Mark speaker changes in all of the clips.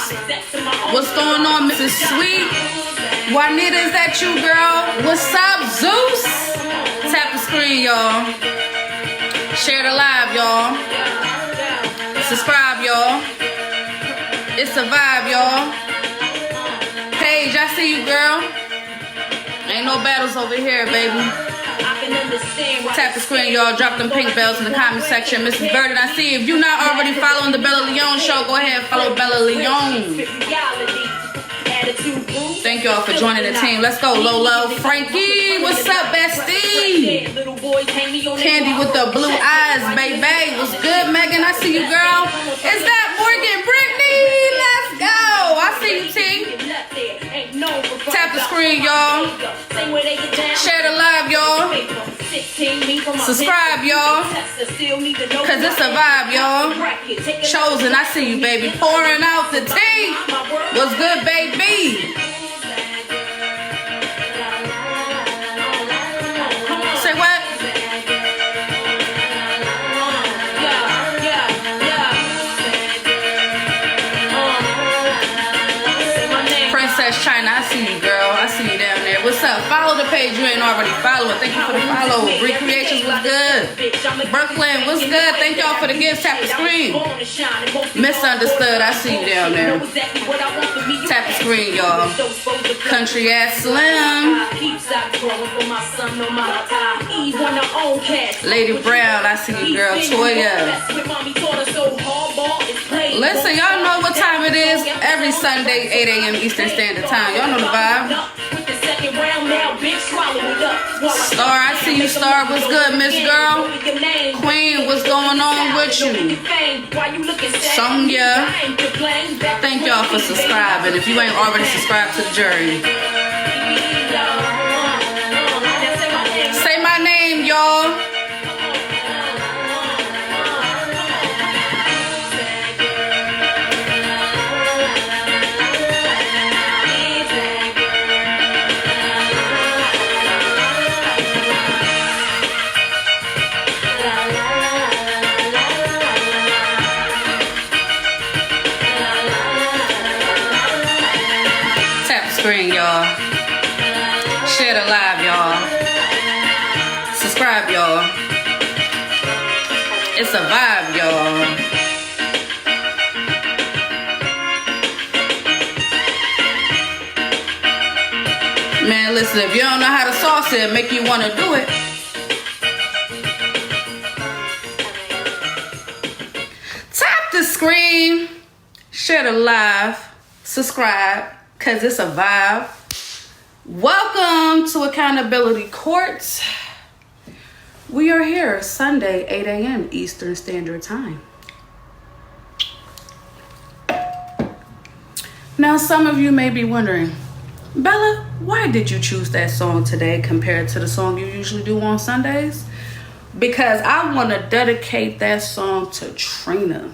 Speaker 1: What's going on, Mrs. Sweet? Juanita, is that you, girl? What's up, Zeus? Tap the screen, y'all. Share the live, y'all. Subscribe, y'all. It's a vibe, y'all. Paige, I see you, girl. Ain't no battles over here, baby. Tap the screen, y'all. Drop them pink bells in the comment section. Mrs. Burden, I see you. If you're not already following the BellaLeone show, go ahead and follow BellaLeone. Thank y'all for joining the team. Let's go, Lolo. Frankie, what's up, bestie? Candy with the blue eyes, baby. What's good, Megan? I see you, girl. Is that Morgan Brittany? Let's go. I see you, T. Tap the screen, y'all. Share the live, y'all. Subscribe, y'all. Cause it's a vibe, y'all. Chosen, I see you, baby. Pouring out the tea. What's good, baby? Say what? Princess China, I see you, girl. I see you down there. What's up? Follow the page you ain't already following. Thank you for the follow. Recreations was good. Brooklyn, what's good? Thank y'all for the gifts. Tap the screen. Misunderstood, I see you down there. Tap the screen, y'all. Country ass Slim. Lady Brown, I see you, girl. Toya. Listen, y'all know what time it is. Every Sunday, 8 a.m. Eastern Standard Time. Y'all know the vibe. Star, I see you, Star. What's good, Miss Girl? Queen, what's going on with you? Sonia. Thank y'all for subscribing. If you ain't already subscribed to the jury. Say my name, y'all. Screen, y'all. Share the live, y'all. Subscribe, y'all. It's a vibe, y'all. Man, listen, if you don't know how to sauce it, make you want to do it. Tap the screen. Share the live. Subscribe. Because it's a vibe. Welcome to Accountability Court. We are here Sunday, 8 a.m. Eastern Standard Time. Now, some of you may be wondering, Bella, why did you choose that song today compared to the song you usually do on Sundays? Because I want to dedicate that song to Trina.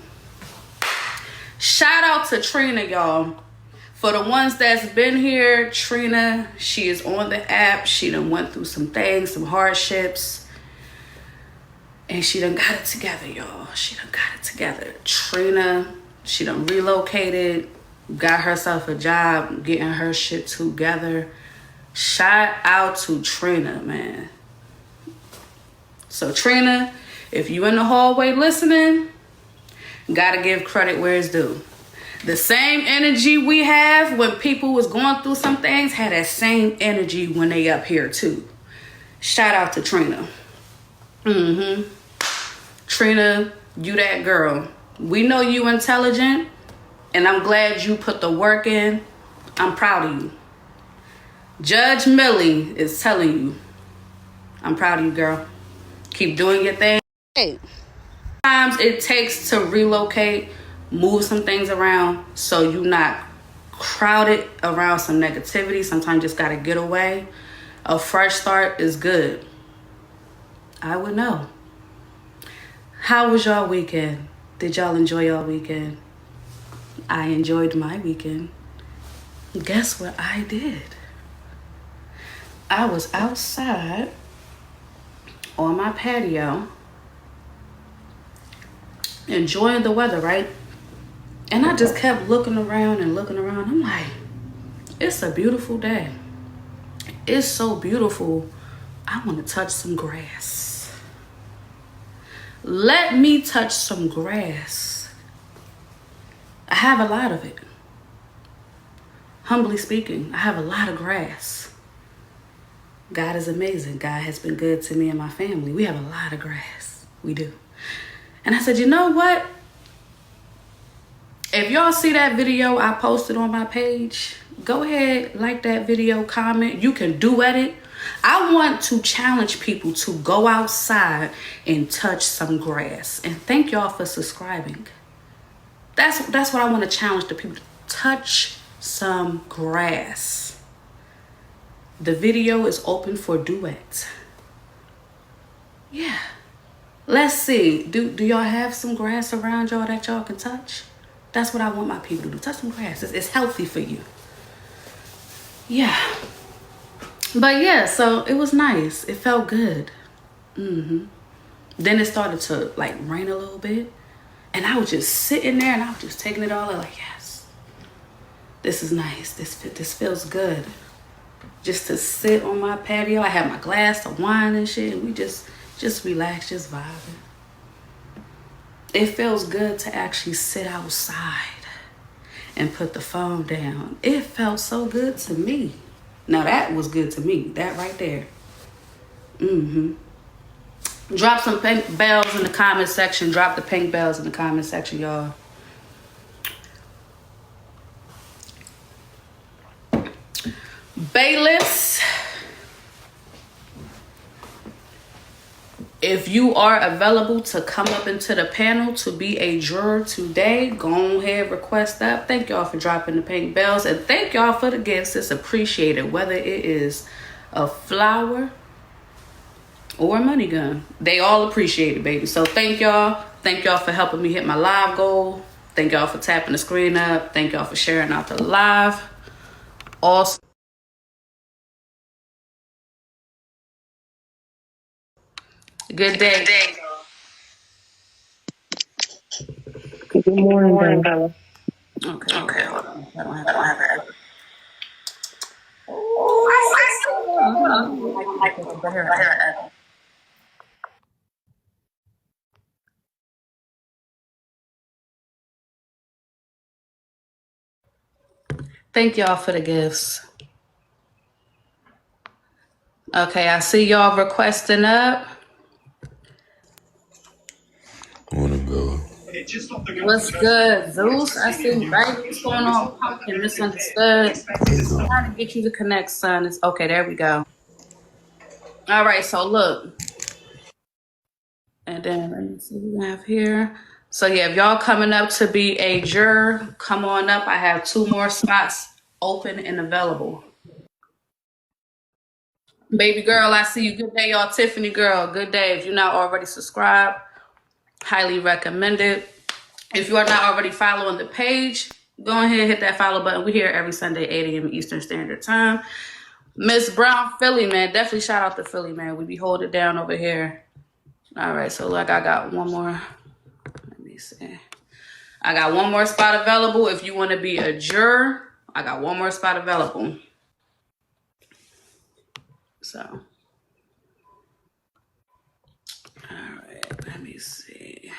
Speaker 1: Shout out to Trina, y'all. For the ones that's been here, Trina, she is on the app. She done went through some things, some hardships. And she done got it together, y'all. She done got it together. Trina, she done relocated, got herself a job, getting her shit together. Shout out to Trina, man. So Trina, if you in the hallway listening, gotta give credit where it's due. The same energy we have when people was going through some things had that same energy when they up here too. Shout out to Trina. Trina, you that girl. We know you intelligent, and I'm glad you put the work in. I'm proud of you. Judge Millie is telling you, I'm proud of you, girl. Keep doing your thing. Hey. Sometimes it takes to relocate, move some things around so you're not crowded around some negativity. Sometimes you just gotta get away. A fresh start is good. I would know. How was y'all weekend? Did y'all enjoy y'all weekend? I enjoyed my weekend. Guess what I did? I was outside on my patio enjoying the weather, right? And I just kept looking around and looking around. I'm like, it's a beautiful day. It's so beautiful. I want to touch some grass. Let me touch some grass. I have a lot of it. Humbly speaking, I have a lot of grass. God is amazing. God has been good to me and my family. We have a lot of grass. We do. And I said, you know what? If y'all see that video I posted on my page, go ahead, like that video, comment. You can duet it. I want to challenge people to go outside and touch some grass. And thank y'all for subscribing. That's what I want to challenge the people to touch some grass. The video is open for duet. Yeah. Let's see. Do y'all have some grass around y'all that y'all can touch? That's what I want my people to do. Touch some grass. It's healthy for you. Yeah. But yeah, so it was nice. It felt good. Then it started to like rain a little bit. And I was just sitting there and I was just taking it all in like, yes, this is nice. This feels good. Just to sit on my patio. I had my glass of wine and shit. And we just relax, just vibing. It feels good to actually sit outside and put the phone down. It felt so good to me. Now that was good to me. That right there. Drop some pink bells in the comment section. Drop the pink bells in the comment section, y'all. Bailiffs, if you are available to come up into the panel to be a juror today, go ahead, request that. Thank y'all for dropping the pink bells. And thank y'all for the gifts. It's appreciated. Whether it is a flower or a money gun, they all appreciate it, baby. So thank y'all. Thank y'all for helping me hit my live goal. Thank y'all for tapping the screen up. Thank y'all for sharing out the live. Also, good day.
Speaker 2: Good morning, Bella.
Speaker 1: Okay. Hold on. I don't have it. Oh, thank y'all for the gifts. Okay, I see y'all requesting up.
Speaker 3: Morning, Bella.
Speaker 1: What's good, Zeus? I see, right? What's going on, Pumpkin? Misunderstood. Trying to get you to connect, son. It's okay. There we go. All right. So look, and then let me see what we have here. So yeah, if y'all coming up to be a juror, come on up. I have 2 more spots open and available. Baby girl, I see you. Good day, y'all. Tiffany girl, good day. If you're not already subscribed, highly recommended. If you are not already following the page, go ahead and hit that follow button. We're here every Sunday, 8 a.m. Eastern Standard Time. Miss Brown, Philly, man. Definitely shout out to Philly, man. We be holding it down over here. All right, so like I got one more. Let me see. I got one more spot available. If you want to be a juror, I got one more spot available. So, all right, let me see.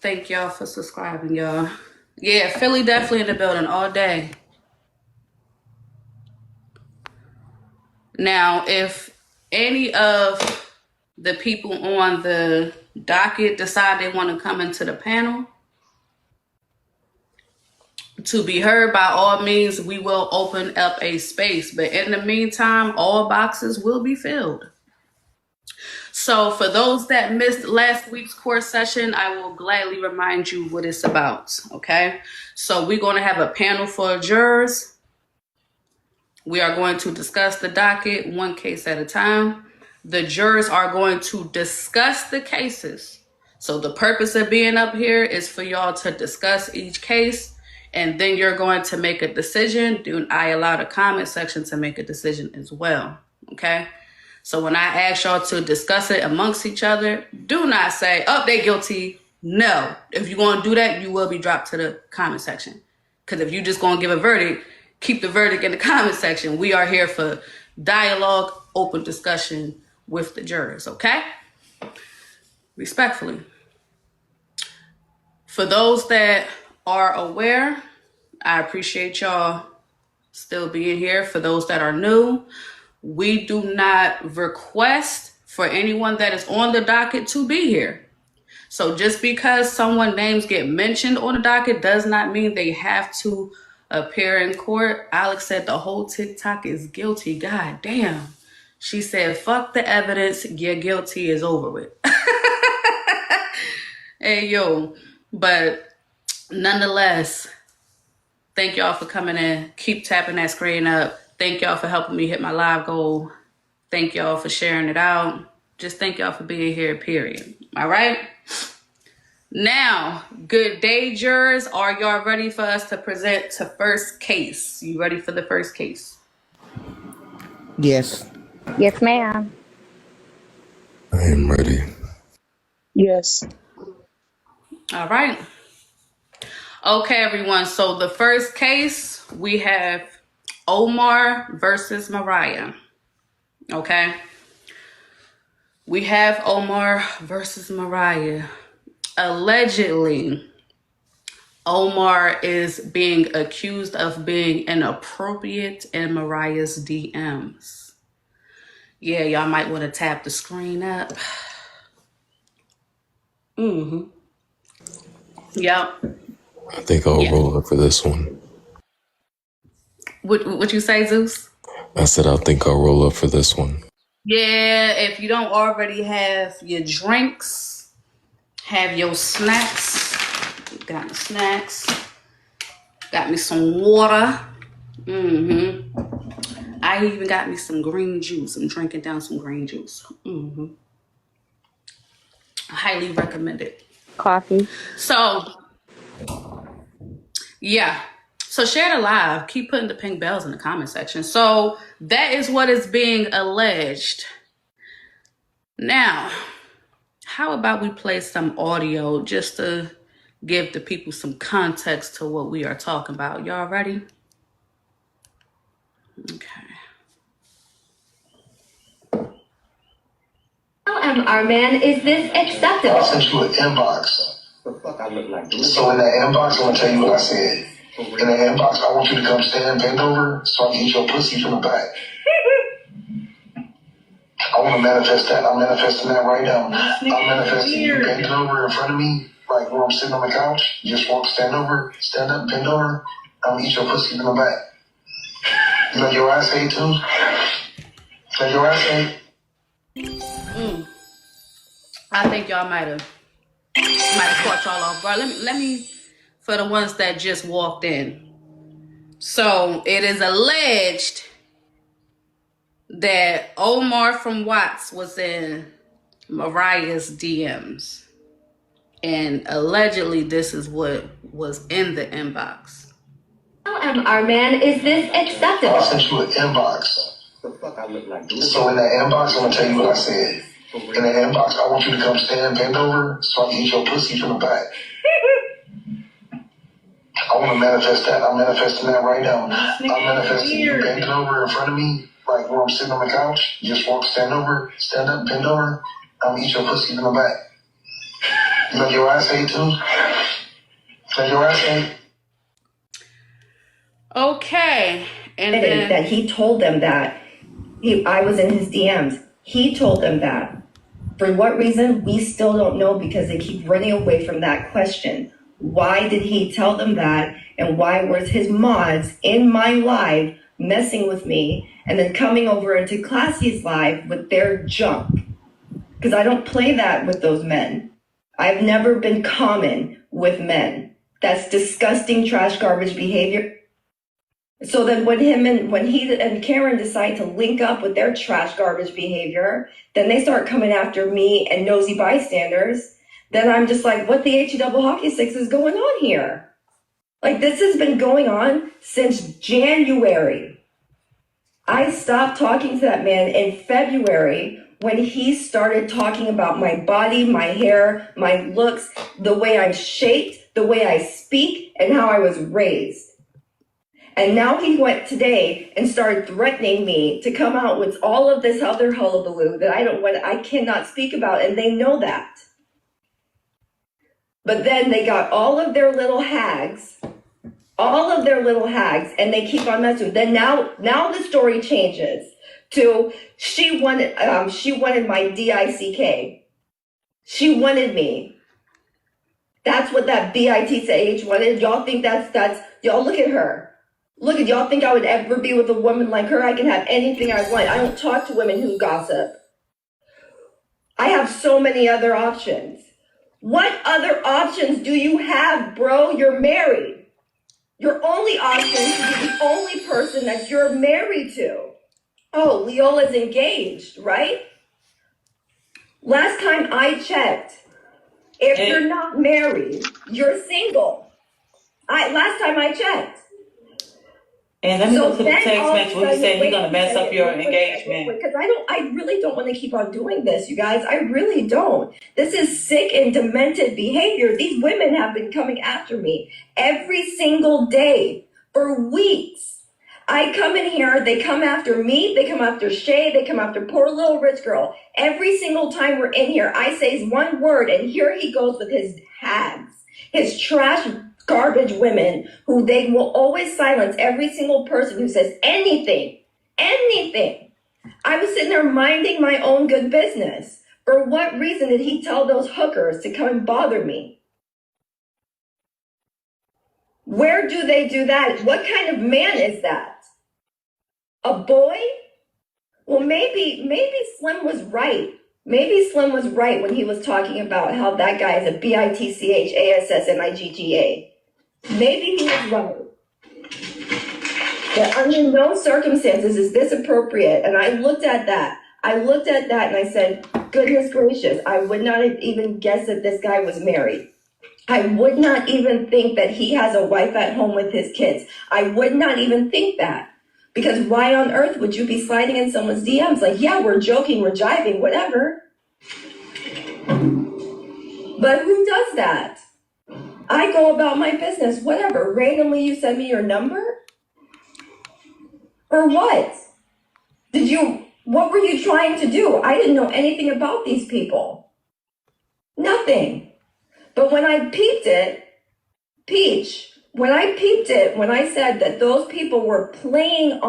Speaker 1: Thank y'all for subscribing, y'all. Yeah, Philly definitely in the building all day. Now, if any of the people on the docket decide they want to come into the panel to be heard, by all means, we will open up a space. But in the meantime, all boxes will be filled. So for those that missed last week's court session, I will gladly remind you what it's about, okay? So we're going to have a panel for jurors. We are going to discuss the docket one case at a time. The jurors are going to discuss the cases. So the purpose of being up here is for y'all to discuss each case, and then you're going to make a decision. I allow the comment section to make a decision as well, okay? So when I ask y'all to discuss it amongst each other, do not say, oh, they guilty, No. If you're going to do that, you will be dropped to the comment section. Because if you're just going to give a verdict, keep the verdict in the comment section. We are here for dialogue, open discussion with the jurors, okay? Respectfully. For those that are aware, I appreciate y'all still being here. For those that are new, we do not request for anyone that is on the docket to be here. So just because someone's names get mentioned on the docket does not mean they have to appear in court. Alex said the whole TikTok is guilty. God damn. She said, fuck the evidence. You're guilty is over with. Hey, yo. But nonetheless, thank y'all for coming in. Keep tapping that screen up. Thank y'all for helping me hit my live goal. Thank y'all for sharing it out. Just thank y'all for being here, period. All right? Now, good day, jurors. Are y'all ready for us to present to first case? You ready for the first case?
Speaker 4: Yes.
Speaker 5: Yes, ma'am.
Speaker 3: I am ready.
Speaker 2: Yes.
Speaker 1: All right. Okay, everyone. So the first case, we have Omar versus Mariah. Okay. We have Omar versus Mariah. Allegedly, Omar is being accused of being inappropriate in Mariah's DMs. Yeah, y'all might want to tap the screen up. Yep.
Speaker 3: I think I'll roll up for this one.
Speaker 1: What you say, Zeus?
Speaker 3: I said I think I'll roll up for this one.
Speaker 1: Yeah, if you don't already have your drinks, have your snacks. Got my snacks. Got me some water. I even got me some green juice. I'm drinking down some green juice. Highly recommend it.
Speaker 5: Coffee.
Speaker 1: So, yeah. So share the live. Keep putting the pink bells in the comment section. So that is what is being alleged. Now, how about we play some audio just to give the people some context to what we are talking about. Y'all ready? Okay.
Speaker 6: Our man, is this acceptable?
Speaker 7: I sent you an inbox.
Speaker 8: The fuck I look like?
Speaker 7: So in that inbox, I'm gonna tell you what I said. In the inbox, I want you to come stand bend over so I can eat your pussy from the back. I want to manifest that. I'm manifesting that right now. I'm manifesting you bending over in front of me, like where I'm sitting on the couch. You just walk, stand over, stand up, bend over. I'm gonna eat your pussy from the back. You know your ass ate too? You know your ass ate?
Speaker 1: I think y'all might have caught y'all off guard. Let me for the ones that just walked in. So it is alleged that Omar from Watts was in Mariah's DMs. And allegedly this is what was in the inbox.
Speaker 6: Our man, is this acceptable?
Speaker 7: I sent you an inbox.
Speaker 8: The fuck I look like?
Speaker 7: So in that inbox, I'm gonna tell you what I said. In the inbox, I want you to come stand bend over so I can eat your pussy from the back. I want to manifest that. I'm manifesting that right now. I'm manifesting you bending over in front of me, like where I'm sitting on the couch. You just walk, stand over, stand up, bend over. I'm gonna eat your pussy from the back. You know your ass ate too? You know your ass ate?
Speaker 1: Okay. And then
Speaker 6: That he told them that I was in his DMs. He told them that. For what reason, we still don't know because they keep running away from that question. Why did he tell them that? And why was his mods in my live messing with me and then coming over into Classy's live with their junk? Because I don't play that with those men. I've never been common with men. That's disgusting trash garbage behavior. So then when he and Karen decide to link up with their trash garbage behavior, then they start coming after me and nosy bystanders. Then I'm just like, what the H-double hockey sticks is going on here? Like, this has been going on since January. I stopped talking to that man in February when he started talking about my body, my hair, my looks, the way I'm shaped, the way I speak, and how I was raised. And now he went today and started threatening me to come out with all of this other hullabaloo that I cannot speak about, and they know that. But then they got all of their little hags, and they keep on messing. Then now the story changes to she wanted my DICK. She wanted me. That's what that BITCH wanted. Y'all think that's y'all look at her. Look at y'all think I would ever be with a woman like her? I can have anything I want. I don't talk to women who gossip. I have so many other options. What other options do you have, bro? You're married. Your only option is to be the only person that you're married to. Oh, Leola's engaged, right? Last time I checked, if you're not married, you're single. Last time I checked.
Speaker 4: And let me go to the text message where he said he's gonna mess up your engagement.
Speaker 6: Because I really don't want to keep on doing this, you guys. I really don't. This is sick and demented behavior. These women have been coming after me every single day for weeks. I come in here, they come after me, they come after Shay, they come after poor little rich girl. Every single time we're in here, I say one word, and here he goes with his hags, his trash garbage women who they will always silence every single person who says anything. I was sitting there minding my own good business. For what reason did he tell those hookers to come and bother me? Where do they do that? What kind of man is that? A boy? Well, maybe Slim was right. Maybe Slim was right when he was talking about how that guy is a BITCHASSMIGGA. Maybe he was right. But under no circumstances is this appropriate. And I looked at that and I said, goodness gracious, I would not have even guessed that this guy was married. I would not even think that he has a wife at home with his kids. I would not even think that. Because why on earth would you be sliding in someone's DMs? Like, yeah, we're joking, we're jiving, whatever. But who does that? I go about my business, whatever. Randomly, you send me your number? For what? What were you trying to do? I didn't know anything about these people. Nothing. But when I peeped it, when I said that those people were playing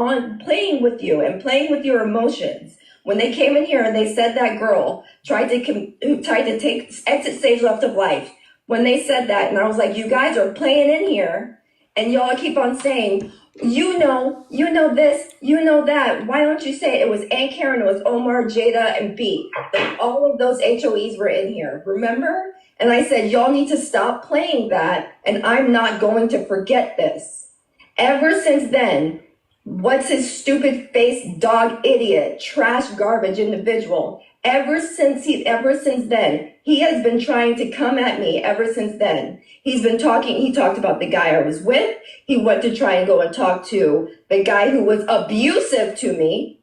Speaker 6: with you and playing with your emotions, when they came in here and they said that girl tried to take exit stage left of life, when they said that, and I was like, you guys are playing in here, and y'all keep on saying, you know this, you know that. Why don't you say it was Aunt Karen, it was Omar, Jada, and B. All of those HOEs were in here, remember? And I said, y'all need to stop playing that, and I'm not going to forget this. Ever since then, what's his stupid face, dog, idiot, trash, garbage individual? Ever since then, he has been trying to come at me ever since then. He talked about the guy I was with. He went to try and go and talk to the guy who was abusive to me,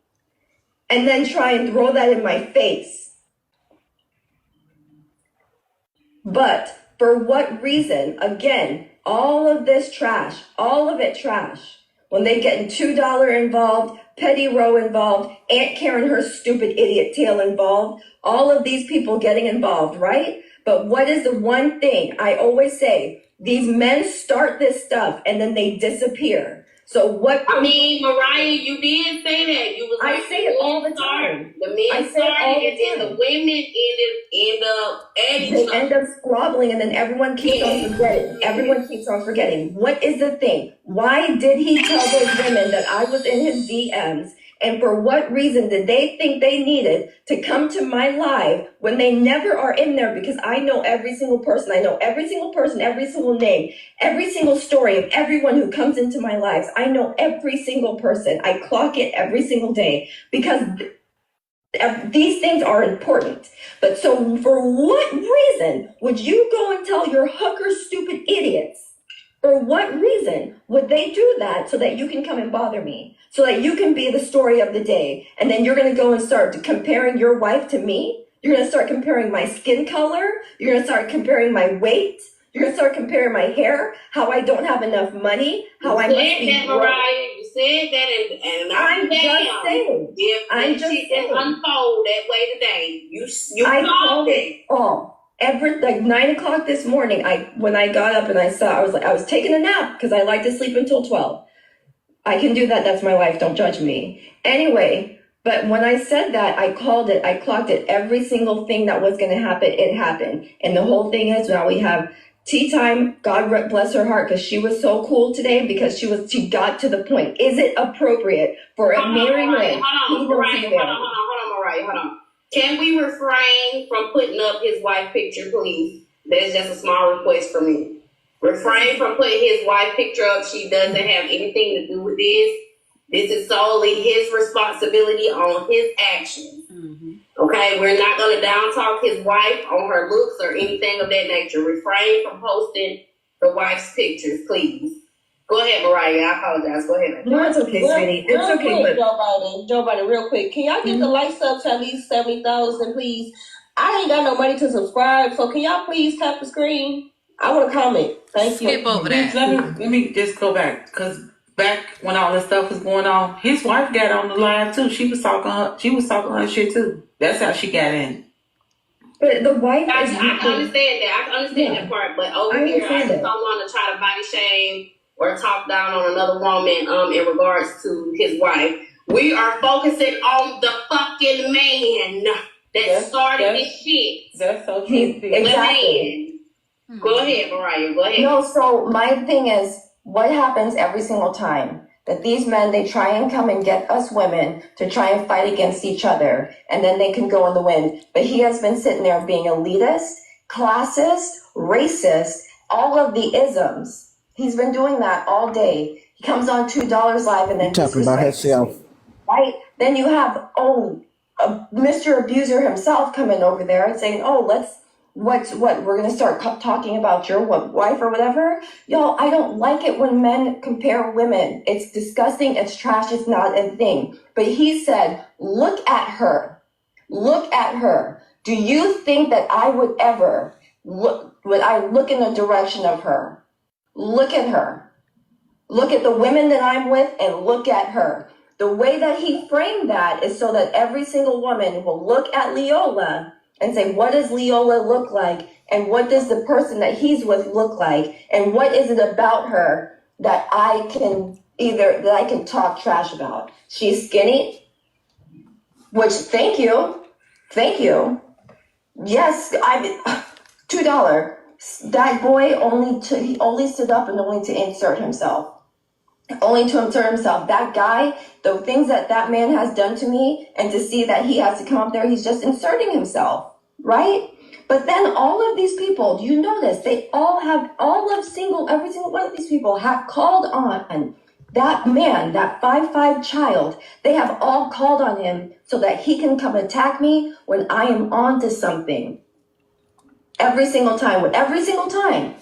Speaker 6: and then try and throw that in my face. But for what reason? Again, all of this trash, all of it trash. When they get $2 involved, Petty Row involved, Aunt Karen, her stupid idiot tail involved, all of these people getting involved, right? But what is the one thing I always say? These men start this stuff and then they disappear. So what?
Speaker 5: I mean, Mariah, you did say that. You was like,
Speaker 6: I say it all the time.
Speaker 5: The men started and then the women end up at each other.
Speaker 6: They end up squabbling and then everyone keeps on forgetting. Everyone keeps on forgetting. What is the thing? Why did he tell those women that I was in his DMs? And for what reason did they think they needed to come to my live when they never are in there? Because I know every single person. I know every single person, every single name, every single story of everyone who comes into my lives. I know every single person. I clock it every single day because these things are important. But so for what reason would you go and tell your hooker stupid idiots For what reason would they do that so that you can come and bother me? So that you can be the story of the day. And then you're going to go and start comparing your wife to me? You're going to start comparing my skin color? You're going to start comparing my weight? You're going to start comparing my hair? How I don't have enough money? How I must be broke?
Speaker 5: Mariah. You said that, and
Speaker 6: I'm just saying.
Speaker 5: If
Speaker 6: I'm
Speaker 5: that
Speaker 6: just
Speaker 5: shit
Speaker 6: saying.
Speaker 5: didn't unfold that way today, you
Speaker 6: I
Speaker 5: called
Speaker 6: called it all. Every like 9 o'clock this morning, when I got up and I was taking a nap because I like to sleep until 12. I can do that. That's my life. Don't judge me. Anyway, but when I said that, I called it. I clocked it. Every single thing that was going to happen, it happened. And the whole thing is now we have tea time. God bless her heart, because she was so cool today because she got to the point. Is it appropriate for a married man?
Speaker 5: Hold on, Mariah. Hold on. Can we refrain from putting up his wife picture, please? That's just a small request for me. Refrain from putting his wife picture up. She doesn't have anything to do with this. This is solely his responsibility on his actions. Mm-hmm. Okay, we're not going to down talk his wife on her looks or anything of that nature. Refrain from posting the wife's pictures, please. Go ahead, Mariah. I apologize. Go ahead.
Speaker 6: No, it's okay, sweetie. It's okay.
Speaker 9: Quick, Joe Biden, real quick. Can y'all get the likes up to at least 70,000, please? I ain't got no money to subscribe, so can y'all please tap the screen? I want to comment. Thank you.
Speaker 1: Skip over that.
Speaker 4: Let me just go back, because back when all this stuff was going on, his wife got on the live too. She was talking her shit too. That's how she got in.
Speaker 6: But the wife
Speaker 5: I
Speaker 6: is.
Speaker 5: can understand that. I can understand that part. But over here, I just don't want to try to body shame or talk down on another woman in regards to his wife. We are focusing on the fucking man that started this shit.
Speaker 4: That's so true.
Speaker 6: Exactly.
Speaker 5: Go ahead, Mariah. Go ahead.
Speaker 6: No, so my thing is, what happens every single time that these men, they try and come and get us women to try and fight against each other, and then they can go in the wind. But he has been sitting there being elitist, classist, racist, all of the isms. He's been doing that all day. He comes on $2 live and then
Speaker 10: talking about himself,
Speaker 6: right? Then you have Mr. Abuser himself coming over there and saying, "Oh, we're gonna start talking about your wife or whatever." Y'all, I don't like it when men compare women. It's disgusting. It's trash. It's not a thing. But he said, "Look at her. Look at her. Do you think that I would ever would I look in the direction of her? Look at her. Look at the women that I'm with and look at her." The way that he framed that is so that every single woman will look at Leola and say, what does Leola look like? And what does the person that he's with look like? And what is it about her that I can talk trash about? She's skinny, which thank you. Yes, $2. That boy only stood up and only to insert himself. That guy, the things that man has done to me, and to see that he has to come up there, he's just inserting himself, right? But then all of these people, do you notice, they all have, every single one of these people have called on that man, that 5'5" child. They have all called on him so that he can come attack me when I am on to something. Every single time.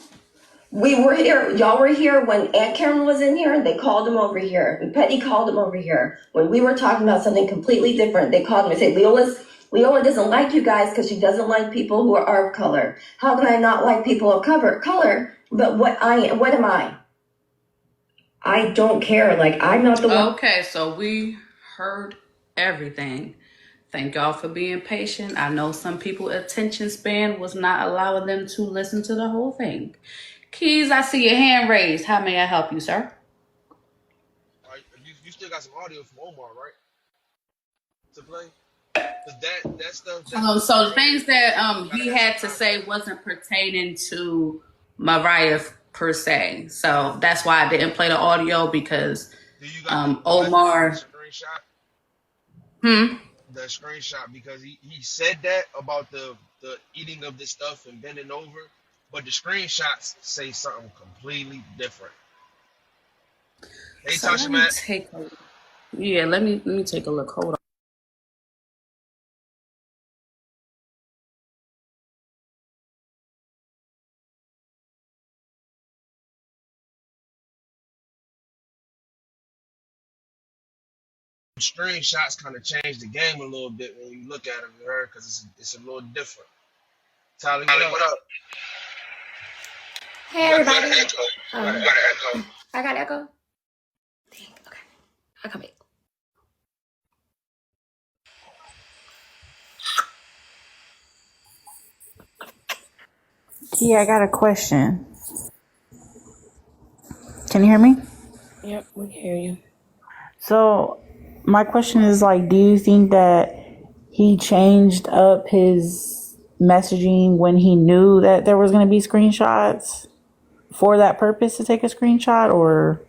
Speaker 6: We were here, y'all were here when Aunt Karen was in here, they called him over here. And Petty called him over here. When we were talking about something completely different, they called him and said, Leola doesn't like you guys because she doesn't like people who are of color. How can I not like people of color? But what am I? I don't care. Like, I'm not the one.
Speaker 1: Okay, so we heard everything. Thank y'all for being patient. I know some people's attention span was not allowing them to listen to the whole thing. Keys, I see your hand raised. How may I help you, sir?
Speaker 11: You still got some audio from Omar, right? To play? Cause that stuff.
Speaker 1: So the things that he had to say wasn't pertaining to Mariah per se. So that's why I didn't play the audio, because Omar.
Speaker 11: The screenshot, because he said that about the eating of this stuff and bending over, but the screenshots say something completely different. Hey,
Speaker 1: So
Speaker 11: Tasha, Matt.
Speaker 1: Let me take a look. Hold on.
Speaker 11: screenshots kind of change the game a little bit when you look at it, because it's a little different. Tally, what up?
Speaker 10: Hey everybody. I got echo. Dang, okay. I'll come back.
Speaker 12: Key, I got a question. Can you hear me?
Speaker 10: Yep, we can hear you.
Speaker 12: So, my question is like, do you think that he changed up his messaging when he knew that there was going to be screenshots for that purpose to take a screenshot, or?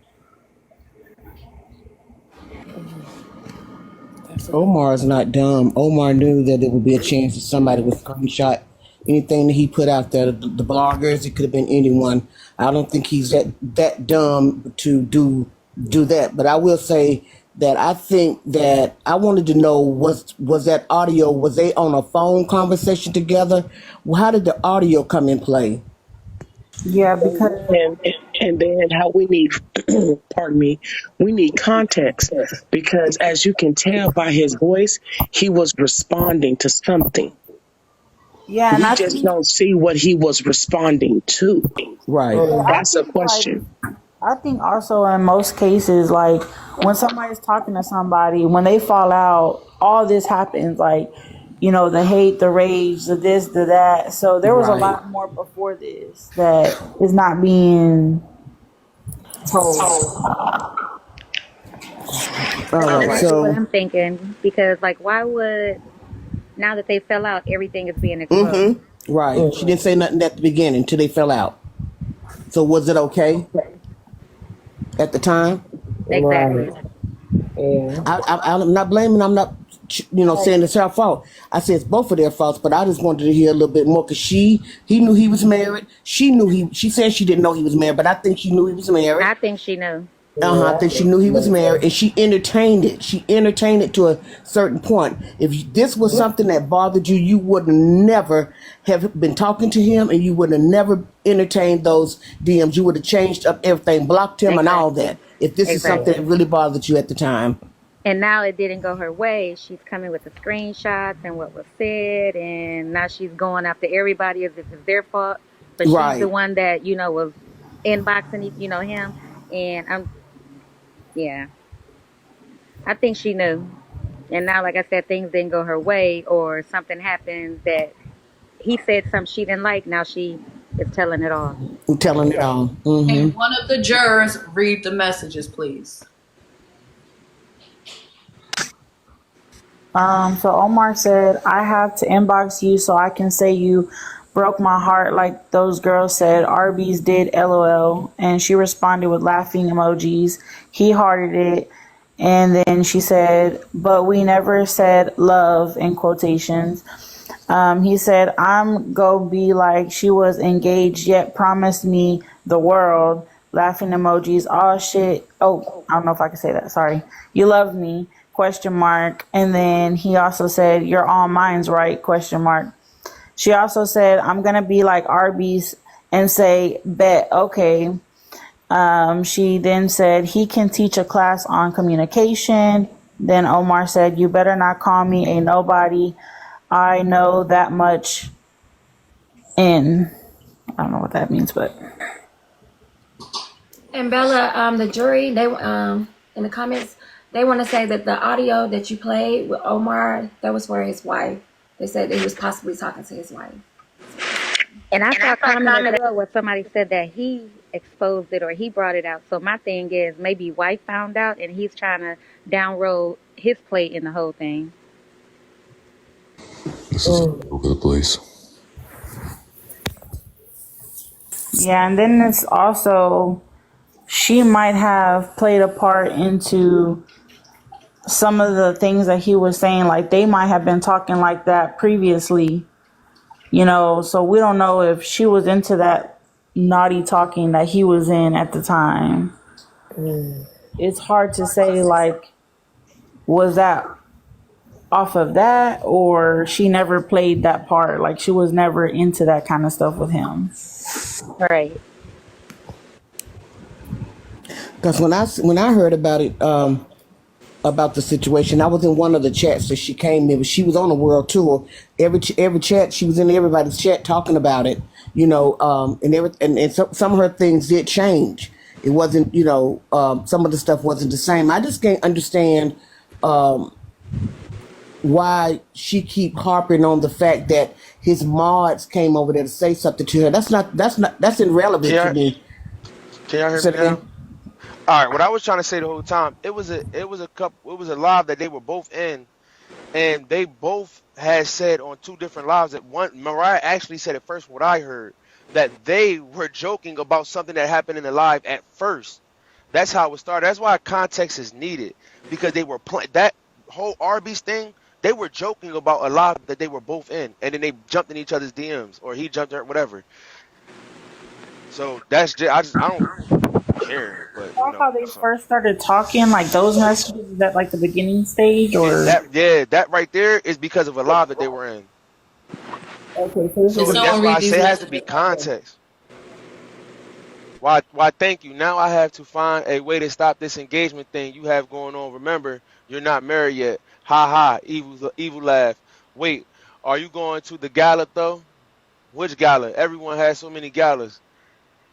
Speaker 13: Omar's not dumb. Omar knew that there would be a chance that somebody would screenshot anything that he put out there. The bloggers, it could have been anyone. I don't think he's that dumb to do that. But I will say that I think that I wanted to know, was that audio, was they on a phone conversation together? How did the audio come in play?
Speaker 12: Yeah, because
Speaker 2: And then how we need, pardon me, we need context, because as you can tell by his voice, he was responding to something.
Speaker 12: yeah, and
Speaker 2: We
Speaker 12: I
Speaker 2: just
Speaker 12: think,
Speaker 2: don't see what he was responding to.
Speaker 13: Right.
Speaker 2: That's a
Speaker 12: like,
Speaker 2: question.
Speaker 12: I think also in most cases, like when somebody's talking to somebody, when they fall out, all this happens. Like, the hate, the rage, the this, the that. So there was a
Speaker 13: Right.
Speaker 12: lot more before this that is not being told.
Speaker 13: All
Speaker 14: And
Speaker 13: right.
Speaker 14: that's
Speaker 13: So
Speaker 14: what I'm thinking, because like, why would, now that they fell out, everything is being exposed?
Speaker 13: right. She didn't say nothing at the beginning until they fell out. So was it okay at the time?
Speaker 14: Exactly.
Speaker 13: I'm not blaming. I'm not, saying it's her fault. I said it's both of their faults, but I just wanted to hear a little bit more because he knew he was married. She said she didn't know he was married, but I think she knew he was married.
Speaker 14: I think she knew.
Speaker 13: I think she knew he was married, and she entertained it. She entertained it to a certain point. If this was something that bothered you, you would never have been talking to him, and you would have never entertained those DMs. You would have changed up everything, blocked him, and all that. If this is something that really bothered you at the time.
Speaker 14: And now it didn't go her way. She's coming with the screenshots and what was said, and now she's going after everybody as if it's their fault. But she's the one that, was inboxing, him. And I think she knew. And now, like I said, things didn't go her way, or something happened that he said something she didn't like. Now she is telling it all.
Speaker 13: Telling it all.
Speaker 1: Can one of the jurors read the messages, please?
Speaker 12: So Omar said, I have to inbox you so I can say you broke my heart like those girls said Arby's did, LOL. And she responded with laughing emojis. He hearted it. And then she said, but we never said love in quotations. He said, I'm gonna be like she was engaged yet promised me the world. Laughing emojis. Oh shit. Oh, I don't know if I can say that. Sorry. You love me. Question mark. And then he also said, you're all mine's, right? Question mark. She also said, I'm going to be like Arby's and say, bet. Okay. She then said, he can teach a class on communication. Then Omar said, you better not call me a nobody. I know that much I don't know what that means, but.
Speaker 10: And Bella, the jury, they in the comments, they want to say that the audio that you played with Omar, that was for his wife. They said that he was possibly talking to his wife.
Speaker 14: And I saw a comment as well where somebody said that he exposed it or he brought it out. So my thing is, maybe wife found out and he's trying to downroad his plate in the whole thing.
Speaker 3: This is all over the place.
Speaker 12: Yeah, and then it's also, she might have played a part into some of the things that he was saying. Like, they might have been talking like that previously, so we don't know if she was into that naughty talking that he was in at the time. It's hard to say, like, was that off of that, or she never played that part? Like, she was never into that kind of stuff with him.
Speaker 14: Right.
Speaker 13: Because when I heard about it, about the situation. I was in one of the chats that she came in, but she was on a world tour. Every chat she was in, everybody's chat talking about it. And some of her things did change. It wasn't, some of the stuff wasn't the same. I just can't understand why she keep harping on the fact that his mods came over there to say something to her. That's irrelevant to me.
Speaker 11: Can y'all hear
Speaker 13: Say
Speaker 11: me
Speaker 13: it again.
Speaker 11: now? All right, what I was trying to say the whole time, it was a live that they were both in, and they both had said on two different lives that Mariah actually said at first what I heard, that they were joking about something that happened in the live at first. That's how it started. That's why context is needed, because they were playing that whole Arby's thing. They were joking about a live that they were both in, and then they jumped in each other's DMs, or he jumped her, whatever. So that's I don't care, but
Speaker 12: How they
Speaker 11: so
Speaker 12: first started talking, like those messages at like the beginning stage,
Speaker 11: yeah,
Speaker 12: or
Speaker 11: that right there is because of a live that they were in.
Speaker 12: okay, so this
Speaker 1: Can
Speaker 11: So
Speaker 12: is
Speaker 11: that's
Speaker 1: someone
Speaker 11: why I
Speaker 1: read these
Speaker 11: say it has to
Speaker 1: messages
Speaker 11: be
Speaker 1: out there?
Speaker 11: context. Why thank you. Now I have to find a way to stop this engagement thing you have going on. Remember, you're not married yet. Ha ha, evil laugh. Wait, are you going to the gala though? Which gala? Everyone has so many galas.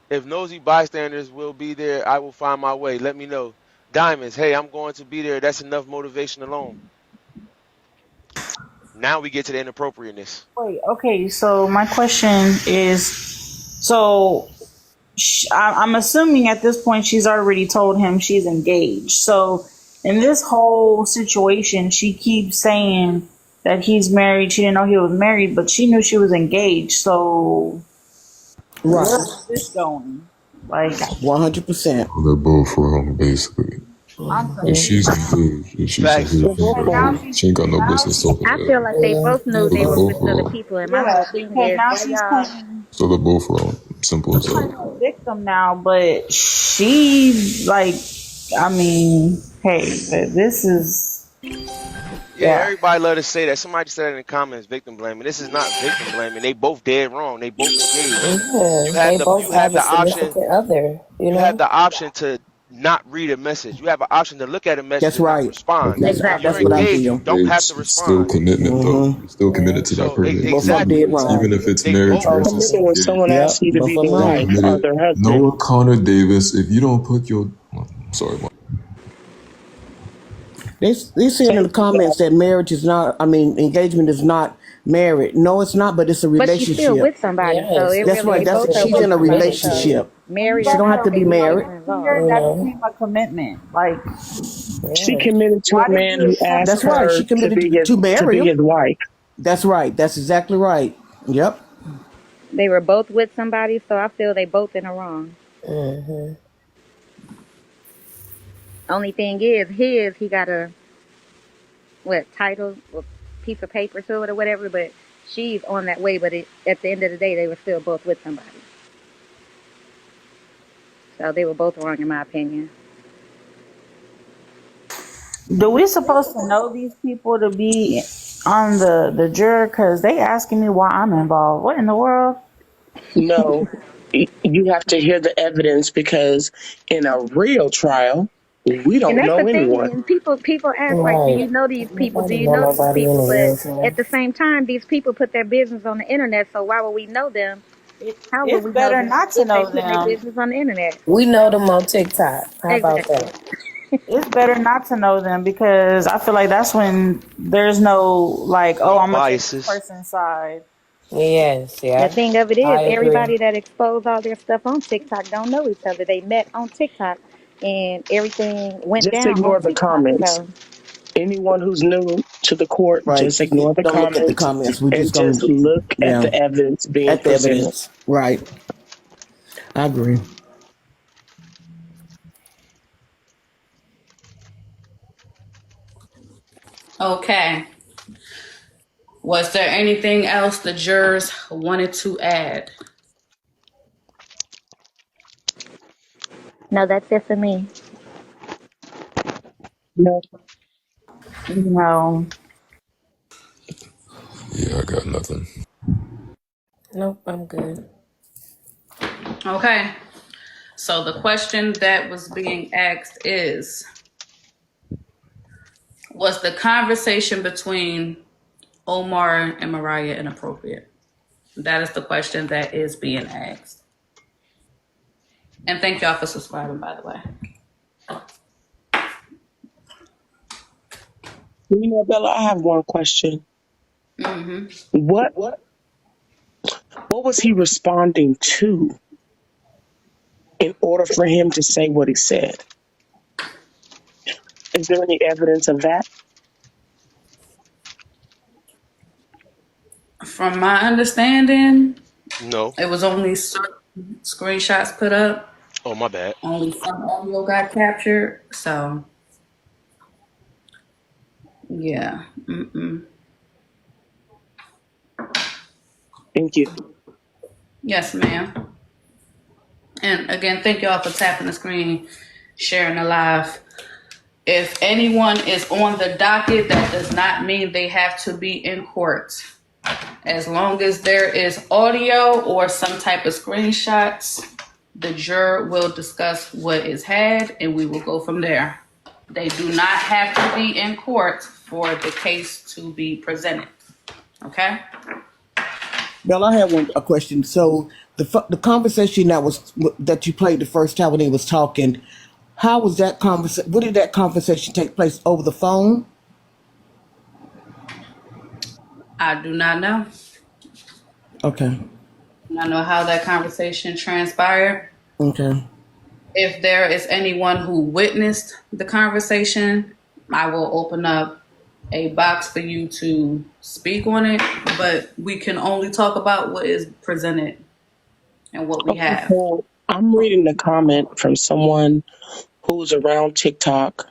Speaker 11: If nosy bystanders will be there, I will find my way. Let me know. Diamonds, hey, I'm going to be there. That's enough motivation alone. Now we get to the inappropriateness.
Speaker 12: wait. Okay, so my question is, so I'm assuming at this point she's already told him she's engaged. So in this whole situation, she keeps saying that he's married. She didn't know he was married, but she knew she was engaged. So
Speaker 13: Right.
Speaker 12: where's this going? Like,
Speaker 13: 100%.
Speaker 3: They're both wrong, basically.
Speaker 12: I'm
Speaker 3: If
Speaker 12: confused.
Speaker 3: she's engaged, if she's
Speaker 11: Facts.
Speaker 3: engaged,
Speaker 2: They're both
Speaker 12: Now
Speaker 2: wrong.
Speaker 3: she ain't got no
Speaker 12: now
Speaker 3: business
Speaker 12: she's
Speaker 3: talking
Speaker 14: I
Speaker 3: to
Speaker 14: feel
Speaker 3: him.
Speaker 14: like they both knew
Speaker 3: So
Speaker 14: they
Speaker 3: they're
Speaker 14: were with
Speaker 3: both
Speaker 14: other
Speaker 3: wrong.
Speaker 14: people, and my
Speaker 12: yeah,
Speaker 14: whole thing
Speaker 12: because
Speaker 14: is
Speaker 12: now
Speaker 14: why
Speaker 12: she's
Speaker 14: y'all.
Speaker 12: playing
Speaker 3: So they're both wrong. Simple as
Speaker 12: playing
Speaker 3: that.
Speaker 12: a victim now, but she like, I mean, hey, this is
Speaker 11: Yeah,
Speaker 12: yeah.
Speaker 11: everybody love to say that. Somebody said it in the comments, victim blaming. This is not victim blaming. They both dead wrong. They both engaged.
Speaker 15: Yeah,
Speaker 11: You have
Speaker 15: they
Speaker 11: the
Speaker 15: both
Speaker 11: you have
Speaker 15: have a
Speaker 11: the option.
Speaker 15: significant other, you
Speaker 11: You have
Speaker 15: know?
Speaker 11: the option to not read a message. You have an option to look at a message
Speaker 13: That's
Speaker 11: and not
Speaker 13: right.
Speaker 11: respond. If
Speaker 14: Exactly.
Speaker 11: you're
Speaker 13: That's what I
Speaker 11: engaged, you
Speaker 13: feel.
Speaker 11: don't have to
Speaker 3: Engaged, it's still
Speaker 11: respond.
Speaker 3: commitment, though.
Speaker 13: Mm-hmm.
Speaker 3: You're still committed to that
Speaker 11: So
Speaker 3: person.
Speaker 13: Both of them did
Speaker 11: exactly,
Speaker 3: Even
Speaker 13: wrong.
Speaker 3: if it's
Speaker 11: they
Speaker 3: marriage
Speaker 11: both
Speaker 2: A
Speaker 3: versus
Speaker 11: wrong.
Speaker 2: commitment when
Speaker 3: engaged.
Speaker 2: someone
Speaker 13: Yep.
Speaker 2: asks you to
Speaker 13: Both
Speaker 2: be
Speaker 13: of
Speaker 2: their
Speaker 13: them
Speaker 3: Still
Speaker 2: wife
Speaker 13: wrong.
Speaker 2: or
Speaker 3: committed.
Speaker 2: their husband.
Speaker 3: Noah Connor Davis, if you don't put your... I'm sorry, Mike.
Speaker 13: They said in the
Speaker 2: Thank you,
Speaker 13: comments that marriage is not, engagement is not married. No, it's not, but it's a
Speaker 14: But she's still
Speaker 13: relationship.
Speaker 14: with somebody, so
Speaker 15: Yes,
Speaker 14: it
Speaker 15: it's
Speaker 13: That's
Speaker 14: really
Speaker 13: right.
Speaker 14: they
Speaker 15: it's
Speaker 14: both are
Speaker 13: She's
Speaker 14: with
Speaker 13: in a
Speaker 14: somebody. So
Speaker 13: relationship.
Speaker 12: When you
Speaker 14: marriage
Speaker 13: She
Speaker 12: guys
Speaker 13: don't
Speaker 14: and
Speaker 13: have
Speaker 12: are
Speaker 13: to be
Speaker 14: engagement is
Speaker 13: married.
Speaker 14: different
Speaker 12: here,
Speaker 14: involved.
Speaker 15: you
Speaker 12: that
Speaker 15: know,
Speaker 12: became a commitment. Like,
Speaker 2: she
Speaker 15: yeah.
Speaker 2: committed to
Speaker 12: why
Speaker 2: a
Speaker 12: did
Speaker 2: man
Speaker 12: you
Speaker 2: who
Speaker 12: accept
Speaker 2: asked
Speaker 13: That's
Speaker 12: it?
Speaker 13: right.
Speaker 2: her
Speaker 13: She committed to
Speaker 2: to
Speaker 13: marry
Speaker 2: be
Speaker 13: him.
Speaker 2: his wife.
Speaker 13: That's right. That's exactly right. Yep.
Speaker 14: They were both with somebody, so I feel they both in the wrong.
Speaker 15: Hmm.
Speaker 14: Only thing is, he got a title, or piece of paper to it or whatever, but she's on that way. But at the end of the day, they were still both with somebody, so they were both wrong in my opinion.
Speaker 12: Do we supposed to know these people to be on the juror? Because they asking me why I'm involved. What in the world?
Speaker 2: No, you have to hear the evidence because in a real trial, we
Speaker 14: And
Speaker 2: don't
Speaker 14: that's the
Speaker 2: know
Speaker 14: thing.
Speaker 2: anyone.
Speaker 14: And people ask like, "Do
Speaker 15: Right.
Speaker 14: you know these people? Do
Speaker 15: Nobody
Speaker 14: you
Speaker 15: know
Speaker 14: know these
Speaker 15: nobody in
Speaker 14: people?"
Speaker 15: the
Speaker 14: But
Speaker 15: real
Speaker 14: at
Speaker 15: time.
Speaker 14: the same time, these people put their business on the internet. So why would we know them? How would
Speaker 12: It's
Speaker 14: we know
Speaker 12: better
Speaker 14: them
Speaker 12: not to
Speaker 14: if they
Speaker 12: know
Speaker 14: put their
Speaker 12: them.
Speaker 14: business on the internet?
Speaker 15: We know them on TikTok. How about
Speaker 14: Exactly.
Speaker 15: that?
Speaker 12: It's better not to know them because I feel like that's when there's no like, oh,
Speaker 11: No
Speaker 12: I'm gonna take this
Speaker 11: biases.
Speaker 12: person's side.
Speaker 15: Yes,
Speaker 14: The
Speaker 15: yeah.
Speaker 14: thing of it
Speaker 15: I
Speaker 14: is,
Speaker 15: agree.
Speaker 14: everybody that exposed all their stuff on TikTok don't know each other. They met on TikTok, and everything went
Speaker 2: Just
Speaker 14: down on
Speaker 2: ignore the
Speaker 14: TikTok.
Speaker 2: comments.
Speaker 14: So
Speaker 2: Anyone who's new to the court,
Speaker 13: Right.
Speaker 2: just ignore the
Speaker 13: Don't look at the
Speaker 2: comments
Speaker 13: comments. We just
Speaker 2: and
Speaker 13: gonna,
Speaker 2: just look at
Speaker 13: yeah,
Speaker 2: the evidence being
Speaker 13: at the
Speaker 2: presented.
Speaker 13: evidence. Right. I agree.
Speaker 1: Okay. Was there anything else the jurors wanted to add?
Speaker 14: no, that's it for me.
Speaker 2: No.
Speaker 12: No.
Speaker 3: Yeah, I got nothing.
Speaker 15: Nope, I'm good.
Speaker 1: Okay. So the question that was being asked is, Was the conversation between Omar and Mariah inappropriate? That is the question that is being asked. And thank y'all for subscribing, by the way.
Speaker 2: You know, Bella, I have one question. What was he responding to in order for him to say what he said? Is there any evidence of that?
Speaker 1: From my understanding,
Speaker 11: No.
Speaker 1: it was only certain screenshots put up.
Speaker 11: Oh, my bad.
Speaker 1: Only some audio got captured. So, yeah.
Speaker 2: Thank you.
Speaker 1: Yes, ma'am. And again, thank y'all for tapping the screen, sharing the live. If anyone is on the docket, that does not mean they have to be in court. As long as there is audio or some type of screenshots, the juror will discuss what is had and we will go from there. They do not have to be in court for the case to be presented. Okay?
Speaker 13: Bill, I have a question. So the conversation that you played the first time when he was talking, how was that conversation? What did that conversation take place over the phone?
Speaker 1: I do not know.
Speaker 13: Okay.
Speaker 1: I do not know how that conversation transpired.
Speaker 13: Okay.
Speaker 1: If there is anyone who witnessed the conversation, I will open up a box for you to speak on it, but we can only talk about what is presented and what we have.
Speaker 2: So I'm reading the comment from someone who's around TikTok.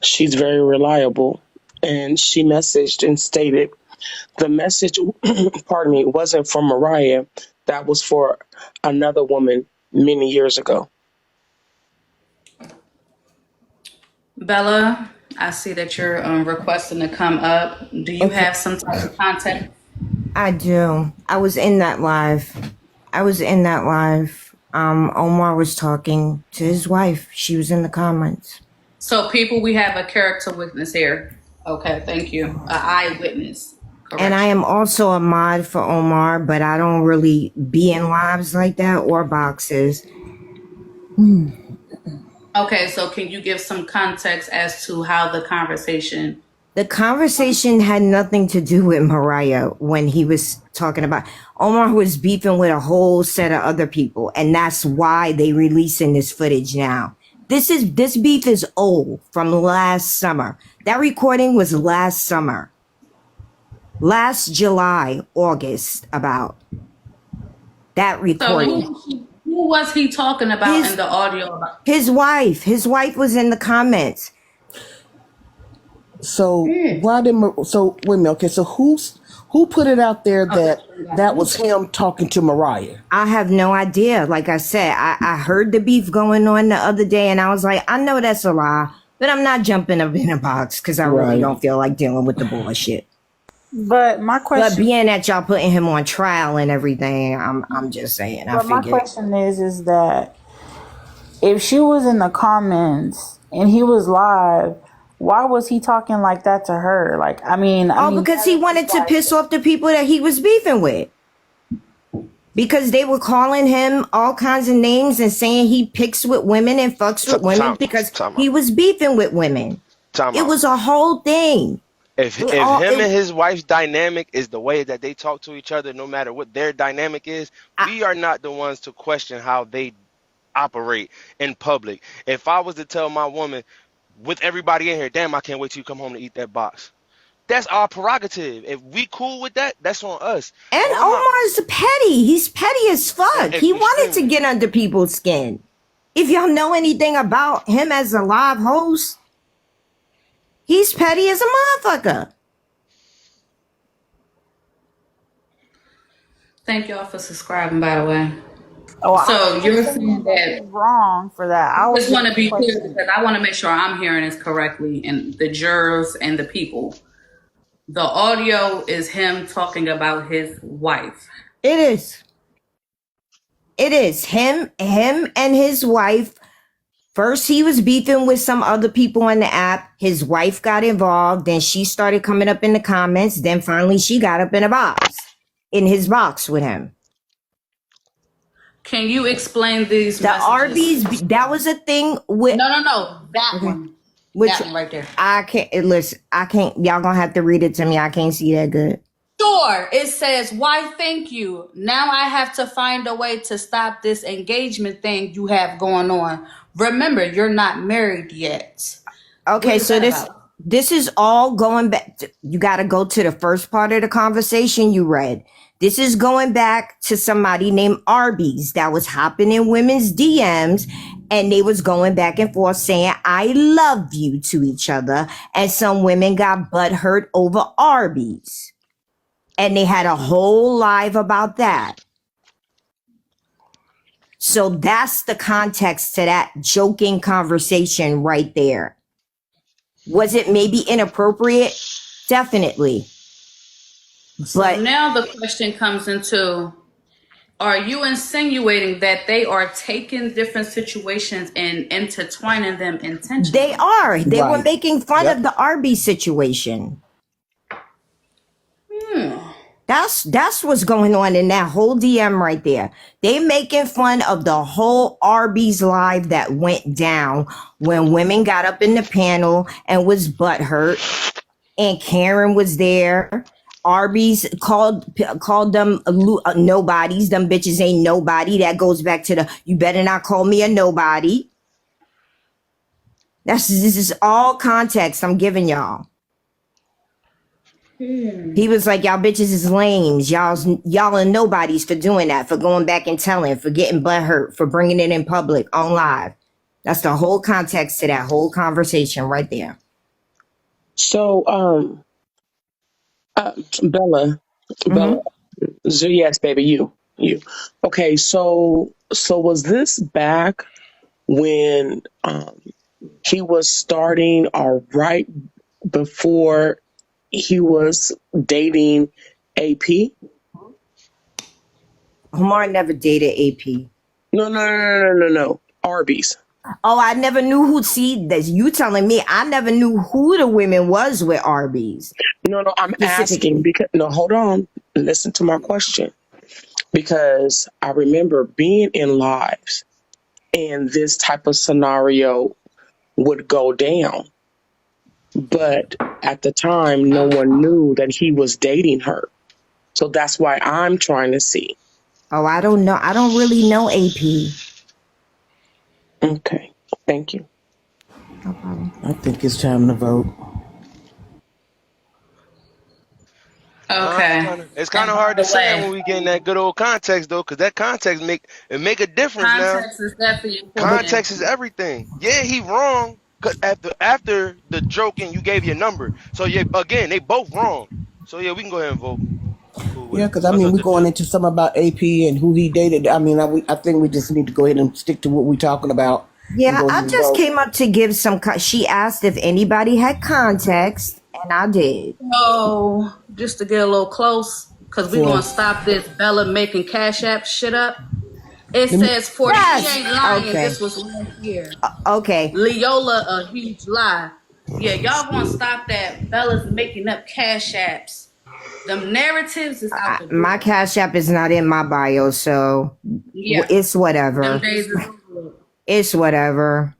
Speaker 2: She's very reliable, and she messaged and stated the message, pardon me, wasn't for Mariah. That was for another woman many years ago.
Speaker 1: Bella, I see that you're requesting to come up. Do you have some type of content?
Speaker 16: I do. I was in that live. Omar was talking to his wife. She was in the comments.
Speaker 1: So, people, we have a character witness here. Okay, thank you. An eyewitness. Correct.
Speaker 16: And I am also a mod for Omar, but I don't really be in lives like that or boxes.
Speaker 1: Okay, so can you give some context as to how the conversation...
Speaker 16: The conversation had nothing to do with Mariah when he was talking about... Omar was beefing with a whole set of other people, and that's why they releasing this footage now. This beef is old, from last summer. That recording was last summer. Last July, August, about that recording.
Speaker 1: So who was he talking about in the audio?
Speaker 16: His wife. His wife was in the comments.
Speaker 13: So why did? So wait a minute. Okay, so who put it out there that was him talking to Mariah?
Speaker 16: I have no idea. Like I said, I heard the beef going on the other day, and I was like, I know that's a lie, but I'm not jumping up in a box because I really don't feel like dealing with the bullshit.
Speaker 12: But my question,
Speaker 16: but being that y'all putting him on trial and everything, I'm just saying.
Speaker 12: But my question is that if she was in the comments and he was live, why was he talking like that to her? Like, I mean,
Speaker 16: because he wanted to piss off the people that he was beefing with. Because they were calling him all kinds of names and saying he picks with women and fucks with women because he was beefing with women. It was a whole thing.
Speaker 11: If him and his wife's dynamic is the way that they talk to each other, no matter what their dynamic is, we are not the ones to question how they operate in public. If I was to tell my woman, with everybody in here, damn, I can't wait till you come home to eat that box. That's our prerogative. If we cool with that, that's on us.
Speaker 16: And Omar's petty. He's petty as fuck. He wanted to get under people's skin. If y'all know anything about him as a live host, he's petty as a motherfucker.
Speaker 1: Thank y'all for subscribing, by the way.
Speaker 12: Oh,
Speaker 1: so you're saying that
Speaker 12: wrong for that.
Speaker 1: I just want to be clear because I want to make sure I'm hearing this correctly, and the jurors and the people. The audio is him talking about his wife.
Speaker 16: It is. It is him and his wife First, he was beefing with some other people on the app. His wife got involved. Then she started coming up in the comments. Then finally, she got up in his box with him.
Speaker 1: Can you explain these
Speaker 16: The
Speaker 1: messages?
Speaker 16: Arby's, that was a thing with.
Speaker 1: No. That one.
Speaker 16: Which
Speaker 1: that one right there.
Speaker 16: I can't listen. I can't. Y'all gonna have to read it to me. I can't see that good.
Speaker 1: Sure. It says, why thank you. Now I have to find a way to stop this engagement thing you have going on. Remember, you're not married yet.
Speaker 16: Okay, so this is all going back. You got to go to the first part of the conversation you read. This is going back to somebody named Arby's that was hopping in women's DMs, and they was going back and forth saying, I love you to each other. And some women got butthurt over Arby's. And they had a whole live about that. So that's the context to that joking conversation right there. Was it maybe inappropriate? Definitely.
Speaker 1: But now the question comes into, are you insinuating that they are taking different situations and intertwining them intentionally?
Speaker 16: They are. They were making fun of the Arby's situation. That's what's going on in that whole DM right there. They making fun of the whole Arby's live that went down when women got up in the panel and was butthurt, and Karen was there. Arby's called them nobodies. Them bitches ain't nobody. That goes back to the you better not call me a nobody. This is all context I'm giving y'all. He was like, y'all bitches is lames. Y'all are nobodies for doing that, for going back and telling, for getting butthurt, for bringing it in public on live. That's the whole context to that whole conversation right there.
Speaker 2: So, Bella, so yes, baby, you. Okay, so was this back when he was starting, or right before he was dating AP?
Speaker 16: Omar never dated AP.
Speaker 2: No. Arby's.
Speaker 16: Oh, I never knew who. See, that you telling me I never knew who the women was with Arby's.
Speaker 2: No, I'm asking because hold on. Listen to my question. Because I remember being in lives and this type of scenario would go down. But at the time, no one knew that he was dating her. So that's why I'm trying to see.
Speaker 16: Oh, I don't know. I don't really know AP.
Speaker 2: Okay. Thank you.
Speaker 16: No problem.
Speaker 13: I think it's time to vote.
Speaker 1: Okay.
Speaker 11: It's kind of hard to say when we get in that good old context, though, because that context make a difference now.
Speaker 1: Context is definitely important.
Speaker 11: Context is everything. Yeah, he wrong. Cause after the joking, you gave your number. So yeah, again, they both wrong. So yeah, we can go ahead and vote. Cool.
Speaker 13: Yeah, because I mean, we're going into something about AP and who he dated. I mean, I think we just need to go ahead and stick to what we're talking about.
Speaker 16: Yeah, I just came up to give some. She asked if anybody had context, and I did.
Speaker 1: So, just to get a little close, because we're going to stop this Bella making Cash App shit up. It says, she ain't lying, this was last year.
Speaker 16: Okay.
Speaker 1: Leola, a huge lie. Yeah, y'all want to stop that. Bella's making up Cash Apps. Them narratives is out the door.
Speaker 16: My Cash App is not in my bio, so it's whatever.
Speaker 1: Them days is
Speaker 16: it's whatever.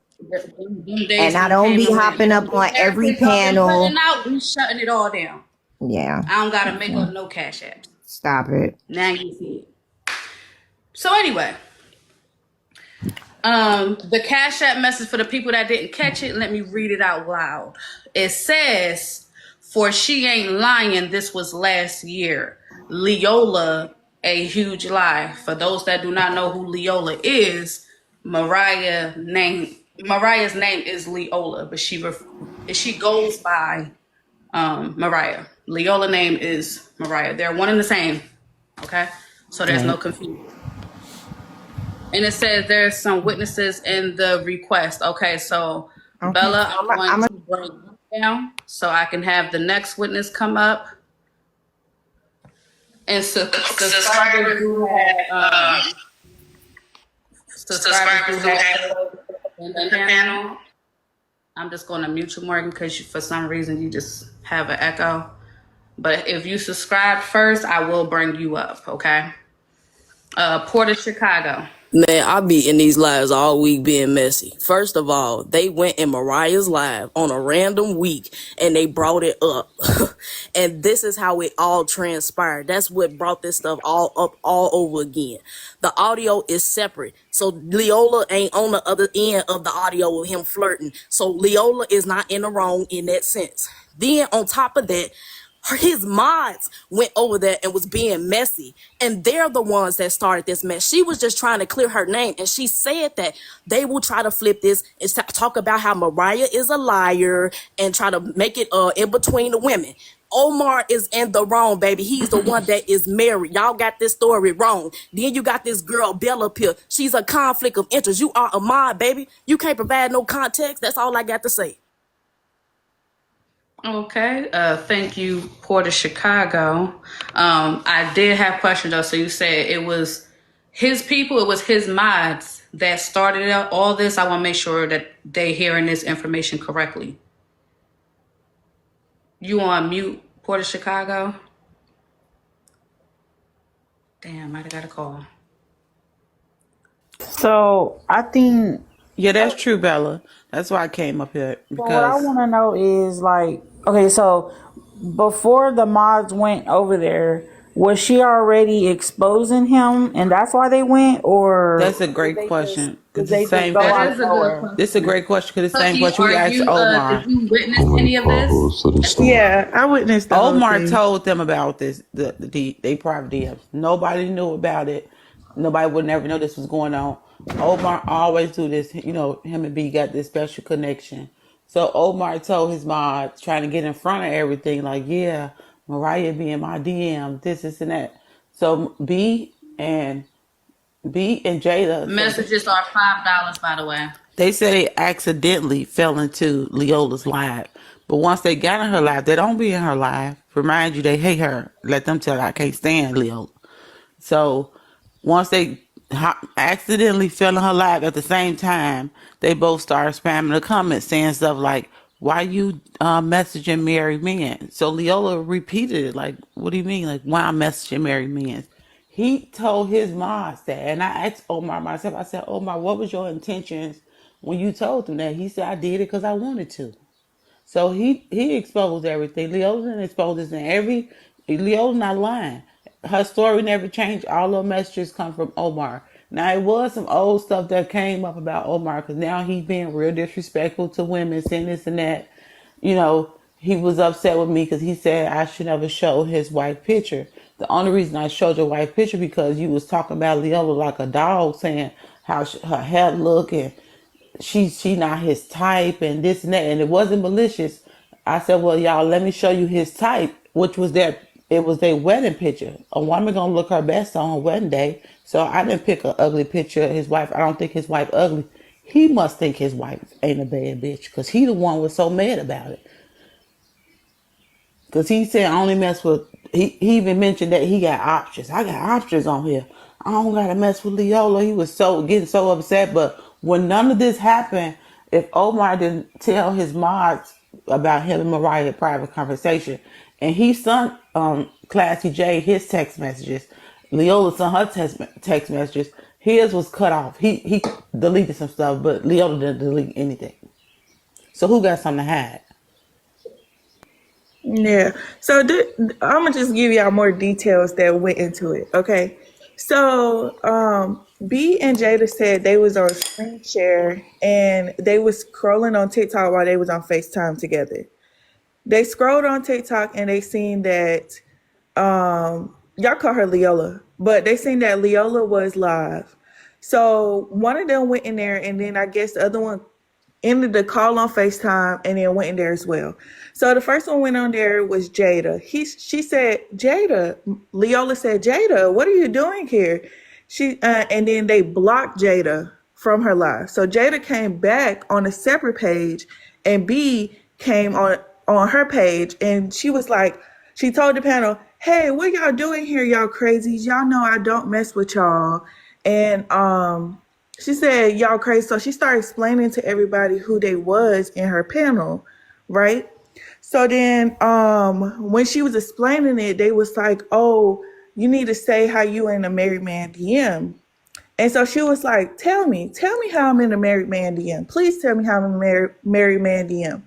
Speaker 16: And I don't be hopping up on every panel.
Speaker 1: We shutting it all down.
Speaker 16: Yeah.
Speaker 1: I don't gotta make up no Cash Apps.
Speaker 16: Stop it.
Speaker 1: Now you see it. So anyway, the Cash App message for the people that didn't catch it, let me read it out loud. It says, for she ain't lying, this was last year. Leola, a huge lie. For those that do not know who Leola is, Mariah's name is Leola, but she goes by Mariah. Leola name is Mariah. They're one and the same. Okay? So there's no confusion. And it says there's some witnesses in the request. Okay, so Bella, I'm going to bring you down so I can have the next witness come up. And subscribers who have in the panel, I'm just going to mute you, Morgan, because for some reason you just have an echo. But if you subscribe first, I will bring you up, okay? Port of Chicago.
Speaker 17: Man, I be in these lives all week being messy. First of all, they went in Mariah's live on a random week and they brought it up. And this is how it all transpired. That's what brought this stuff all up all over again. The audio is separate. So Leola ain't on the other end of the audio of him flirting. So Leola is not in the wrong in that sense. Then on top of that, his mods went over there and was being messy, and they're the ones that started this mess. She was just trying to clear her name, and she said that they will try to flip this and talk about how Mariah is a liar and try to make it in between the women. Omar is in the wrong, baby. He's the one that is married. Y'all got this story wrong. Then you got this girl, Bella up here. She's a conflict of interest. You are a mod, baby. You can't provide no context. That's all I got to say.
Speaker 1: Okay, thank you, Port of Chicago. I did have questions though. So you said it was his people, it was his mods that started out all this. I want to make sure that they hearing this information correctly. You on mute, Port of Chicago? Damn, might have got a call.
Speaker 12: So I think,
Speaker 18: Yeah, that's true, Bella. That's why I came up here
Speaker 12: well, what I
Speaker 18: because
Speaker 12: want to know is like, okay, so before the mods went over there, was she already exposing him, and that's why they went, or
Speaker 18: that's a great question.
Speaker 12: did
Speaker 18: Because the
Speaker 12: they just
Speaker 18: same
Speaker 12: go
Speaker 1: That
Speaker 12: out
Speaker 18: question.
Speaker 12: of
Speaker 1: is a good
Speaker 12: nowhere?
Speaker 1: question.
Speaker 18: This is a great question because the same
Speaker 1: Tucky,
Speaker 18: question we asked Omar.
Speaker 1: did you witness
Speaker 3: How many
Speaker 1: any of this?
Speaker 3: potholes to the story?
Speaker 15: Yeah, I witnessed the whole
Speaker 18: Omar
Speaker 15: thing.
Speaker 18: told them about this. They private DMs. Nobody knew about it. Nobody would never know this was going on. Omar always do this. You know, him and B got this special connection. So Omar told his mod, trying to get in front of everything, like, yeah, Mariah be in my DM, this and that. So B and Jada said
Speaker 1: Messages are $5, by the way.
Speaker 18: they said they accidentally fell into Leola's live. But once they got in her live, they don't be in her live. Remind you they hate her. Let them tell her I can't stand Leola. So once they accidentally fell in her live at the same time, they both started spamming the comments saying stuff like, why you messaging married men? So Leola repeated it like, what do you mean? Like, why I'm messaging married men? He told his moms that. And I asked Omar myself, I said, Omar, what was your intentions when you told them that? He said, I did it because I wanted to. So he exposed everything. Leola didn't expose this, and Leola not lying. Her story never changed. All those messages come from Omar. Now it was some old stuff that came up about Omar because now he's being real disrespectful to women, saying this and that. You know, he was upset with me because he said I should never show his wife picture. The only reason I showed your wife picture because you was talking about Leola like a dog, saying how her hair look and she not his type and this and that, and it wasn't malicious. I said, well, y'all, let me show you his type, which was it was their wedding picture. A woman gonna look her best on her wedding day. So I didn't pick an ugly picture of his wife. I don't think his wife ugly. He must think his wife ain't a bad bitch because he the one was so mad about it. Because he said I only mess with, he even mentioned that he got options. I got options on here. I don't got to mess with Leola. He was getting so upset. But when none of this happened, if Omar didn't tell his mods about him and Mariah private conversation, and he sent Classy J his text messages, Leola sent her text messages, his was cut off. He deleted some stuff, but Leola didn't delete anything. So who got something to hide?
Speaker 15: Yeah. So I'm gonna just give y'all more details that went into it. Okay. So B and Jada said they was on screen share and they was scrolling on TikTok while they was on FaceTime together. They scrolled on TikTok and they seen that y'all call her Leola, but they seen that Leola was live. So one of them went in there and then I guess the other one ended the call on FaceTime and then went in there as well. So the first one went on there was Jada. She said, Jada, Leola said, Jada, what are you doing here? And then they blocked Jada from her live. So Jada came back on a separate page and B came on her page and she was like, she told the panel, hey, what y'all doing here, y'all crazies? Y'all know I don't mess with y'all. And she said, y'all crazy. So she started explaining to everybody who they was in her panel, right? So then when she was explaining it, they was like, oh, you need to say how you in a married man DM. And so she was like, tell me how I'm in a married man DM. Please tell me how I'm in a married man DM.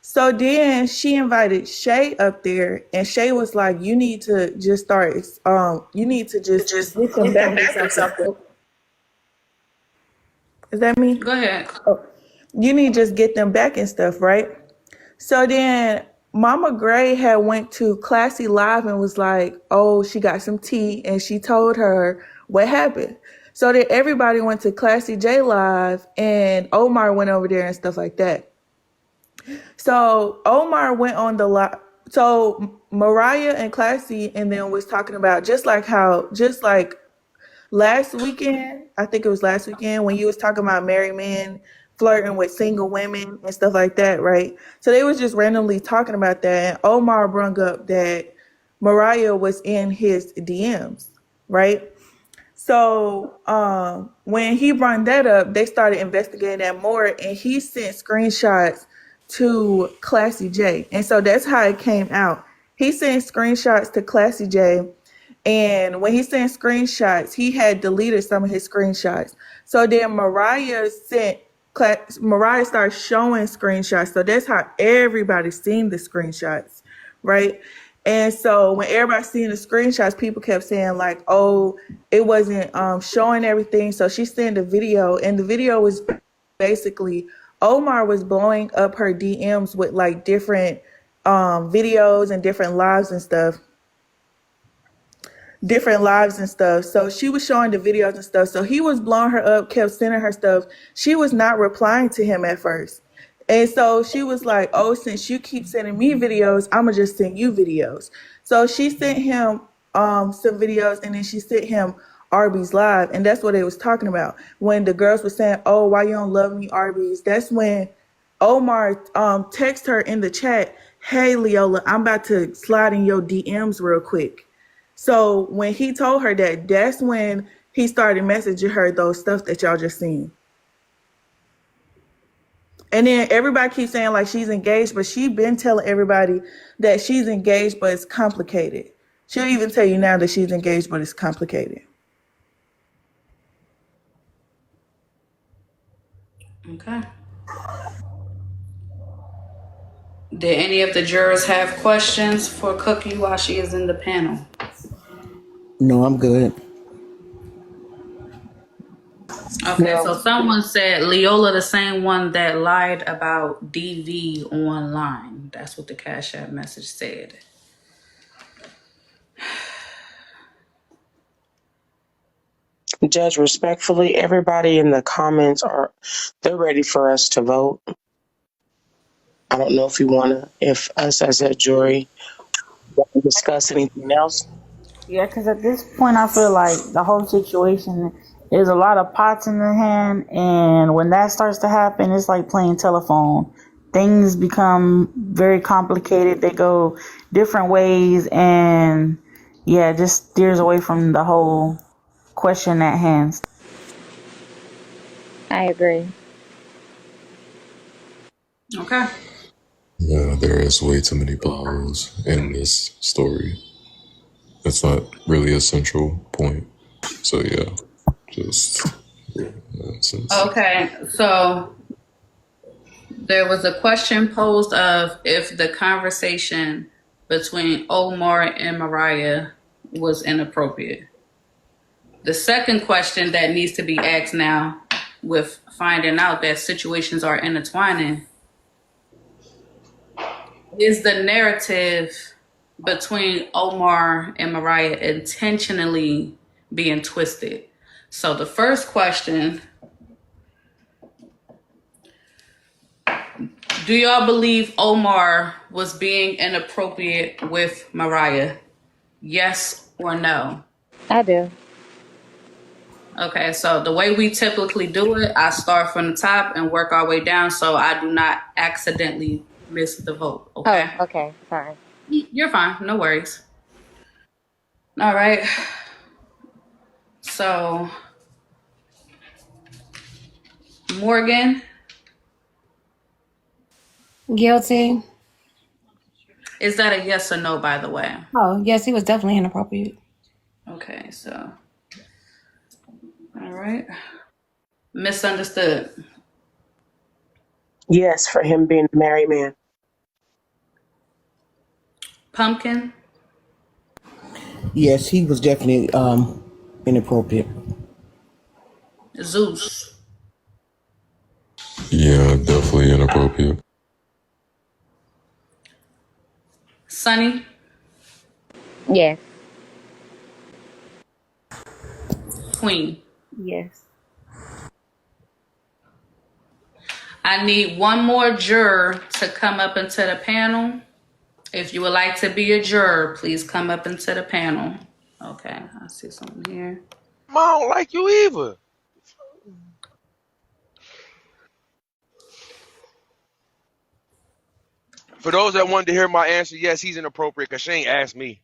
Speaker 15: So then she invited Shay up there, and Shay was like, you need to just start, you need to just get them back or something. Is that me?
Speaker 1: Go ahead.
Speaker 15: Oh, you need to just get them back and stuff, right? So then Mama Gray had went to Classy Live and was like, oh, she got some tea, and she told her what happened. So then everybody went to Classy J Live, and Omar went over there and stuff like that. So Omar went on the live. So Mariah and Classy and then was talking about just like last weekend, I think it was last weekend when you was talking about married men flirting with single women and stuff like that, right? So they was just randomly talking about that. And Omar brung up that Mariah was in his DMs, right? So when he brought that up, they started investigating that more, and he sent screenshots to Classy J. And so that's how it came out. He sent screenshots to Classy J, and when he sent screenshots, he had deleted some of his screenshots. So then Mariah started showing screenshots. So that's how everybody seen the screenshots, right? And so when everybody seen the screenshots, people kept saying like, "Oh, it wasn't showing everything." So she sent a video, and the video was basically Omar was blowing up her DMs with like different videos and different lives and stuff. So she was showing the videos and stuff. So he was blowing her up, kept sending her stuff. She was not replying to him at first. And so she was like, oh, since you keep sending me videos, I'm going to just send you videos. So she sent him some videos, and then she sent him Arby's Live. And that's what they was talking about. When the girls were saying, oh, why you don't love me, Arby's? That's when Omar texted her in the chat, hey, Leola, I'm about to slide in your DMs real quick. So when he told her that, that's when he started messaging her those stuff that y'all just seen. And then everybody keeps saying like she's engaged, but she's been telling everybody that she's engaged, but it's complicated. She'll even tell you now that she's engaged, but it's complicated.
Speaker 1: Okay. Did any of the jurors have questions for Cookie while she is in the panel?
Speaker 13: No, I'm good.
Speaker 1: Okay,
Speaker 2: No.
Speaker 1: so someone said Leola the same one that lied about DV online. That's what the Cash App message said.
Speaker 2: Judge, respectfully, everybody in the comments they're ready for us to vote. I don't know if us as a jury want to discuss anything else.
Speaker 12: Yeah, because at this point, I feel like the whole situation is a lot of pots in the hand, and when that starts to happen, it's like playing telephone. Things become very complicated. They go different ways, and yeah, it just steers away from the whole question at hand.
Speaker 14: I agree.
Speaker 1: Okay.
Speaker 3: Yeah, there is way too many plot holes in this story. It's not really a central point. So yeah, just nonsense.
Speaker 1: Okay, so there was a question posed of if the conversation between Omar and Mariah was inappropriate. The second question that needs to be asked now, with finding out that situations are intertwining, is the narrative between Omar and Mariah intentionally being twisted? So the first question, do y'all believe Omar was being inappropriate with Mariah? Yes or no?
Speaker 14: I do.
Speaker 1: Okay, so the way we typically do it, I start from the top and work our way down so I do not accidentally miss the vote, okay?
Speaker 14: Oh, okay. Sorry.
Speaker 1: You're fine, no worries. All right, so Morgan.
Speaker 10: Guilty.
Speaker 1: Is that a yes or no, by the way?
Speaker 10: Oh, yes, he was definitely inappropriate.
Speaker 1: Okay, so. All right. Misunderstood.
Speaker 2: Yes, for him being a married man.
Speaker 1: Pumpkin.
Speaker 13: Yes, he was definitely inappropriate.
Speaker 1: Zeus.
Speaker 3: Yeah, definitely inappropriate.
Speaker 1: Sunny.
Speaker 14: Yes.
Speaker 1: Queen.
Speaker 14: Yes.
Speaker 1: I need one more juror to come up into the panel. If you would like to be a juror, please come up into the panel. Okay, I see something here.
Speaker 11: I don't like you either. For those that wanted to hear my answer, yes, he's inappropriate because she ain't asked me.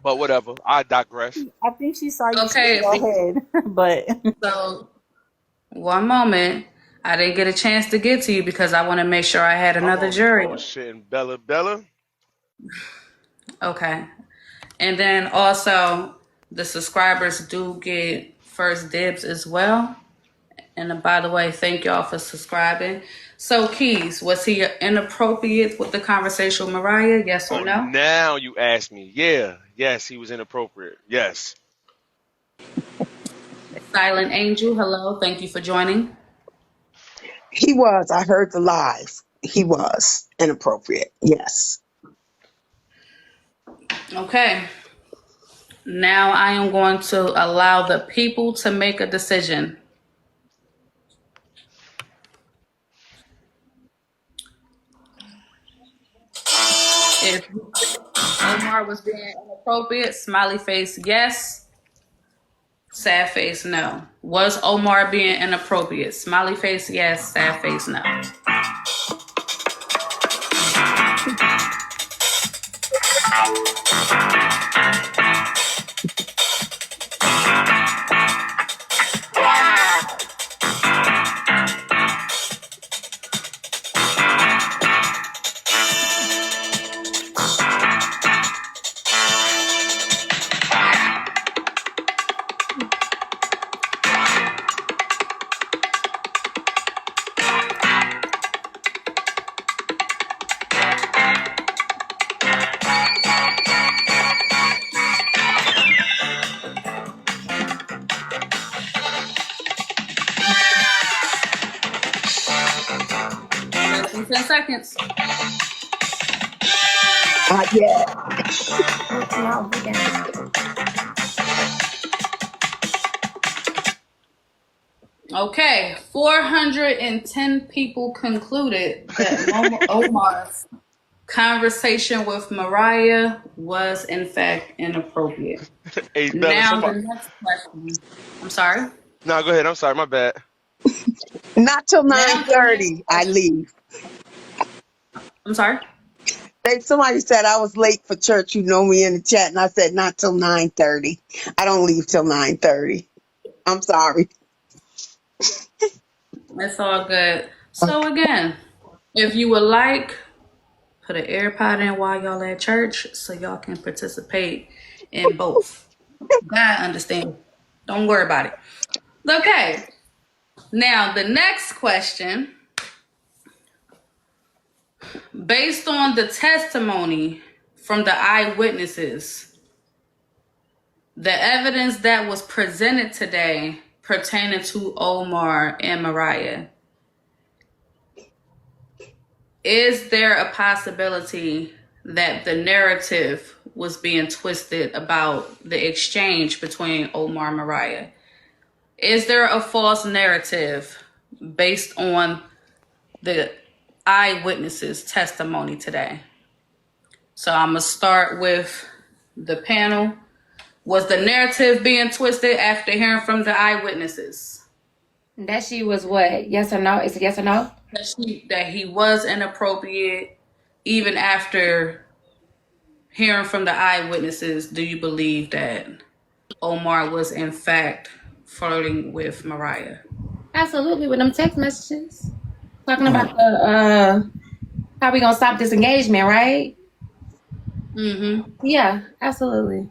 Speaker 11: But whatever, I digress.
Speaker 12: I think she saw you
Speaker 1: Okay,
Speaker 12: go ahead, but
Speaker 1: so one moment. I didn't get a chance to get to you because I want to make sure I had
Speaker 11: I'm
Speaker 1: another
Speaker 11: only
Speaker 1: jury.
Speaker 11: bullshitting, Bella.
Speaker 1: Okay. And then also, the subscribers do get first dibs as well. And by the way, thank y'all for subscribing. So, Keys, was he inappropriate with the conversation with Mariah? Yes or
Speaker 11: Oh,
Speaker 1: no?
Speaker 11: now you ask me. Yeah, yes, he was inappropriate. Yes.
Speaker 1: Silent Angel, hello. Thank you for joining.
Speaker 19: He was. I heard the live. He was inappropriate. Yes.
Speaker 1: Okay. Now I am going to allow the people to make a decision. If Omar was being inappropriate, smiley face, yes. Sad face, no. Was Omar being inappropriate? Smiley face, yes. Sad face, no. Less than 10 seconds.
Speaker 19: Not yet.
Speaker 10: No, we down.
Speaker 1: Okay, 410 people concluded that Omar's conversation with Mariah was in fact inappropriate.
Speaker 11: Hey, Bella,
Speaker 1: Now the
Speaker 11: somebody.
Speaker 1: next question. I'm sorry.
Speaker 11: No, go ahead. I'm sorry. My bad.
Speaker 19: Not till
Speaker 1: Now the next
Speaker 19: 9:30. I
Speaker 1: question.
Speaker 19: leave.
Speaker 1: I'm sorry.
Speaker 19: Somebody said I was late for church. You know me in the chat, and I said not till 9:30. I don't leave till 9:30. I'm sorry.
Speaker 1: It's all good. So
Speaker 19: Okay.
Speaker 1: again, if you would like, put an AirPod in while y'all at church so y'all can participate in both. God understand. Don't worry about it. Okay. Now the next question, based on the testimony from the eyewitnesses, the evidence that was presented today pertaining to Omar and Mariah, is there a possibility that the narrative was being twisted about the exchange between Omar and Mariah? Is there a false narrative based on the eyewitnesses' testimony today? So I'm going to start with the panel. Was the narrative being twisted after hearing from the eyewitnesses?
Speaker 10: That she was what? Yes or no? It's a yes or no?
Speaker 1: That he was inappropriate even after hearing from the eyewitnesses. Do you believe that Omar was in fact flirting with Mariah?
Speaker 10: Absolutely, with them text messages. Talking about the how we gonna stop this engagement, right?
Speaker 1: Mm-hmm.
Speaker 10: Yeah, absolutely.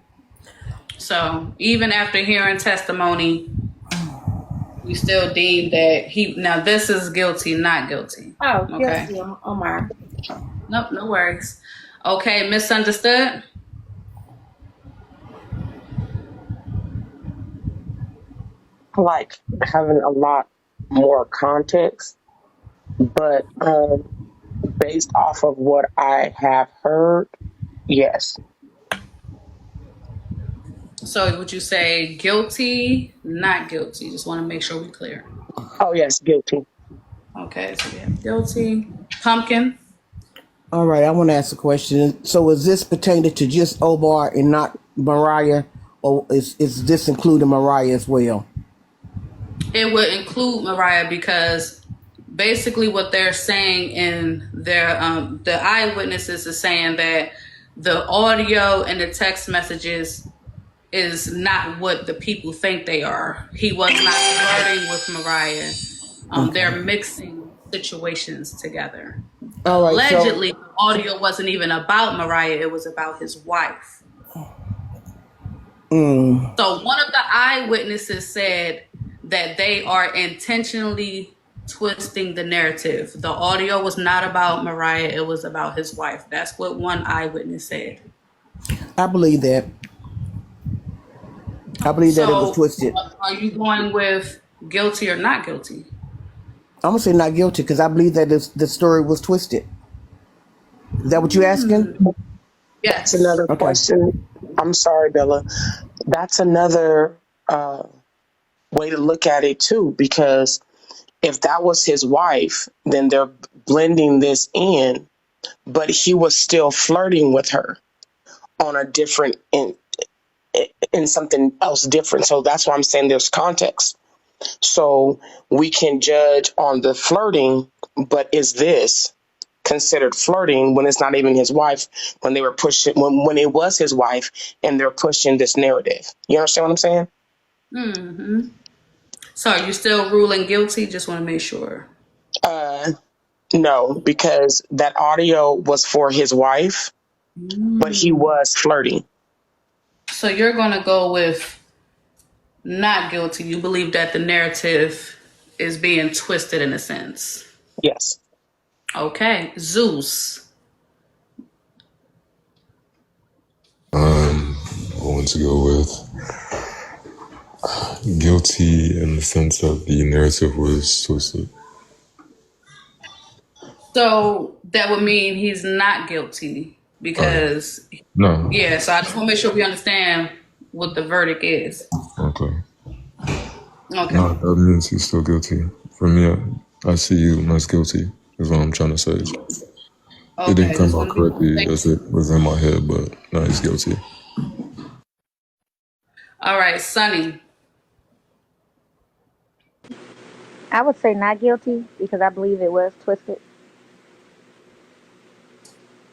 Speaker 1: So even after hearing testimony, you still deem that now this is guilty, not guilty.
Speaker 10: Oh,
Speaker 1: Okay.
Speaker 10: guilty, Omar.
Speaker 1: Nope, no worries. Okay, misunderstood.
Speaker 2: Like having a lot more context, but based off of what I have heard, yes.
Speaker 1: So would you say guilty, not guilty? Just want to make sure we're clear.
Speaker 2: Oh, yes, guilty.
Speaker 1: Okay, so we have guilty. Pumpkin.
Speaker 13: All right, I want to ask a question. So, is this pertaining to just Omar and not Mariah, or is this including Mariah as well?
Speaker 1: It would include Mariah because basically what they're saying in their the eyewitnesses is saying that the audio and the text messages is not what the people think they are. He was not flirting with Mariah. They're mixing situations together.
Speaker 13: All right,
Speaker 1: Allegedly, the audio wasn't even about Mariah, it was about his wife. So one of the eyewitnesses said that they are intentionally twisting the narrative. The audio was not about Mariah, it was about his wife. That's what one eyewitness said.
Speaker 13: I believe that. I believe that it was twisted.
Speaker 1: Are you going with guilty or not guilty?
Speaker 13: I'm gonna say not guilty because I believe that the story was twisted. Is that what you're asking?
Speaker 1: Yes.
Speaker 2: That's another question. I'm sorry, Bella. That's another way to look at it too, because if that was his wife, then they're blending this in, but he was still flirting with her on a different in something else different. So that's why I'm saying there's context. So we can judge on the flirting, but is this considered flirting when it's not even his wife, when they were pushing when it was his wife and they're pushing this narrative? You understand what I'm saying?
Speaker 1: Mm-hmm. So are you still ruling guilty? Just want to make sure.
Speaker 2: No, because that audio was for his wife, but he was flirting.
Speaker 1: So you're going to go with not guilty. You believe that the narrative is being twisted in a sense.
Speaker 2: Yes.
Speaker 1: Okay. Zeus.
Speaker 3: I'm going to go with guilty in the sense of the narrative was twisted.
Speaker 1: So that would mean he's not guilty because,
Speaker 3: No.
Speaker 1: yeah, so I just want to make sure we understand what the verdict is.
Speaker 3: Okay.
Speaker 1: Okay.
Speaker 3: No, that means he's still guilty. For me, I see you as guilty, is what I'm trying to say.
Speaker 1: Okay,
Speaker 3: It didn't come out correctly as it was in my head, but now he's guilty.
Speaker 1: All right, Sunny.
Speaker 14: I would say not guilty because I believe it was twisted.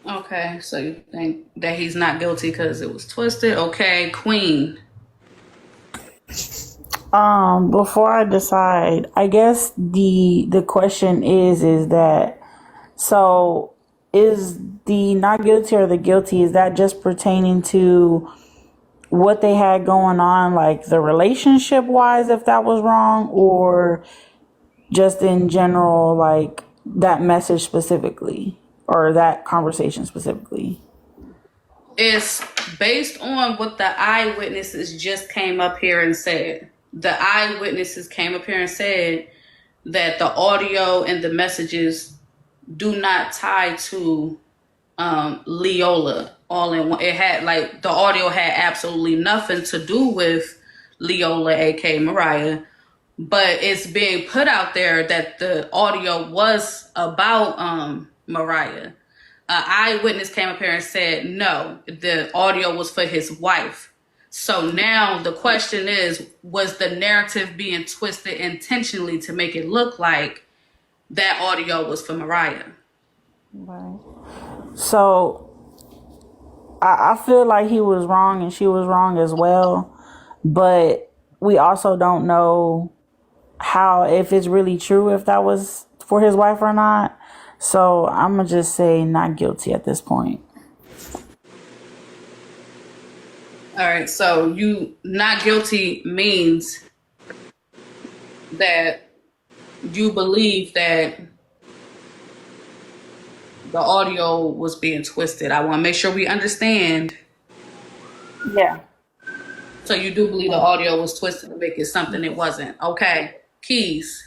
Speaker 1: Okay, so you think that he's not guilty because it was twisted. Okay, Queen.
Speaker 12: Before I decide, I guess the question is that, so is the not guilty or the guilty, is that just pertaining to what they had going on, like the relationship wise, if that was wrong, or just in general, like that message specifically or that conversation specifically?
Speaker 1: It's based on what the eyewitnesses just came up here and said. The eyewitnesses came up here and said that the audio and the messages do not tie to Leola all in one. It had like the audio had absolutely nothing to do with Leola, aka Mariah, but it's being put out there that the audio was about Mariah. An eyewitness came up here and said no, the audio was for his wife. So now the question is, was the narrative being twisted intentionally to make it look like that audio was for Mariah?
Speaker 12: Right. So I feel like he was wrong and she was wrong as well, but we also don't know how, if it's really true, if that was for his wife or not. So I'm gonna just say not guilty at this point.
Speaker 1: All right, so you not guilty means that you believe that the audio was being twisted. I want to make sure we understand.
Speaker 12: Yeah.
Speaker 1: So you do believe the audio was twisted to make it something it wasn't. Okay. Keys.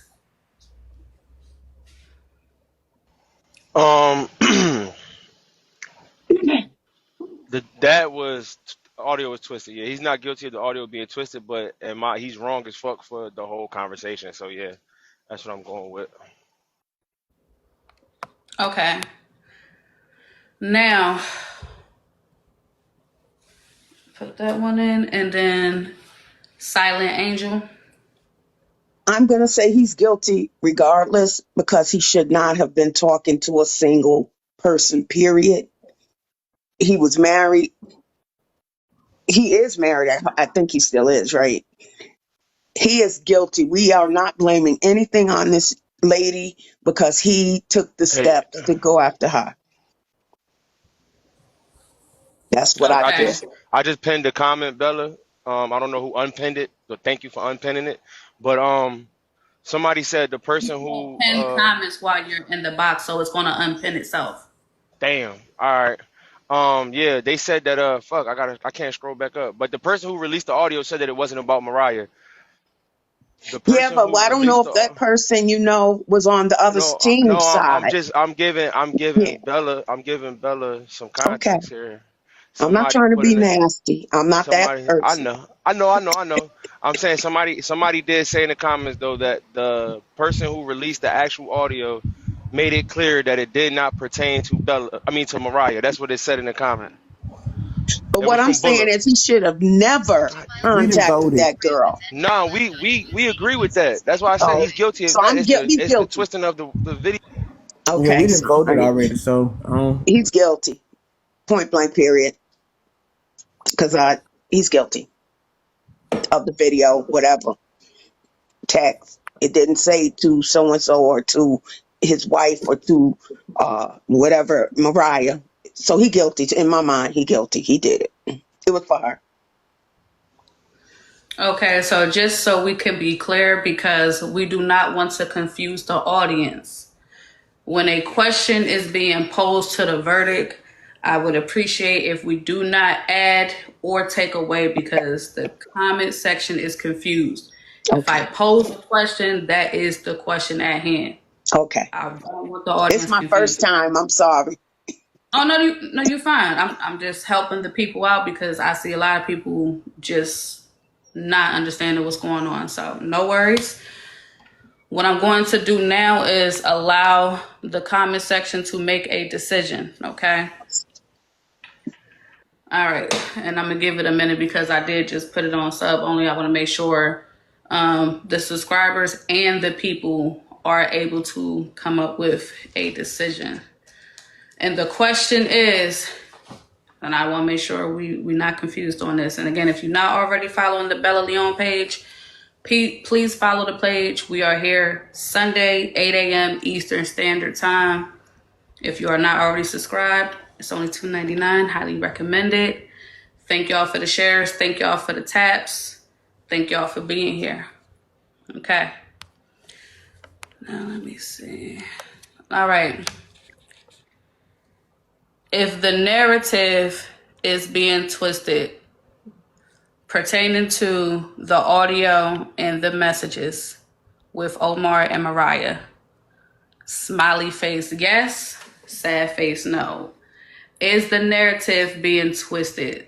Speaker 11: That was audio was twisted. Yeah, he's not guilty of the audio being twisted, but he's wrong as fuck for the whole conversation. So yeah, that's what I'm going with.
Speaker 1: Okay. Now, put that one in, and then Silent Angel.
Speaker 19: I'm going to say he's guilty regardless because he should not have been talking to a single person, period. He was married. He is married. I think he still is, right? He is guilty. We are not blaming anything on this lady because he took the
Speaker 11: Hey,
Speaker 19: steps to go after her. That's what I
Speaker 11: I
Speaker 19: feel.
Speaker 1: Okay.
Speaker 11: just pinned the comment, Bella. I don't know who unpinned it, but thank you for unpinning it. But somebody said the
Speaker 1: You
Speaker 11: person
Speaker 1: can't
Speaker 11: who
Speaker 1: pin comments while you're in the box, so it's going to unpin itself.
Speaker 11: damn. All right. Yeah, they said that fuck, I can't scroll back up. But the person who released the audio said that it wasn't about Mariah. The
Speaker 19: Yeah,
Speaker 11: person
Speaker 19: but
Speaker 11: who
Speaker 19: I don't know
Speaker 11: released
Speaker 19: if
Speaker 11: the
Speaker 19: that person, was on the other
Speaker 11: no,
Speaker 19: team
Speaker 11: I'm
Speaker 19: side.
Speaker 11: just I'm
Speaker 19: Yeah.
Speaker 11: giving Bella some
Speaker 19: Okay.
Speaker 11: context here.
Speaker 19: I'm not
Speaker 11: Somebody
Speaker 19: trying to
Speaker 11: put
Speaker 19: be
Speaker 11: in a
Speaker 19: nasty. I'm not that
Speaker 11: somebody
Speaker 19: person.
Speaker 11: I know. I'm saying somebody did say in the comments though that the person who released the actual audio made it clear that it did not pertain to to Mariah. That's what it said in the comment.
Speaker 19: But
Speaker 11: It
Speaker 19: what
Speaker 11: was
Speaker 19: I'm
Speaker 11: from
Speaker 19: saying
Speaker 11: Bullet.
Speaker 19: is he should have never
Speaker 13: We done
Speaker 19: contacted
Speaker 13: voted.
Speaker 19: that girl.
Speaker 11: No, we agree with that. That's why I said
Speaker 19: Oh,
Speaker 11: he's guilty of
Speaker 19: so
Speaker 11: that.
Speaker 19: he's
Speaker 11: It's the
Speaker 19: guilty.
Speaker 11: twisting of the video.
Speaker 13: Yeah, we
Speaker 19: Okay.
Speaker 13: done
Speaker 19: All
Speaker 13: voted
Speaker 19: right.
Speaker 13: already, so
Speaker 19: He's guilty. Point blank, period. Because he's guilty of the video, whatever, text. It didn't say to so and so or to his wife or to whatever, Mariah. So he guilty. In my mind, he guilty. He did it. It was for her.
Speaker 1: Okay, so just so we can be clear, because we do not want to confuse the audience. When a question is being posed to the verdict, I would appreciate if we do not add or take away because the comment section is confused. If I
Speaker 19: Okay.
Speaker 1: pose a question, that is the question at hand.
Speaker 19: Okay.
Speaker 1: I don't want the
Speaker 19: It's
Speaker 1: audience
Speaker 19: my first
Speaker 1: confused.
Speaker 19: time. I'm sorry.
Speaker 1: Oh no, you're fine. I'm just helping the people out because I see a lot of people just not understanding what's going on. So no worries. What I'm going to do now is allow the comment section to make a decision. Okay. All right, and I'm gonna give it a minute because I did just put it on sub only. I want to make sure the subscribers and the people are able to come up with a decision. And the question is, and I want to make sure we're not confused on this. And again, if you're not already following the BellaLeone page, please follow the page. We are here Sunday, 8 a.m. Eastern Standard Time. If you are not already subscribed, it's only $2.99. Highly recommend it. Thank y'all for the shares. Thank y'all for the taps. Thank y'all for being here. Okay. Now let me see. All right. If the narrative is being twisted pertaining to the audio and the messages with Omar and Mariah, smiley face yes, sad face no. Is the narrative being twisted?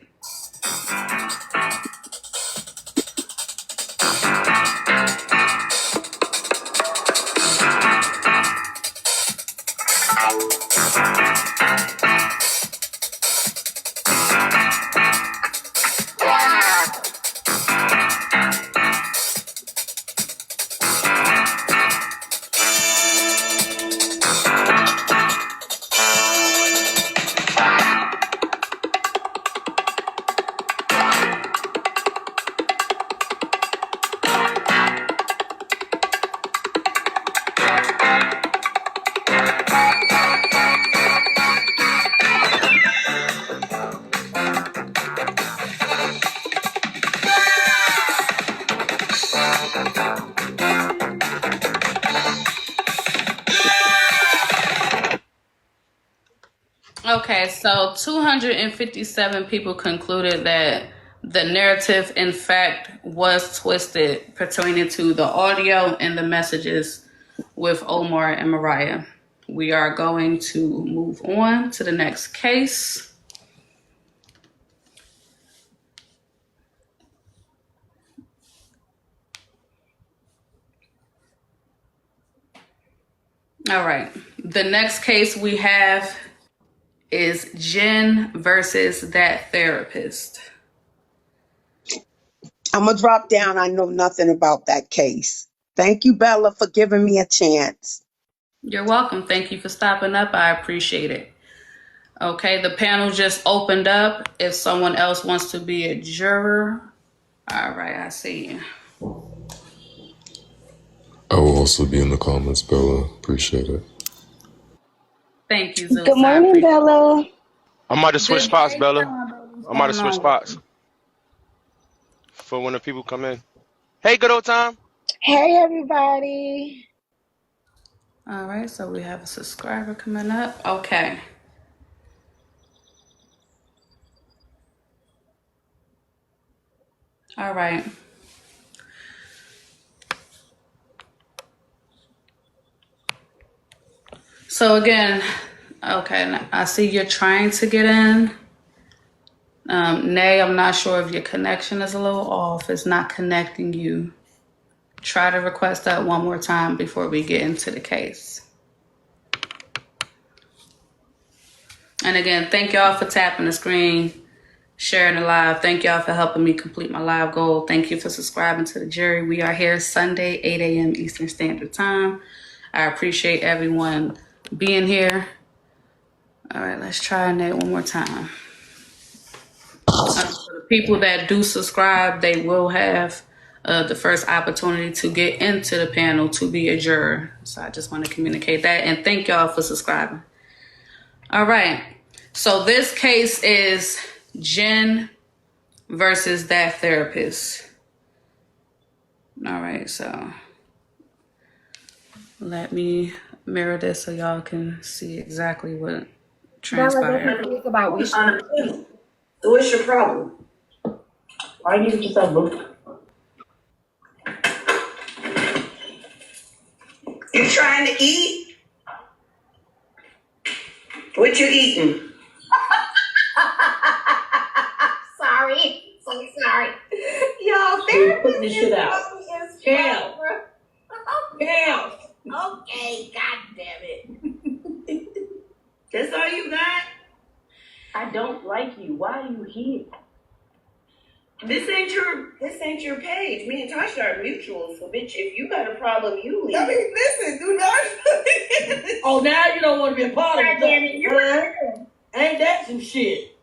Speaker 1: Okay, so 257 people concluded that the narrative, in fact, was twisted pertaining to the audio and the messages with Omar and Mariah. We are going to move on to the next case. All right. The next case we have is Jen versus that therapist.
Speaker 19: I'm going to drop down. I know nothing about that case. Thank you, Bella, for giving me a chance.
Speaker 1: You're welcome. Thank you for stopping up. I appreciate it. Okay, the panel just opened up. If someone else wants to be a juror. All right, I see you.
Speaker 3: I will also be in the comments, Bella. Appreciate it.
Speaker 1: Thank you, Zeus.
Speaker 16: Good morning, Bella.
Speaker 11: I'm about to switch
Speaker 1: Good
Speaker 11: spots,
Speaker 1: day,
Speaker 11: Bella.
Speaker 1: Sean. What's
Speaker 11: I'm about to
Speaker 1: going
Speaker 11: switch
Speaker 1: on with
Speaker 11: spots
Speaker 1: you?
Speaker 11: for when the people come in. Hey, good old time.
Speaker 16: Hey, everybody.
Speaker 1: All right, so we have a subscriber coming up. Okay. All right. So again, okay, I see you're trying to get in. Nay, I'm not sure if your connection is a little off. It's not connecting you. Try to request that one more time before we get into the case. And again, thank y'all for tapping the screen, sharing the live. Thank y'all for helping me complete my live goal. Thank you for subscribing to the jury. We are here Sunday, 8 a.m. Eastern Standard Time. I appreciate everyone being here. All right, let's try Nate one more time. For the people that do subscribe, they will have the first opportunity to get into the panel to be a juror. So I just want to communicate that. And thank y'all for subscribing. All right. So this case is Jen versus that therapist. All right. So let me mirror this so y'all can see exactly what transpired.
Speaker 10: About which
Speaker 5: So what's your problem? Why you get yourself booked? You trying to eat? What you eating?
Speaker 9: Sorry. So sorry. Yo, they're putting this shit out. Hell. Hell. Okay, god damn it.
Speaker 5: That's all you got?
Speaker 9: I don't like you. Why are you here?
Speaker 5: This ain't your page. Me and Tasha are mutuals. So bitch, if you got a problem, you leave. I mean, listen, do not.
Speaker 9: Oh, now you don't want to be a part of it.
Speaker 5: Damn it,
Speaker 9: Ain't that some shit?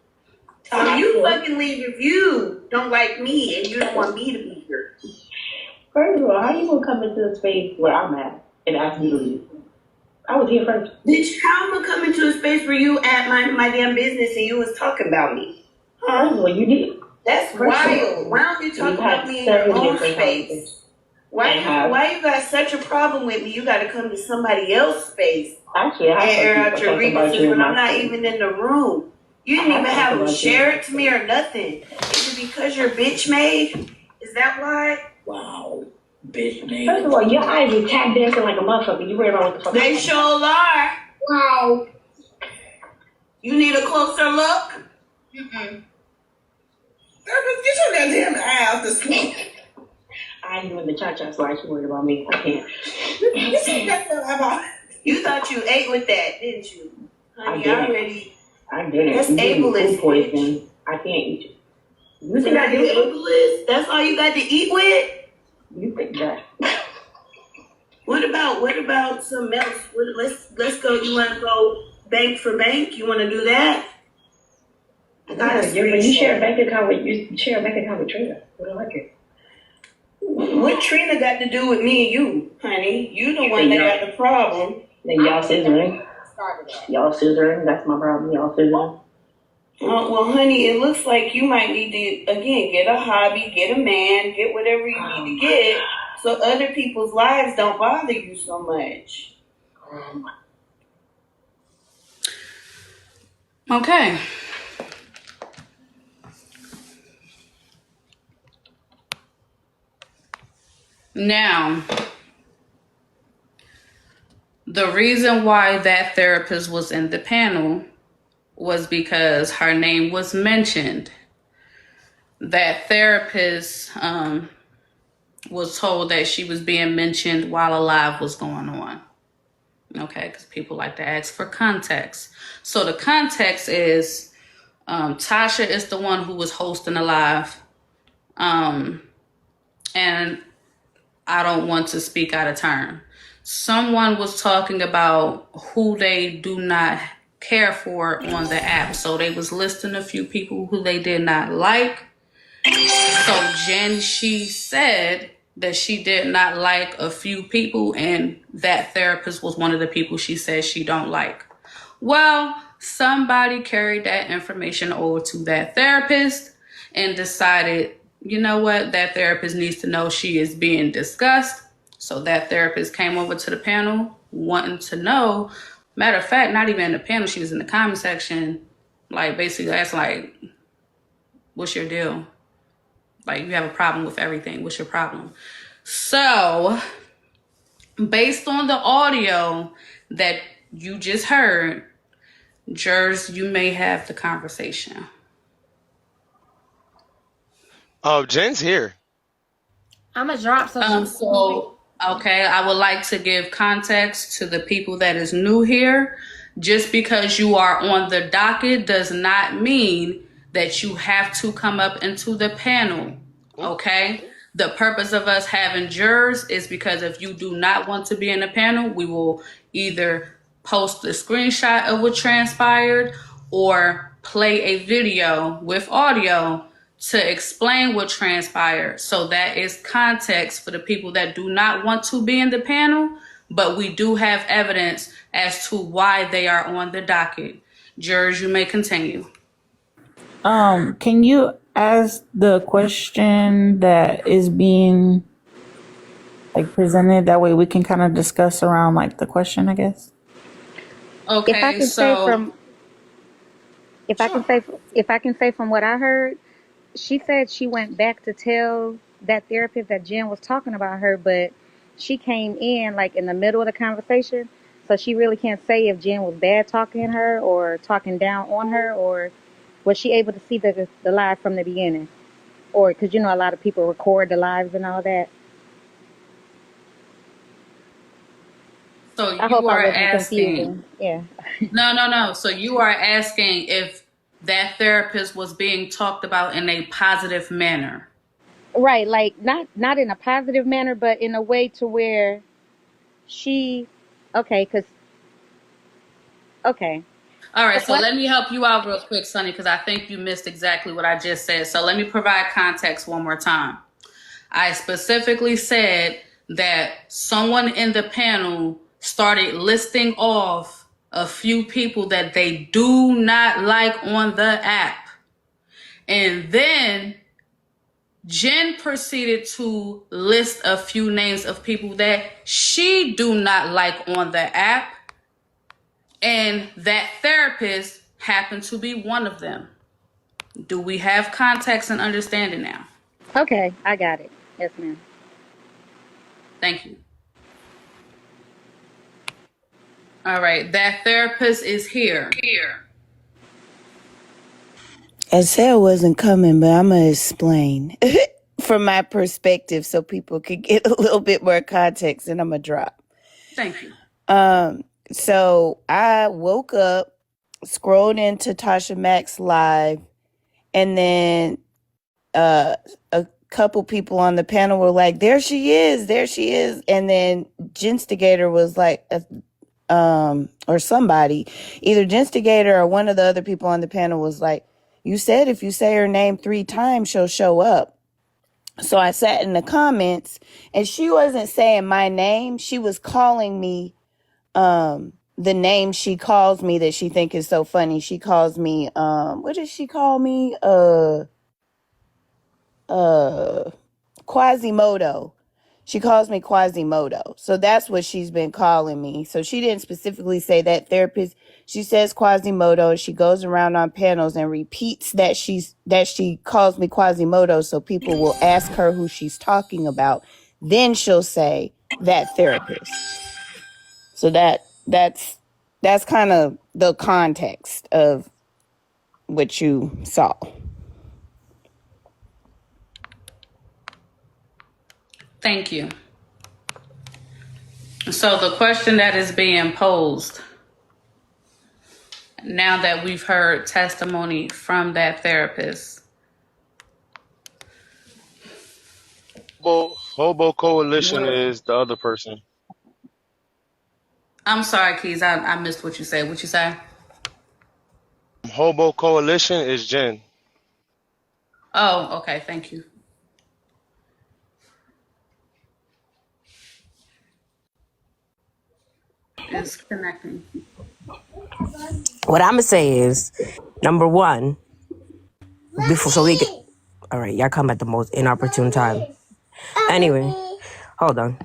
Speaker 5: So you fucking leave if you don't like me and you don't want me to be here.
Speaker 9: First of all, how you gonna come into a space where I'm at and ask me to leave? I was here first.
Speaker 5: Bitch, how am I coming to a space where you at my damn business and you was talking about me? Huh?
Speaker 9: Well, you did.
Speaker 5: That's wild. Why don't you talk about me in your own space? Why you got such a problem with me? You got to come to somebody else's space.
Speaker 9: Actually, I
Speaker 5: and air out your grievances when I'm not
Speaker 9: space.
Speaker 5: even in the room. You didn't even have them share it to me or nothing. Is it because you're bitch made? Is that why?
Speaker 9: Wow. Bitch made. First of all, your eyes are tap dancing like a motherfucker. You worry about what the fuck.
Speaker 5: They sure are.
Speaker 9: Wow.
Speaker 5: You need a closer look? Mm-mm. Get your goddamn eye out the smoke.
Speaker 9: I ain't doing the cha-cha, so I should worry about me. I can't.
Speaker 5: You thought you ate with that, didn't you? Honey,
Speaker 9: I didn't.
Speaker 5: That's ableist.
Speaker 9: Poison. I can't eat you.
Speaker 5: You think I do ableist? That's all you got to eat with?
Speaker 9: You think that?
Speaker 5: What about something else? Let's go. You want to go bank for bank? You want to do that?
Speaker 9: You share a bank account with Trina. We don't like it.
Speaker 5: What Trina got to do with me and you, honey? You the one that got the problem.
Speaker 9: Then y'all scissoring. Y'all scissoring. That's my problem. Y'all scissoring.
Speaker 5: Well, honey, it looks like you might need to, again, get a hobby, get a man, get whatever you need to get so other people's lives don't bother you so much.
Speaker 1: Okay. Now, the reason why that therapist was in the panel was because her name was mentioned. That therapist was told that she was being mentioned while a live was going on. Okay, because people like to ask for context. So the context is Tasha is the one who was hosting a live. And I don't want to speak out of turn. Someone was talking about who they do not care for on the app. So they was listing a few people who they did not like. So Jen, she said that she did not like a few people, and that therapist was one of the people she said she don't like. Well, somebody carried that information over to that therapist and decided, you know what, that therapist needs to know she is being discussed. So that therapist came over to the panel wanting to know. Matter of fact, not even in the panel, she was in the comment section, like basically asking, like, what's your deal? Like, you have a problem with everything. What's your problem? So, based on the audio that you just heard, Jers, you may have the conversation.
Speaker 11: Oh, Jen's here.
Speaker 10: I'm gonna drop
Speaker 1: Okay, I would like to give context to the people that is new here. Just because you are on the docket does not mean that you have to come up into the panel. Okay? The purpose of us having jurors is because if you do not want to be in the panel, we will either post a screenshot of what transpired or play a video with audio to explain what transpired. So that is context for the people that do not want to be in the panel, but we do have evidence as to why they are on the docket. Jurors, you may continue.
Speaker 12: Can you ask the question that is being like presented? That way we can kind of discuss around like the question, I guess.
Speaker 1: Okay,
Speaker 14: if I can say from if I can say from what I heard, she said she went back to tell that therapist that Jen was talking about her, but she came in like in the middle of the conversation, so she really can't say if Jen was bad talking her or talking down on her, or was she able to see the live from the beginning, or because you know a lot of people record the lives and all that.
Speaker 1: So
Speaker 14: I
Speaker 1: you
Speaker 14: hope I
Speaker 1: are
Speaker 14: wasn't
Speaker 1: asking.
Speaker 14: confusing. Yeah.
Speaker 1: No. So you are asking if that therapist was being talked about in a positive manner.
Speaker 14: Right, like not in a positive manner, but in a way to where she, okay, because okay.
Speaker 1: All right,
Speaker 14: So
Speaker 1: so
Speaker 14: what?
Speaker 1: let me help you out real quick, Sonny, because I think you missed exactly what I just said. So let me provide context one more time. I specifically said that someone in the panel started listing off a few people that they do not like on the app. And then Jen proceeded to list a few names of people that she do not like on the app. And that therapist happened to be one of them. Do we have context and understanding now?
Speaker 14: Okay, I got it. Yes, ma'am.
Speaker 1: Thank you. All right, that therapist is here.
Speaker 20: I said I wasn't coming, but I'm going to explain from my perspective so people could get a little bit more context, and I'm going to drop.
Speaker 1: Thank you.
Speaker 20: So I woke up, scrolled into Tasha Mack's live, and then a couple people on the panel were like, there she is. And then Genstigator was like, or somebody, either Genstigator or one of the other people on the panel was like, you said if you say her name 3 times, she'll show up. So I sat in the comments, and she wasn't saying my name. She was calling me the name she calls me that she think is so funny. She calls me what does she call me? Quasimodo. She calls me Quasimodo. So that's what she's been calling me. So she didn't specifically say that therapist. She says Quasimodo. She goes around on panels and repeats that she calls me Quasimodo so people will ask her who she's talking about. Then she'll say that therapist. So that's kind of the context of what you saw.
Speaker 1: Thank you. So the question that is being posed, now that we've heard testimony from that therapist.
Speaker 11: Hobo Coalition is the other person.
Speaker 1: I'm sorry, Keys. I missed what you said. What you say?
Speaker 11: Hobo Coalition is Jen.
Speaker 1: Oh, okay. Thank you. It's connecting.
Speaker 21: What I'm gonna say is, number one, before so we can. All right, y'all come at the most inopportune time. Anyway, hold on.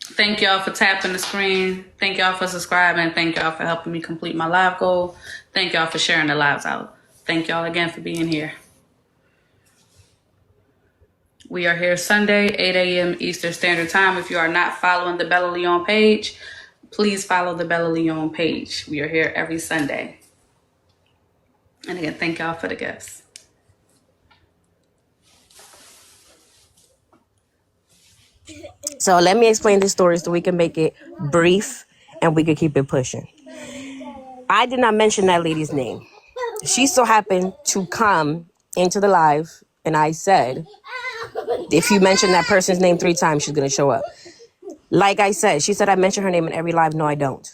Speaker 1: Thank y'all for tapping the screen. Thank y'all for subscribing. Thank y'all for helping me complete my live goal. Thank y'all for sharing the lives out. Thank y'all again for being here. We are here Sunday, 8 a.m. Eastern Standard Time. If you are not following the BellaLeone page, please follow the BellaLeone page. We are here every Sunday. And again, thank y'all for the gifts.
Speaker 21: So let me explain this story so we can make it brief and we can keep it pushing. I did not mention that lady's name. She so happened to come into the live, and I said, if you mention that person's name 3 times, she's going to show up. Like I said, she said I mention her name in every live. No, I don't.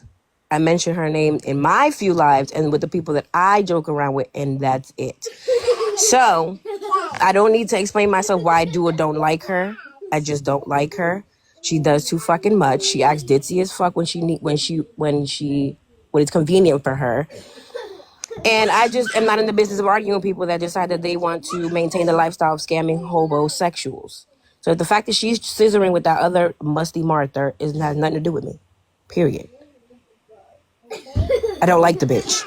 Speaker 21: I mention her name in my few lives and with the people that I joke around with, and that's it. So I don't need to explain myself why I do or don't like her. I just don't like her. She does too fucking much. She acts ditzy as fuck when it's convenient for her. And I just am not in the business of arguing with people that decide that they want to maintain the lifestyle of scamming homosexuals. So the fact that she's scissoring with that other musty Martha has nothing to do with me. Period. I don't like the bitch.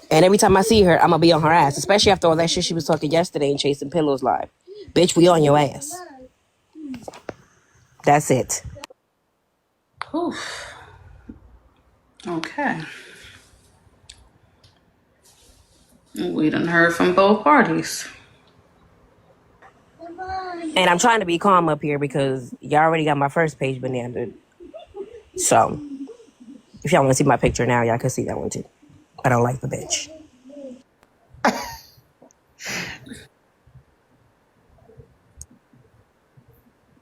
Speaker 21: And every time I see her, I'm going to be on her ass. Especially after all that shit she was talking yesterday and Chasing Pillows live. Bitch, we on your ass. That's it.
Speaker 1: Whew. Okay. We done heard from both parties.
Speaker 21: And I'm trying to be calm up here because y'all already got my first page bananas. So, if y'all want to see my picture now, y'all can see that one too. I don't like the bitch.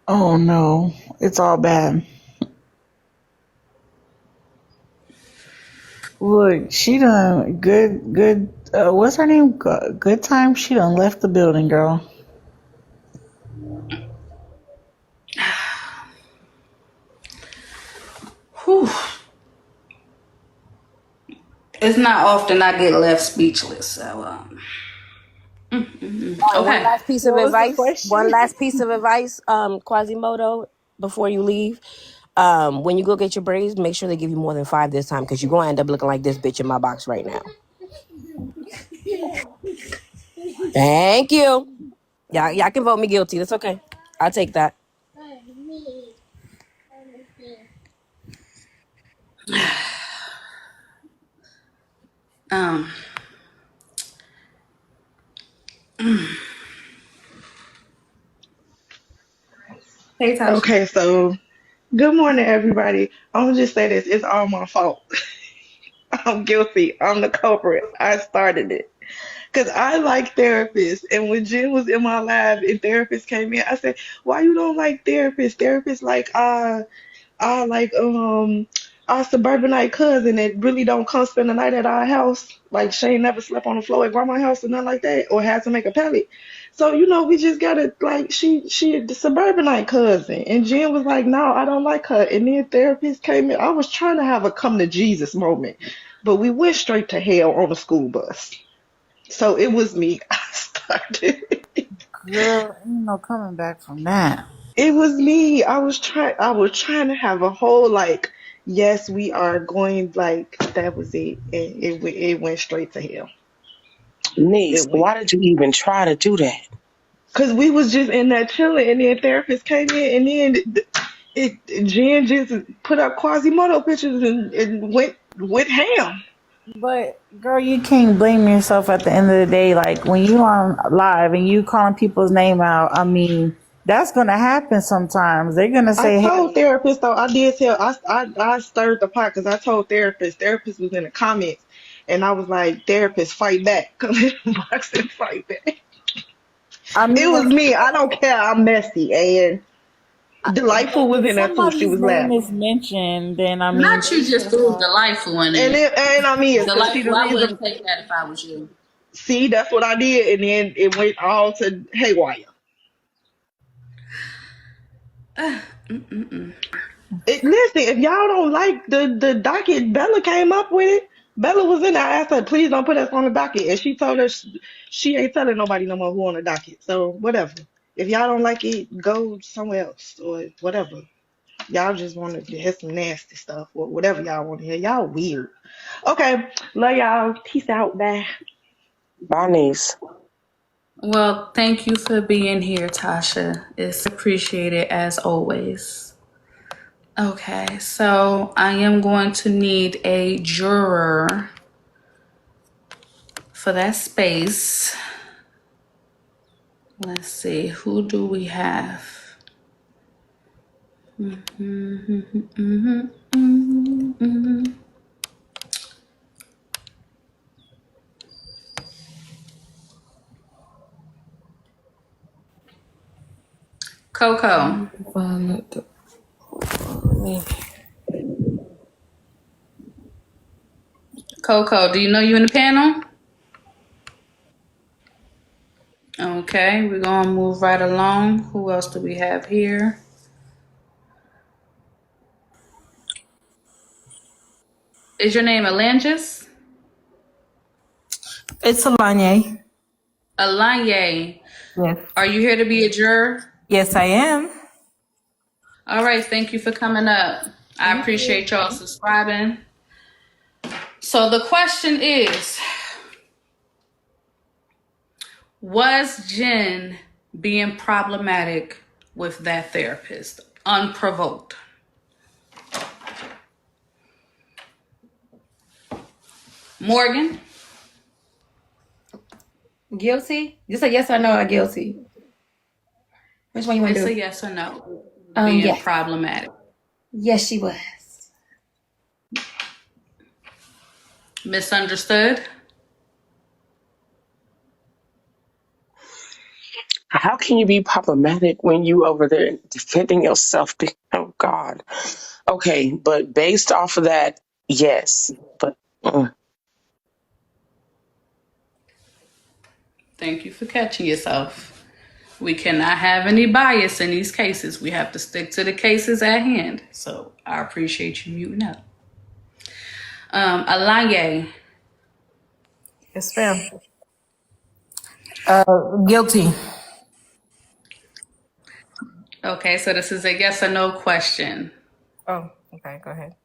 Speaker 12: Oh no, it's all bad. Look, she done good. What's her name? Good time. She done left the building, girl.
Speaker 1: Whew. It's not often I get left speechless. So, okay.
Speaker 21: One last piece of
Speaker 15: What was the
Speaker 21: advice.
Speaker 15: question?
Speaker 21: Quasimodo, before you leave. When you go get your braids, make sure they give you more than 5 this time because you're going to end up looking like this bitch in my box right now. Thank you. Y'all can vote me guilty. That's okay. I'll take that.
Speaker 1: Hey, Tasha.
Speaker 15: Okay, so good morning, everybody. I'm gonna just say this: it's all my fault. I'm guilty. I'm the culprit. I started it because I like therapists. And when Jen was in my lab and therapists came in, I said, "Why you don't like therapists? Therapists like our suburbanite cousin that really don't come spend the night at our house. Like she ain't never slept on the floor at grandma's house or nothing like that, or had to make a pellet. So we just gotta like she the suburbanite cousin." And Jen was like, "No, I don't like her." And then therapist came in. I was trying to have a come to Jesus moment, but we went straight to hell on the school bus. So it was me. I started.
Speaker 18: Girl, ain't no coming back from that.
Speaker 15: It was me. I was trying to have a whole like, yes, we are going, like that was it. And it went straight to hell.
Speaker 2: Niece,
Speaker 15: It went
Speaker 2: why did you even try to do that?
Speaker 15: because we was just in that chilling, and then therapist came in, and then Jen just put up Quasimodo pictures and went ham.
Speaker 12: But girl, you can't blame yourself at the end of the day. Like when you on live and you calling people's name out, I mean, that's gonna happen sometimes. They're gonna
Speaker 15: I
Speaker 12: say,
Speaker 15: told
Speaker 12: hey,
Speaker 15: therapist though, I did tell, I stirred the pot because I told therapist was in the comments, and I was like, therapist, fight back, come in the box and fight back.
Speaker 12: I
Speaker 15: It
Speaker 12: mean,
Speaker 15: was me. I don't care. I'm messy, and Delightful was
Speaker 12: if
Speaker 15: in there too. She
Speaker 12: somebody's
Speaker 15: was
Speaker 12: name
Speaker 15: laughing,
Speaker 12: is mentioned, then I mean,
Speaker 1: Not
Speaker 12: they
Speaker 1: you just
Speaker 12: should
Speaker 1: threw
Speaker 12: have.
Speaker 1: delightful in
Speaker 15: and
Speaker 1: it.
Speaker 15: I mean, because see
Speaker 1: Delightful,
Speaker 15: the
Speaker 1: I
Speaker 15: reason.
Speaker 1: wouldn't take that if I was you.
Speaker 15: See, that's what I did, and then it went all to haywire. Listen, if y'all don't like the docket, Bella came up with it. Bella was in there. I asked her, please don't put us on the docket, and she told us she ain't telling nobody no more who on the docket. So whatever. If y'all don't like it, go somewhere else or whatever. Y'all just want to hear some nasty stuff or whatever y'all want to hear. Y'all weird. Okay, love y'all. Peace out. Bye.
Speaker 2: My niece.
Speaker 1: Well, thank you for being here, Tasha. It's appreciated as always. Okay, so I am going to need a juror for that space. Let's see, who do we have? Coco. Coco, do you know you in the panel? Okay, we're gonna move right along. Who else do we have here? Is your name Alangis?
Speaker 8: It's Alanye.
Speaker 1: Alanye.
Speaker 8: Yes.
Speaker 1: Are you here to be a juror?
Speaker 8: Yes, I am.
Speaker 1: All right, thank you for coming up. I
Speaker 8: Thank you.
Speaker 1: appreciate y'all subscribing. So the question is, was Jen being problematic with that therapist, unprovoked? Morgan?
Speaker 10: Guilty? Just a yes or no or guilty. Which one you want
Speaker 1: It's
Speaker 10: to
Speaker 1: a
Speaker 10: do?
Speaker 1: yes or no. Being
Speaker 10: Yes.
Speaker 1: problematic.
Speaker 10: Yes, she was.
Speaker 1: Misunderstood?
Speaker 2: How can you be problematic when you over there defending yourself? Oh God. Okay, but based off of that, yes. But
Speaker 1: Thank you for catching yourself. We cannot have any bias in these cases. We have to stick to the cases at hand. So I appreciate you muting up. Alanye.
Speaker 8: Yes, ma'am. Guilty.
Speaker 1: Okay, so this is a yes or no question.
Speaker 8: Oh, okay. Go ahead.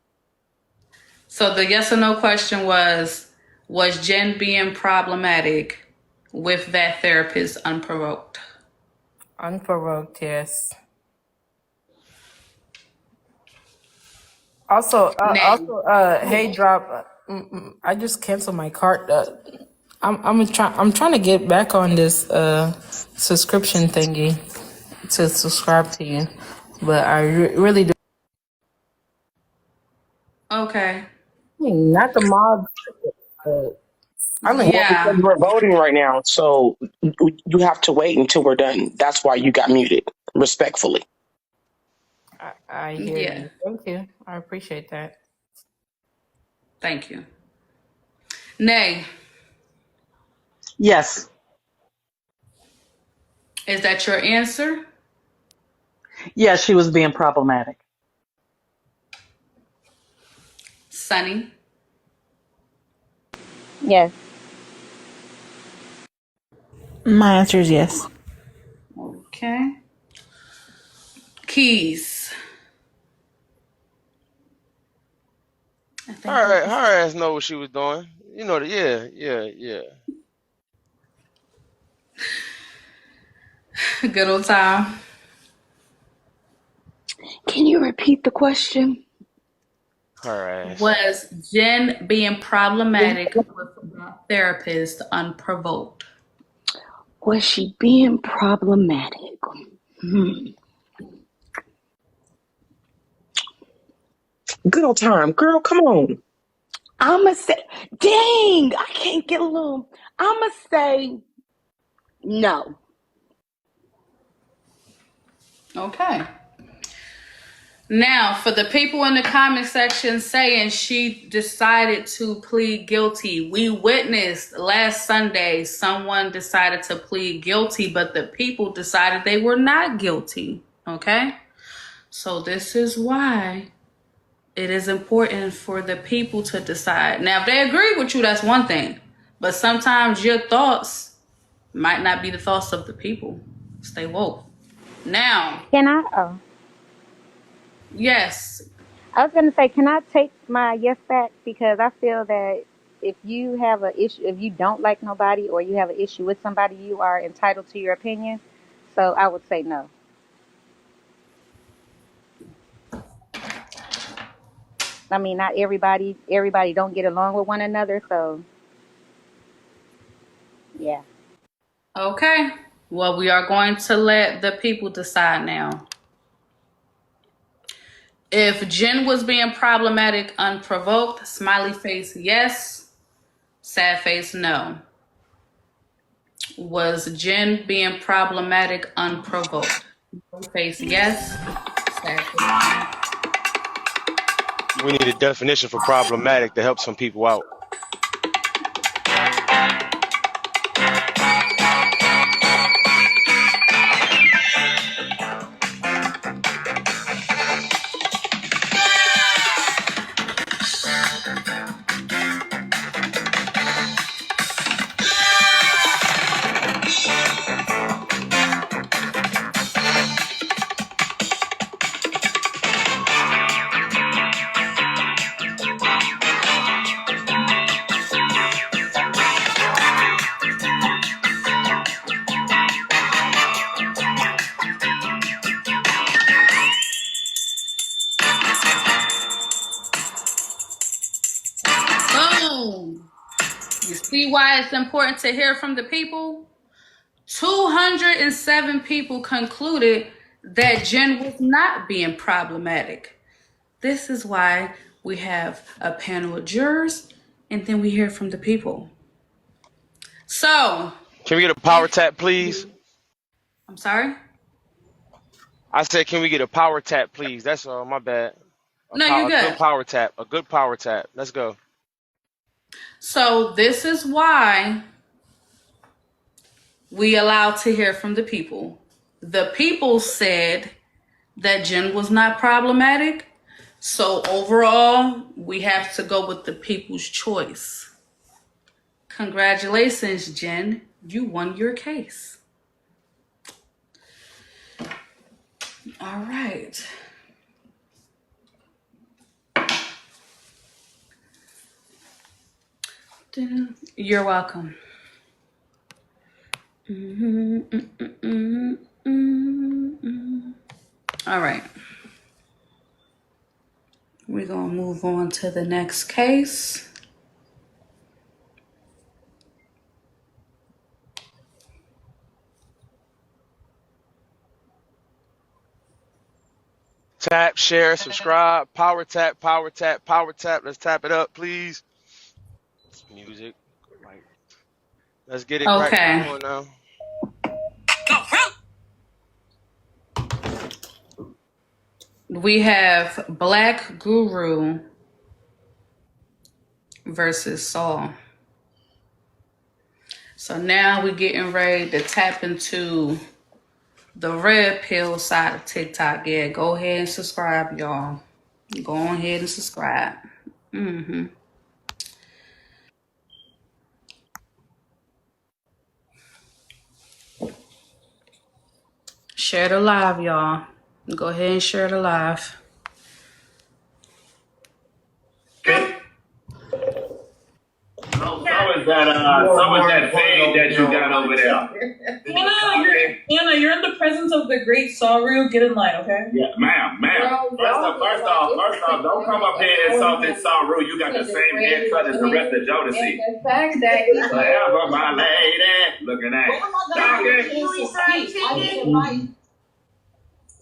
Speaker 1: So the yes or no question was Jen being problematic with that therapist unprovoked?
Speaker 8: Unprovoked. Yes. Also,
Speaker 1: Nay.
Speaker 8: hey, drop. I just canceled my cart. I'm trying to get back on this subscription thingy to subscribe to you, but I really do.
Speaker 1: Okay.
Speaker 8: Not the mob. But I'm in.
Speaker 2: well, because
Speaker 1: Yeah.
Speaker 2: we're voting right now, so you have to wait until we're done. That's why you got muted, respectfully.
Speaker 8: I hear
Speaker 1: Yeah.
Speaker 8: you. Thank you. I appreciate that.
Speaker 1: Thank you. Nay.
Speaker 22: Yes.
Speaker 1: Is that your answer?
Speaker 22: Yes, she was being problematic.
Speaker 1: Sunny.
Speaker 14: Yes.
Speaker 12: My answer is yes.
Speaker 1: Okay. Keys. I think
Speaker 11: Her
Speaker 1: we're
Speaker 11: her ass know what she was doing. You know that. Yeah.
Speaker 1: good old time.
Speaker 4: Can you repeat the question?
Speaker 11: Her ass.
Speaker 1: Was Jen being problematic with the therapist unprovoked?
Speaker 4: Was she being problematic?
Speaker 2: Good old time. Girl, come on.
Speaker 4: I'ma say, dang, I can't get a little. I'ma say no.
Speaker 1: Okay. Now, for the people in the comment section saying she decided to plead guilty, we witnessed last Sunday someone decided to plead guilty, but the people decided they were not guilty. Okay? So, this is why it is important for the people to decide. Now, if they agree with you, that's one thing. But sometimes your thoughts might not be the thoughts of the people. Stay woke. Now,
Speaker 14: Can I? Oh,
Speaker 1: yes.
Speaker 14: I was gonna say, can I take my yes back because I feel that if you have an issue, if you don't like nobody or you have an issue with somebody, you are entitled to your opinion. So I would say no. I mean, not everybody don't get along with one another. So yeah.
Speaker 1: Okay. Well, we are going to let the people decide now. If Jen was being problematic unprovoked, smiley face, yes. Sad face, no. Was Jen being problematic unprovoked? Smiley face, yes. Sad face, no.
Speaker 11: We need a definition for problematic to help some people out.
Speaker 1: Boom. You see why it's important to hear from the people? 207 people concluded that Jen was not being problematic. This is why we have a panel of jurors and then we hear from the people. So,
Speaker 11: Can we get a power tap, please?
Speaker 1: I'm sorry?
Speaker 11: I said, can we get a power tap, please? That's all. My bad.
Speaker 1: No, you're
Speaker 11: A good
Speaker 1: good.
Speaker 11: power tap. A good power tap. Let's go.
Speaker 1: So, this is why we allowed to hear from the people. The people said that Jen was not problematic. So, overall, we have to go with the people's choice. Congratulations, Jen. You won your case. All right. You're welcome. All right. We're going to move on to the next case.
Speaker 11: Tap, share, subscribe. Power tap, power tap, power tap. Let's tap it up, please. Music. Like, let's get it right. Come
Speaker 1: Okay.
Speaker 11: on now.
Speaker 1: We have Black Guru versus Saul. So now we're getting ready to tap into the red pill side of TikTok. Yeah, go ahead and subscribe, y'all. Go ahead and subscribe. Share the live, y'all. Go ahead and share the live.
Speaker 6: So is that fade that you got over there.
Speaker 7: Anna, you're in the presence of the great Saul. Get in line, okay?
Speaker 6: Yeah, ma'am. First off, don't come up here insulting Saul. You got the same haircut as the rest of Jodeci.
Speaker 5: The fact that
Speaker 6: Forever, my lady. Looking at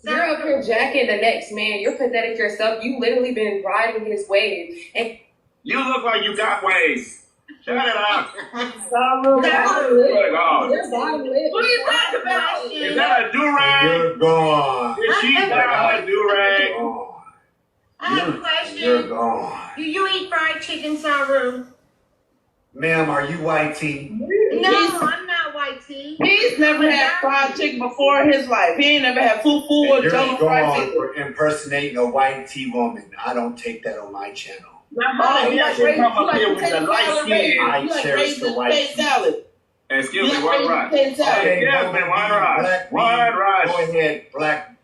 Speaker 5: you're up here jacking the next man. You're pathetic yourself. You literally been riding his wave. And
Speaker 6: you look like you got waves. Shut it up.
Speaker 5: What are you talking about?
Speaker 6: Is that a do-rag?
Speaker 23: You're gone.
Speaker 6: Is she got her do-rag?
Speaker 24: I have a question.
Speaker 23: You're gone.
Speaker 24: Do you eat fried chicken, Saru?
Speaker 23: Ma'am, are you white tea?
Speaker 24: No, I'm not white tea.
Speaker 7: He's never had fried chicken before in his life. He ain't never had fufu or jello fried chicken.
Speaker 23: You're gone for impersonating a white tea woman. I don't take that on my channel.
Speaker 6: I
Speaker 23: cherish the white tea.
Speaker 6: Excuse me, one rush. One rush.
Speaker 23: Go ahead, black,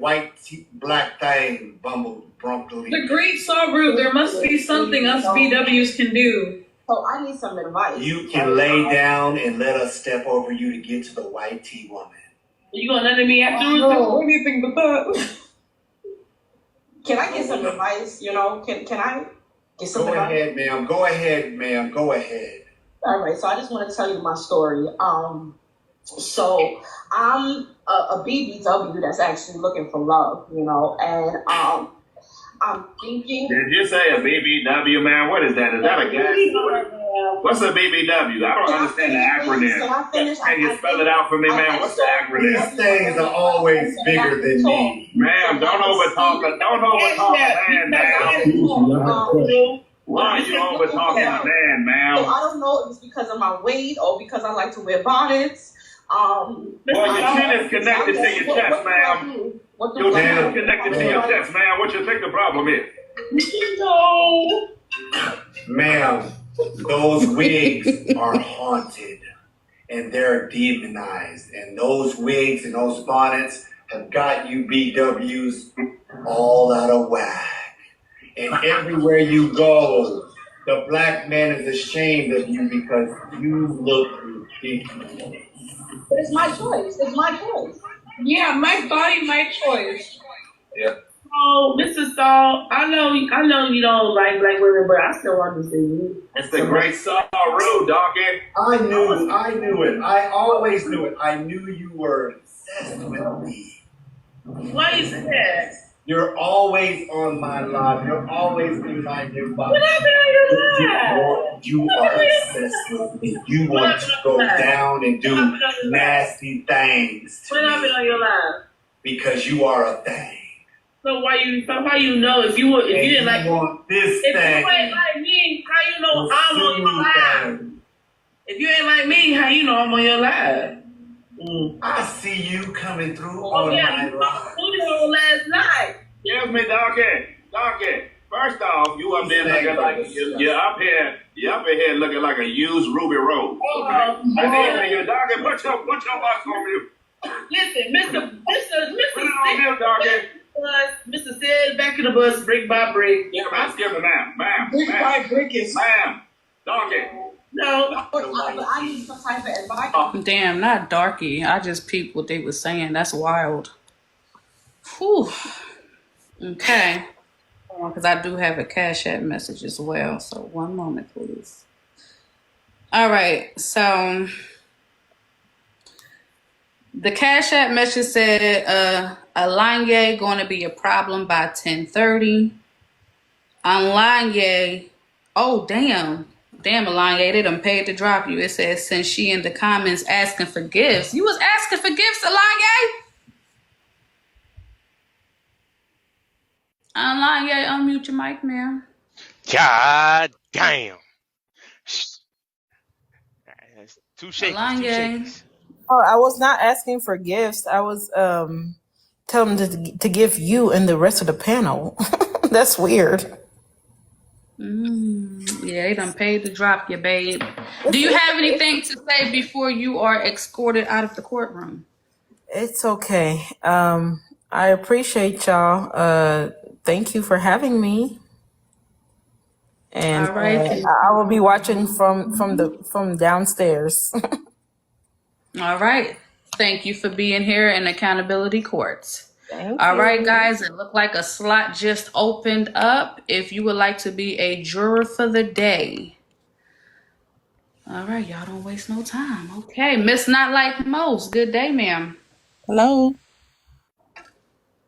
Speaker 23: white, black thing, Brunkly.
Speaker 7: The great Saru, there must be something us BWs can do.
Speaker 9: So I need some advice.
Speaker 23: You can lay down and let us step over you to get to the white tea woman.
Speaker 7: You gonna let me afterwards do anything but that?
Speaker 9: Can I get some advice? Can I get some
Speaker 23: advice? Go ahead, ma'am. Go ahead.
Speaker 9: All right, so I just want to tell you my story. So I'm a BBW that's actually looking for love, and I'm thinking.
Speaker 6: Did you say a BBW, man? What is that? Is that a gas? What's a BBW? I don't understand the acronym. Can you spell it out for me, man? What's the acronym?
Speaker 23: These things are always bigger than me.
Speaker 6: Ma'am, don't overtalk a man, ma'am. Why are you over talking a man, ma'am?
Speaker 9: So I don't know if it's because of my weight or because I like to wear bonnets.
Speaker 6: Well, your chin is connected to your chest, ma'am. Your chin is connected to your chest, ma'am. What you think the problem is?
Speaker 7: No.
Speaker 23: Ma'am, those wigs are haunted and they're demonized. And those wigs and those bonnets have got you BWs all out of whack. And everywhere you go, the black man is ashamed of you because you look ridiculous.
Speaker 9: But it's my choice. It's my choice.
Speaker 7: Yeah, my body, my choice.
Speaker 23: Yeah.
Speaker 7: So, Mr. Saul, I know you don't like black women, but I still want to see you.
Speaker 6: It's the great Saru, donkey.
Speaker 23: I knew it. I always knew it. I knew you were obsessed with me.
Speaker 7: Why is that?
Speaker 23: You're always on my live. You're always in my inbox.
Speaker 7: When I've been on your live.
Speaker 23: You are obsessed with me. You want to go down and do nasty things to
Speaker 7: me. When I've been on your live.
Speaker 23: Because you are a thing.
Speaker 7: So how you know if you didn't like
Speaker 23: this
Speaker 7: if
Speaker 23: thing?
Speaker 7: You ain't like me, how you know I'm on your live? If you ain't like me, how you know I'm on your live?
Speaker 23: I see you coming through on my live.
Speaker 7: Studio last night.
Speaker 6: Excuse me, donkey. First off, you up there looking like you're up here looking like a used Ruby Rose. Okay? I need you, donkey. Put your box on mute.
Speaker 7: Listen, Mr.
Speaker 6: Put it on mute, donkey.
Speaker 7: Mr. said back in the bus, brick by brick.
Speaker 6: Yeah, excuse me, ma'am.
Speaker 7: Brick by brick is.
Speaker 6: Ma'am, donkey.
Speaker 7: No.
Speaker 9: I need some type of advice.
Speaker 1: Damn, not darky. I just peeped what they were saying. That's wild. Whew. Okay. Because I do have a Cash App message as well. So one moment, please. All right. So the Cash App message said, Alanye going to be a problem by 10:30. Alanye, oh, damn, Alanye, they done paid to drop you. It says, since she in the comments asking for gifts. You was asking for gifts, Alanye? Alanye, unmute your mic, ma'am.
Speaker 11: God damn. Two shakers.
Speaker 8: Oh, I was not asking for gifts. I was telling them to give you and the rest of the panel. That's weird.
Speaker 1: Yeah, they done paid to drop you, babe. Do you have anything to say before you are escorted out of the courtroom?
Speaker 8: It's okay. I appreciate y'all. Thank you for having me. And
Speaker 1: All right.
Speaker 8: I will be watching from downstairs.
Speaker 1: All right. Thank you for being here in Accountability Courts.
Speaker 8: Thank
Speaker 1: All right,
Speaker 8: you.
Speaker 1: guys, it looked like a slot just opened up. If you would like to be a juror for the day. All right, y'all don't waste no time. Okay, Miss Not Like Most. Good day, ma'am.
Speaker 3: Hello.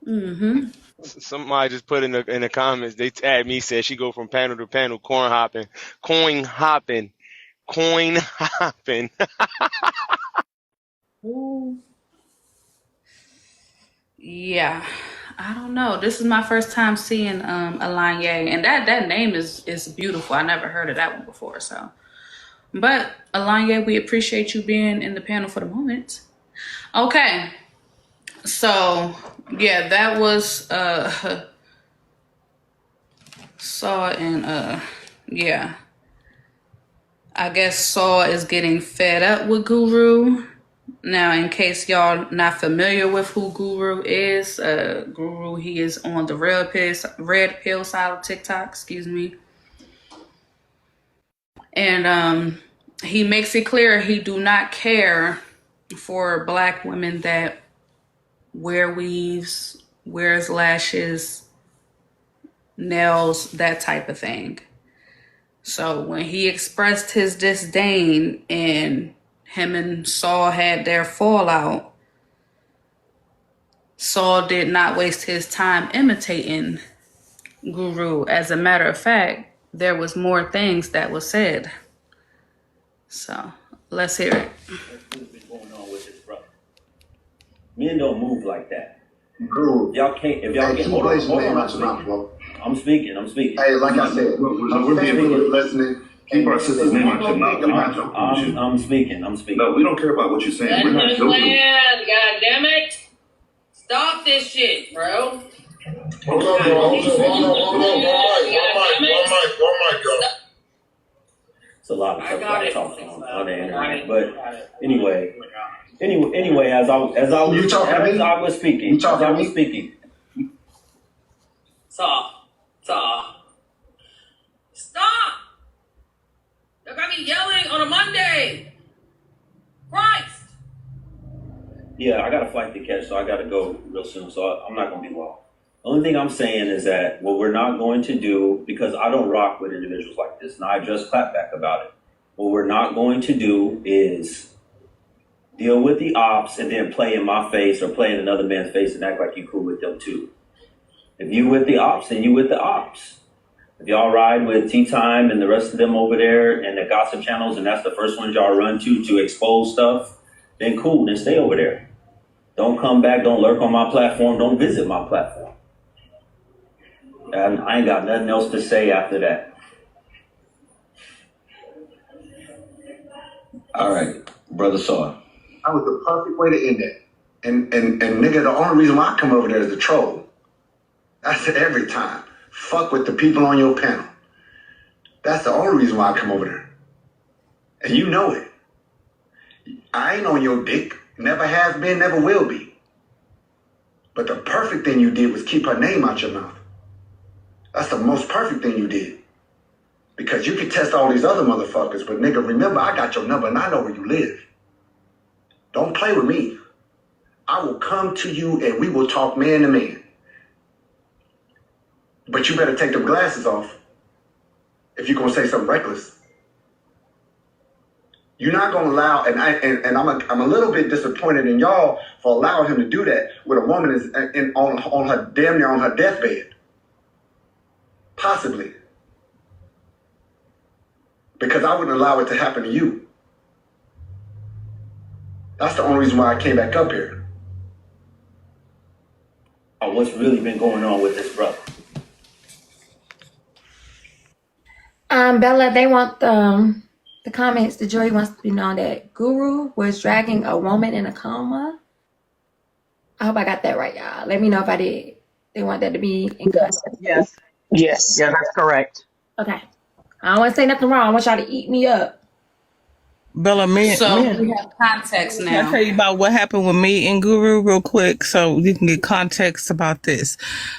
Speaker 1: Mm-hmm.
Speaker 11: Somebody just put in the comments. They tagged me. Said she go from panel to panel, coin hopping.
Speaker 1: Ooh. Yeah, I don't know. This is my first time seeing Alanye, and that name is beautiful. I never heard of that one before. So, but Alanye, we appreciate you being in the panel for the moment. Okay, so yeah, that was Saul and yeah. I guess Saul is getting fed up with Guru. Now, in case y'all not familiar with who Guru is, Guru, he is on the red pill side of TikTok, excuse me. And he makes it clear he do not care for black women that wear weaves, wears lashes, nails, that type of thing. So when he expressed his disdain and him and Saul had their fallout, Saul did not waste his time imitating Guru. As a matter of fact, there was more things that was said. So let's hear it.
Speaker 13: What's been going on with this brother? Men don't move like that. Guru, y'all can't. If y'all can't, hold on. I'm speaking.
Speaker 23: Hey, like I said, we're being listening. Keep our sister's name out your mouth.
Speaker 13: I'm speaking.
Speaker 23: No, we don't care about what you're saying. We're not joking.
Speaker 7: God damn it. Stop this shit, bro.
Speaker 23: Hold on, bro. Hold on. One mic, yo.
Speaker 13: It's a lot of stuff I talk on the internet, but anyway, as I was speaking.
Speaker 7: Stop. Look at me yelling on a Monday. Christ.
Speaker 13: Yeah, I got a flight to catch, so I got to go real soon, so I'm not going to be long. The only thing I'm saying is that what we're not going to do, because I don't rock with individuals like this, and I just clap back about it. What we're not going to do is deal with the ops and then play in my face or play in another man's face and act like you cool with them too. If you with the ops, then you with the ops. If y'all ride with Tea Time and the rest of them over there and the gossip channels, and that's the first ones y'all run to expose stuff, then cool, then stay over there. Don't come back, don't lurk on my platform, don't visit my platform. And I ain't got nothing else to say after that. All right, Brother Saul.
Speaker 23: That was the perfect way to end it. And nigga, the only reason why I come over there is to troll. That's it every time. Fuck with the people on your panel. That's the only reason why I come over there. And you know it. I ain't on your dick. Never have been, never will be. But the perfect thing you did was keep her name out your mouth. That's the most perfect thing you did. Because you can test all these other motherfuckers, but nigga, remember, I got your number and I know where you live. Don't play with me. I will come to you and we will talk man to man. But you better take them glasses off if you're gonna say something reckless. You're not gonna allow, and I'm a little bit disappointed in y'all for allowing him to do that when a woman is on her damn near on her deathbed. Possibly. Because I wouldn't allow it to happen to you. That's the only reason why I came back up here.
Speaker 13: What's really been going on with this brother?
Speaker 10: Bella, they want the comments. The jury wants to know that Guru was dragging a woman in a coma. I hope I got that right, y'all. Let me know if I did. They want that to be in context.
Speaker 22: Yes.
Speaker 2: Yes.
Speaker 22: Yeah, that's correct.
Speaker 10: Okay. I don't want to say nothing wrong. I want y'all to eat me up.
Speaker 3: Bella,
Speaker 1: So we have context
Speaker 3: can I tell
Speaker 1: now.
Speaker 3: you about what happened with me and Guru real quick so you can get context about this?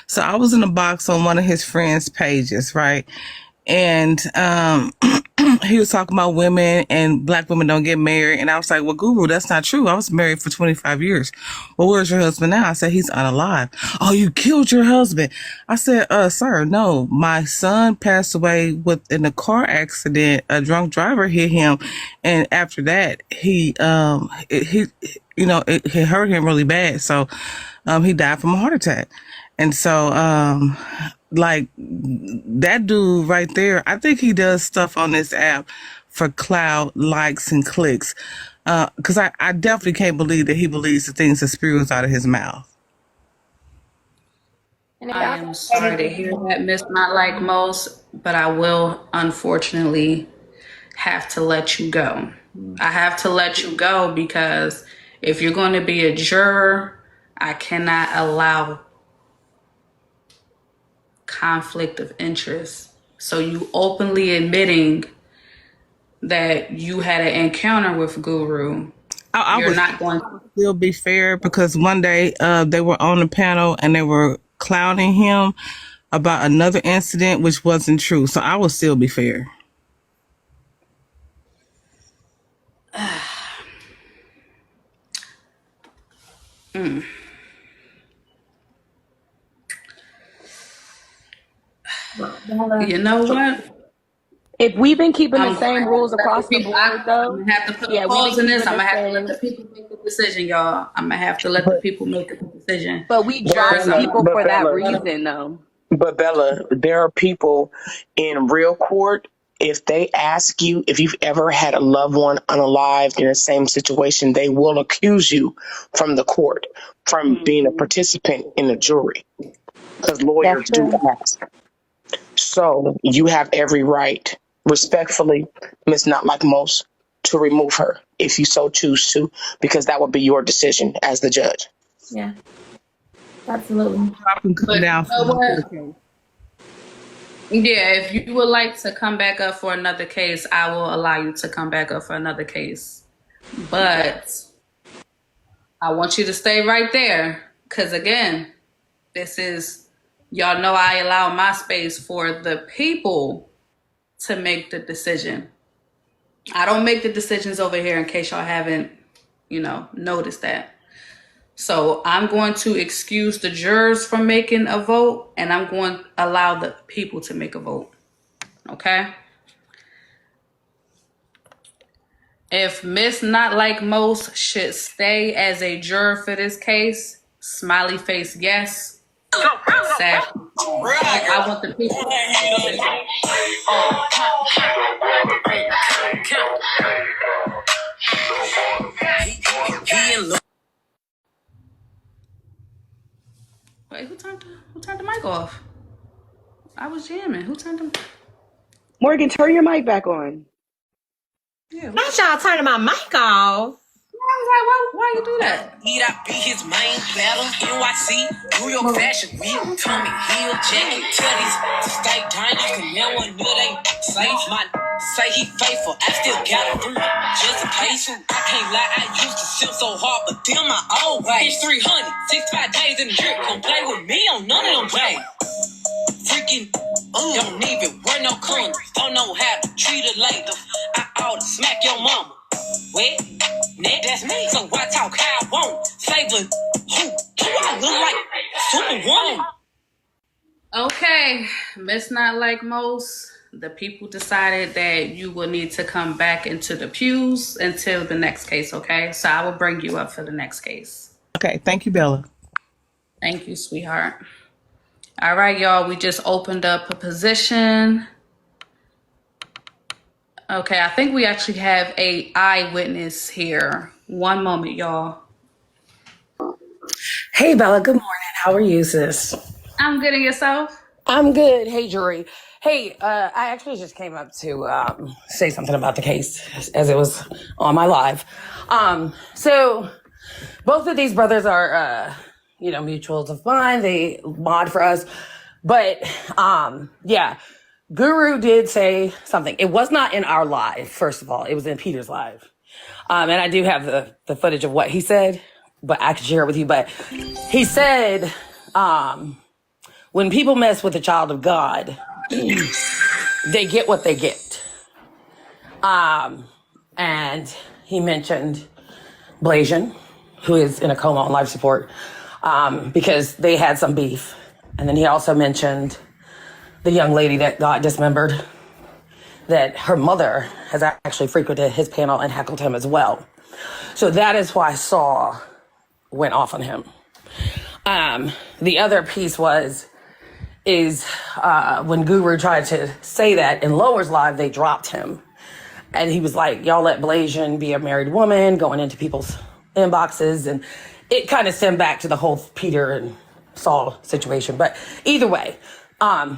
Speaker 3: So I was in a box on one of his friends' pages, right? And he was talking about women and black women don't get married. And I was like, well, Guru, that's not true. I was married for 25 years. Well, where's your husband now? I said, he's unalive. Oh, you killed your husband. I said, sir, no, my son passed away in a car accident. A drunk driver hit him. And after that, it hurt him really bad. So, he died from a heart attack. And so, like that dude right there, I think he does stuff on this app for clout, likes, and clicks. Because I definitely can't believe that he believes the things that spews out of his mouth.
Speaker 1: I am sorry to hear that, Miss Not Like Most, but I will unfortunately have to let you go. I have to let you go because if you're going to be a juror, I cannot allow conflict of interest. So you openly admitting that you had an encounter with Guru.
Speaker 3: I
Speaker 1: You're
Speaker 3: would
Speaker 1: not going to
Speaker 3: still be fair because one day they were on the panel and they were clowning him about another incident which wasn't true. So I will still be fair.
Speaker 1: You know what?
Speaker 4: If we've been keeping the
Speaker 1: I'm
Speaker 4: same rules across the board,
Speaker 1: I'm
Speaker 4: though,
Speaker 1: gonna have to put a
Speaker 4: yeah, we've been
Speaker 1: pause in this.
Speaker 4: keeping
Speaker 1: I'm
Speaker 4: the
Speaker 1: gonna have to let
Speaker 4: same.
Speaker 1: the people make the decision, y'all. I'm gonna have to let the people make the decision.
Speaker 4: But we
Speaker 1: Jurors,
Speaker 4: judge
Speaker 1: I'm
Speaker 4: people
Speaker 1: not
Speaker 4: for that
Speaker 2: Bella,
Speaker 4: reason, though.
Speaker 2: but Bella, there are people in real court. If they ask you if you've ever had a loved one unalived in the same situation, they will accuse you from the court from being a participant in the jury because
Speaker 4: That's
Speaker 2: lawyers do
Speaker 4: true.
Speaker 2: ask. So you have every right, respectfully, Miss Not Like Most, to remove her if you so choose to, because that would be your decision as the judge.
Speaker 10: Yeah, absolutely.
Speaker 3: I can come
Speaker 1: But you
Speaker 3: down for
Speaker 1: know
Speaker 3: the
Speaker 1: what?
Speaker 3: case.
Speaker 1: Yeah, if you would like to come back up for another case, I will allow you to come back up for another case. But I want you to stay right there. Cause again, y'all know I allow my space for the people to make the decision. I don't make the decisions over here in case y'all haven't, noticed that. So I'm going to excuse the jurors from making a vote and I'm going to allow the people to make a vote. Okay? If Miss Not Like Most should stay as a juror for this case, smiley face yes. Sad. I want the people. Wait, who turned the mic off? I was jamming. Who turned the
Speaker 4: Morgan, turn your mic back on.
Speaker 21: Not y'all turning my mic off.
Speaker 1: I was like, why you do that?
Speaker 21: Eat up, be his main platter. NYC, New York fashion week. Tommy Hill, Jack and Teddy's. To stay dining, can never know they safe. My say he faithful, I still got it through. Just in case, I can't lie, I used to sip so hard, but them my old ways. 300, 65 days in the drip. Don't play with me on none of them days. Freaking, don't even wear no condoms. Don't know how to treat a lady. I ought to smack your mama. Wet, neck, that's me. So I talk how I want. Savor, who do I look like? Superwoman.
Speaker 1: Okay, Miss Not Like Most. The people decided that you will need to come back into the pews until the next case, okay? So I will bring you up for the next case.
Speaker 3: Okay, thank you, Bella.
Speaker 1: Thank you, sweetheart. All right, y'all, we just opened up a position. Okay, I think we actually have a eyewitness here. One moment, y'all.
Speaker 16: Hey, Bella. Good morning. How are you, sis?
Speaker 1: I'm good, and yourself?
Speaker 16: I'm good. Hey, Juror. Hey, I actually just came up to say something about the case as it was on my live. So both of these brothers are, mutuals of mine. They mod for us. But, yeah, Guru did say something. It was not in our live, first of all. It was in Peter's live. And I do have the footage of what he said, but I can share it with you. But he said, when people mess with a child of God, they get what they get. And he mentioned Blasian, who is in a coma on life support, because they had some beef. And then he also mentioned the young lady that got dismembered, that her mother has actually frequented his panel and heckled him as well. So that is why Saul went off on him. The other piece is when Guru tried to say that in Lower's live, they dropped him. And he was like, y'all let Blasian be a married woman going into people's inboxes. And it kind of stemmed back to the whole Peter and Saul situation. But either way, I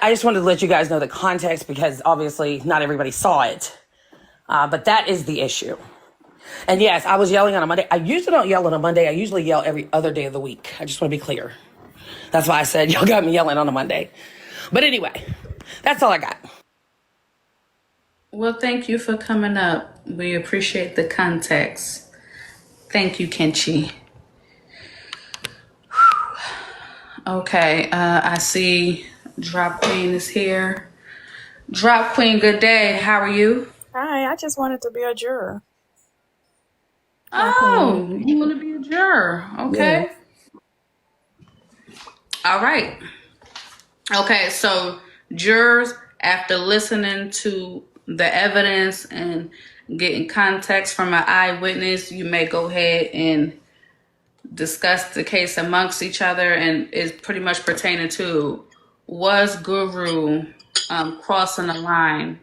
Speaker 16: just wanted to let you guys know the context because obviously not everybody saw it. But that is the issue. And yes, I was yelling on a Monday. I usually don't yell on a Monday. I usually yell every other day of the week. I just want to be clear. That's why I said y'all got me yelling on a Monday. But anyway, that's all I got.
Speaker 1: Well, thank you for coming up. We appreciate the context. Thank you, Kenchi. Okay, I see Drop Queen is here. Drop Queen, good day. How are you?
Speaker 17: Hi, I just wanted to be a juror.
Speaker 1: Oh, you want to be a juror. Okay.
Speaker 17: Yeah.
Speaker 1: All right. Okay, so jurors, after listening to the evidence and getting context from an eyewitness, you may go ahead and discuss the case amongst each other, and is pretty much pertaining to, was Guru crossing the line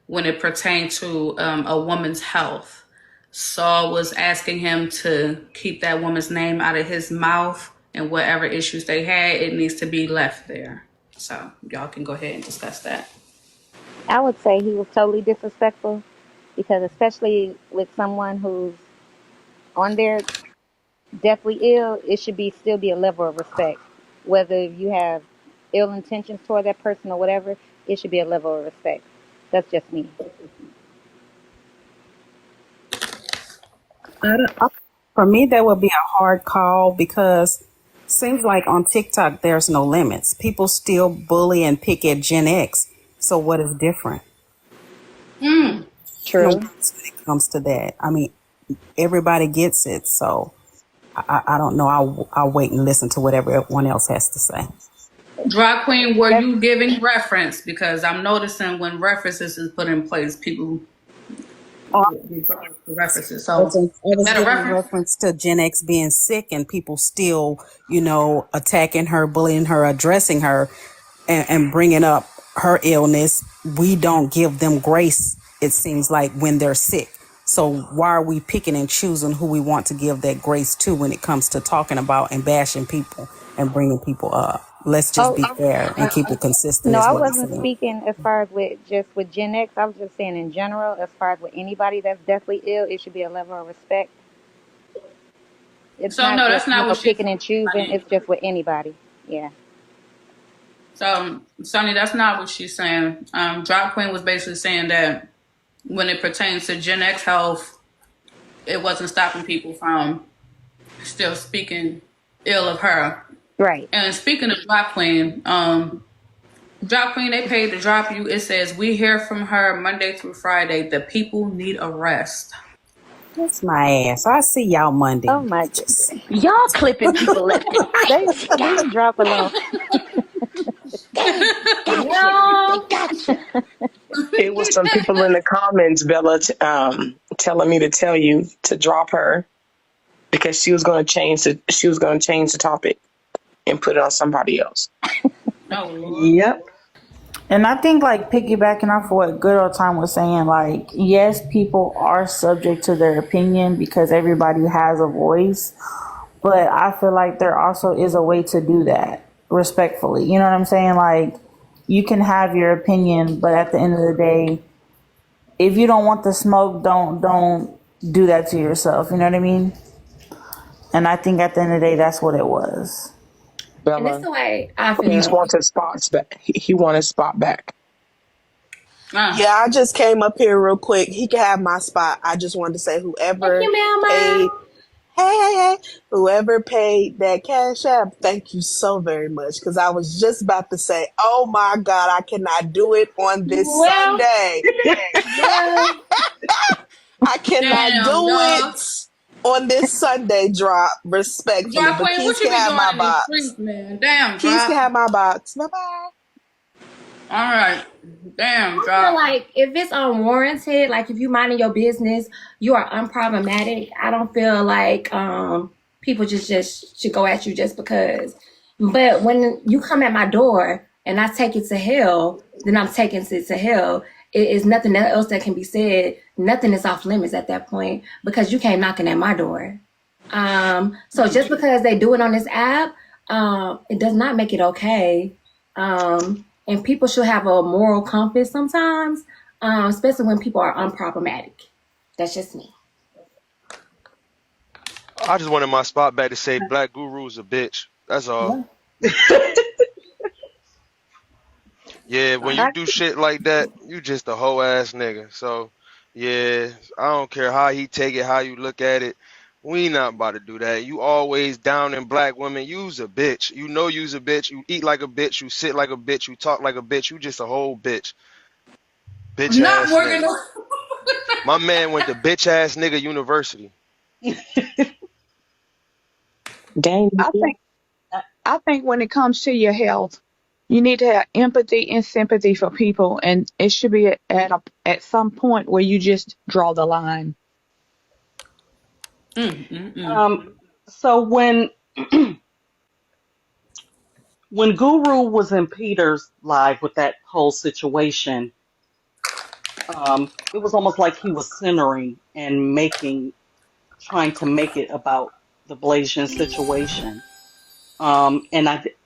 Speaker 1: when it pertained to a woman's health? Saul was asking him to keep that woman's name out of his mouth, and whatever issues they had, it needs to be left there. So y'all can go ahead and discuss that.
Speaker 14: I would say he was totally disrespectful because especially with someone who's on there deathly ill, it should be still be a level of respect. Whether you have ill intentions toward that person or whatever, it should be a level of respect. That's just me.
Speaker 18: For me, that would be a hard call because seems like on TikTok there's no limits. People still bully and pick at Gen X. So what is different?
Speaker 14: True.
Speaker 18: No limits when it comes to that. I mean, everybody gets it. So I don't know. I'll wait and listen to whatever everyone else has to say.
Speaker 1: Drop Queen, were you giving reference? Because I'm noticing when references is put in place, people references. So
Speaker 18: I was
Speaker 1: is that a
Speaker 18: giving
Speaker 1: reference?
Speaker 18: reference to Gen X being sick and people still, attacking her, bullying her, addressing her, and bringing up her illness. We don't give them grace, it seems like, when they're sick. So why are we picking and choosing who we want to give that grace to when it comes to talking about and bashing people and bringing people up? Let's just be fair and keep it consistent.
Speaker 14: No,
Speaker 18: is
Speaker 14: I
Speaker 18: what I'm
Speaker 14: wasn't
Speaker 18: saying.
Speaker 14: speaking as far as with Gen X. I was just saying in general, as far as with anybody that's deathly ill, it should be a level of respect. It's
Speaker 1: So
Speaker 14: not
Speaker 1: no,
Speaker 14: just
Speaker 1: that's not what
Speaker 14: picking and choosing. It's just with anybody. Yeah.
Speaker 1: So Sonny, that's not what she's saying. Drop Queen was basically saying that when it pertains to Gen X health, it wasn't stopping people from still speaking ill of her.
Speaker 14: Right.
Speaker 1: And speaking of Drop Queen, they paid to drop you. It says, we hear from her Monday through Friday. The people need a rest.
Speaker 18: That's my ass. I see y'all Monday.
Speaker 14: Oh my goodness. Y'all clipping people left and right. They drop alone. Gotcha.
Speaker 2: It was some people in the comments, Bella, telling me to tell you to drop her because she was going to change the topic and put it on somebody else.
Speaker 12: Yep. And I think, like, piggybacking off of what Good Old Time was saying, like, yes, people are subject to their opinion because everybody has a voice. But I feel like there also is a way to do that respectfully. You know what I'm saying? Like, you can have your opinion, but at the end of the day, if you don't want the smoke, don't do that to yourself. You know what I mean? And I think at the end of the day, that's what it was.
Speaker 10: And it's
Speaker 2: Bella.
Speaker 10: the way I
Speaker 2: He
Speaker 10: feel.
Speaker 2: wants his spots back. He wants his spot back.
Speaker 5: Yeah, I just came up here real quick. He can have my spot. I just wanted to say
Speaker 10: Thank
Speaker 5: whoever
Speaker 10: you,
Speaker 5: paid,
Speaker 10: Mama.
Speaker 5: hey, whoever paid that cash app, thank you so very much. Because I was just about to say, oh my God, I cannot do it on this
Speaker 10: Well,
Speaker 5: Sunday.
Speaker 10: well,
Speaker 5: I cannot
Speaker 1: Damn,
Speaker 5: do
Speaker 1: dog.
Speaker 5: it on this Sunday drop, respectfully.
Speaker 1: Drop
Speaker 5: But
Speaker 1: Queen,
Speaker 5: Keys
Speaker 1: what you
Speaker 5: can
Speaker 1: be
Speaker 5: have
Speaker 1: doing
Speaker 5: my
Speaker 1: in these
Speaker 5: box.
Speaker 1: streets, man? Damn,
Speaker 5: Keys can
Speaker 1: Drop.
Speaker 5: have my box. Bye bye.
Speaker 1: All right. Damn,
Speaker 10: I feel
Speaker 1: Drop.
Speaker 10: like if it's unwarranted, like if you minding your business, you are unproblematic. I don't feel like people just should go at you just because. But when you come at my door and I take it to hell, then I'm taking it to hell. It is nothing else that can be said. Nothing is off limits at that point because you came knocking at my door. So just because they do it on this app, it does not make it okay. And people should have a moral compass sometimes, especially when people are unproblematic. That's just me.
Speaker 11: I just wanted my spot back to say Black Guru's a bitch. That's all. Yeah, when you do shit like that, you just a hoe ass nigga. So, yeah, I don't care how he take it, how you look at it. We not about to do that. You always down in black women. You's a bitch. You know you's a bitch. You eat like a bitch. You sit like a bitch. You talk like a bitch. You just a whole bitch. Bitch
Speaker 1: Not
Speaker 11: ass
Speaker 1: Morgan.
Speaker 11: nigga. My man went to bitch ass nigga university.
Speaker 2: Dang.
Speaker 15: I think when it comes to your health, you need to have empathy and sympathy for people, and it should be at some point where you just draw the line.
Speaker 22: So when Guru was in Peter's live with that whole situation, it was almost like he was centering and trying to make it about the Blasian situation.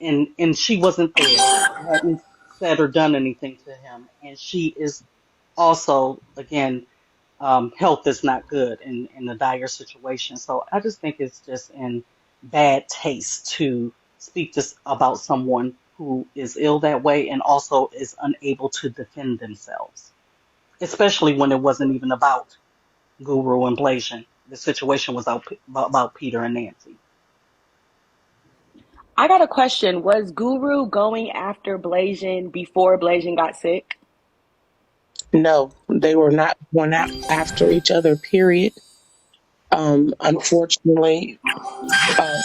Speaker 22: And she wasn't there. She hadn't said or done anything to him, and she is also again, health is not good in a dire situation. So I just think it's just in bad taste to speak about someone who is ill that way and also is unable to defend themselves, especially when it wasn't even about Guru and Blasian. The situation was about Peter and Nancy.
Speaker 4: I got a question. Was Guru going after Blasian before Blasian got sick?
Speaker 2: No, they were not going after each other, period. Unfortunately, uh,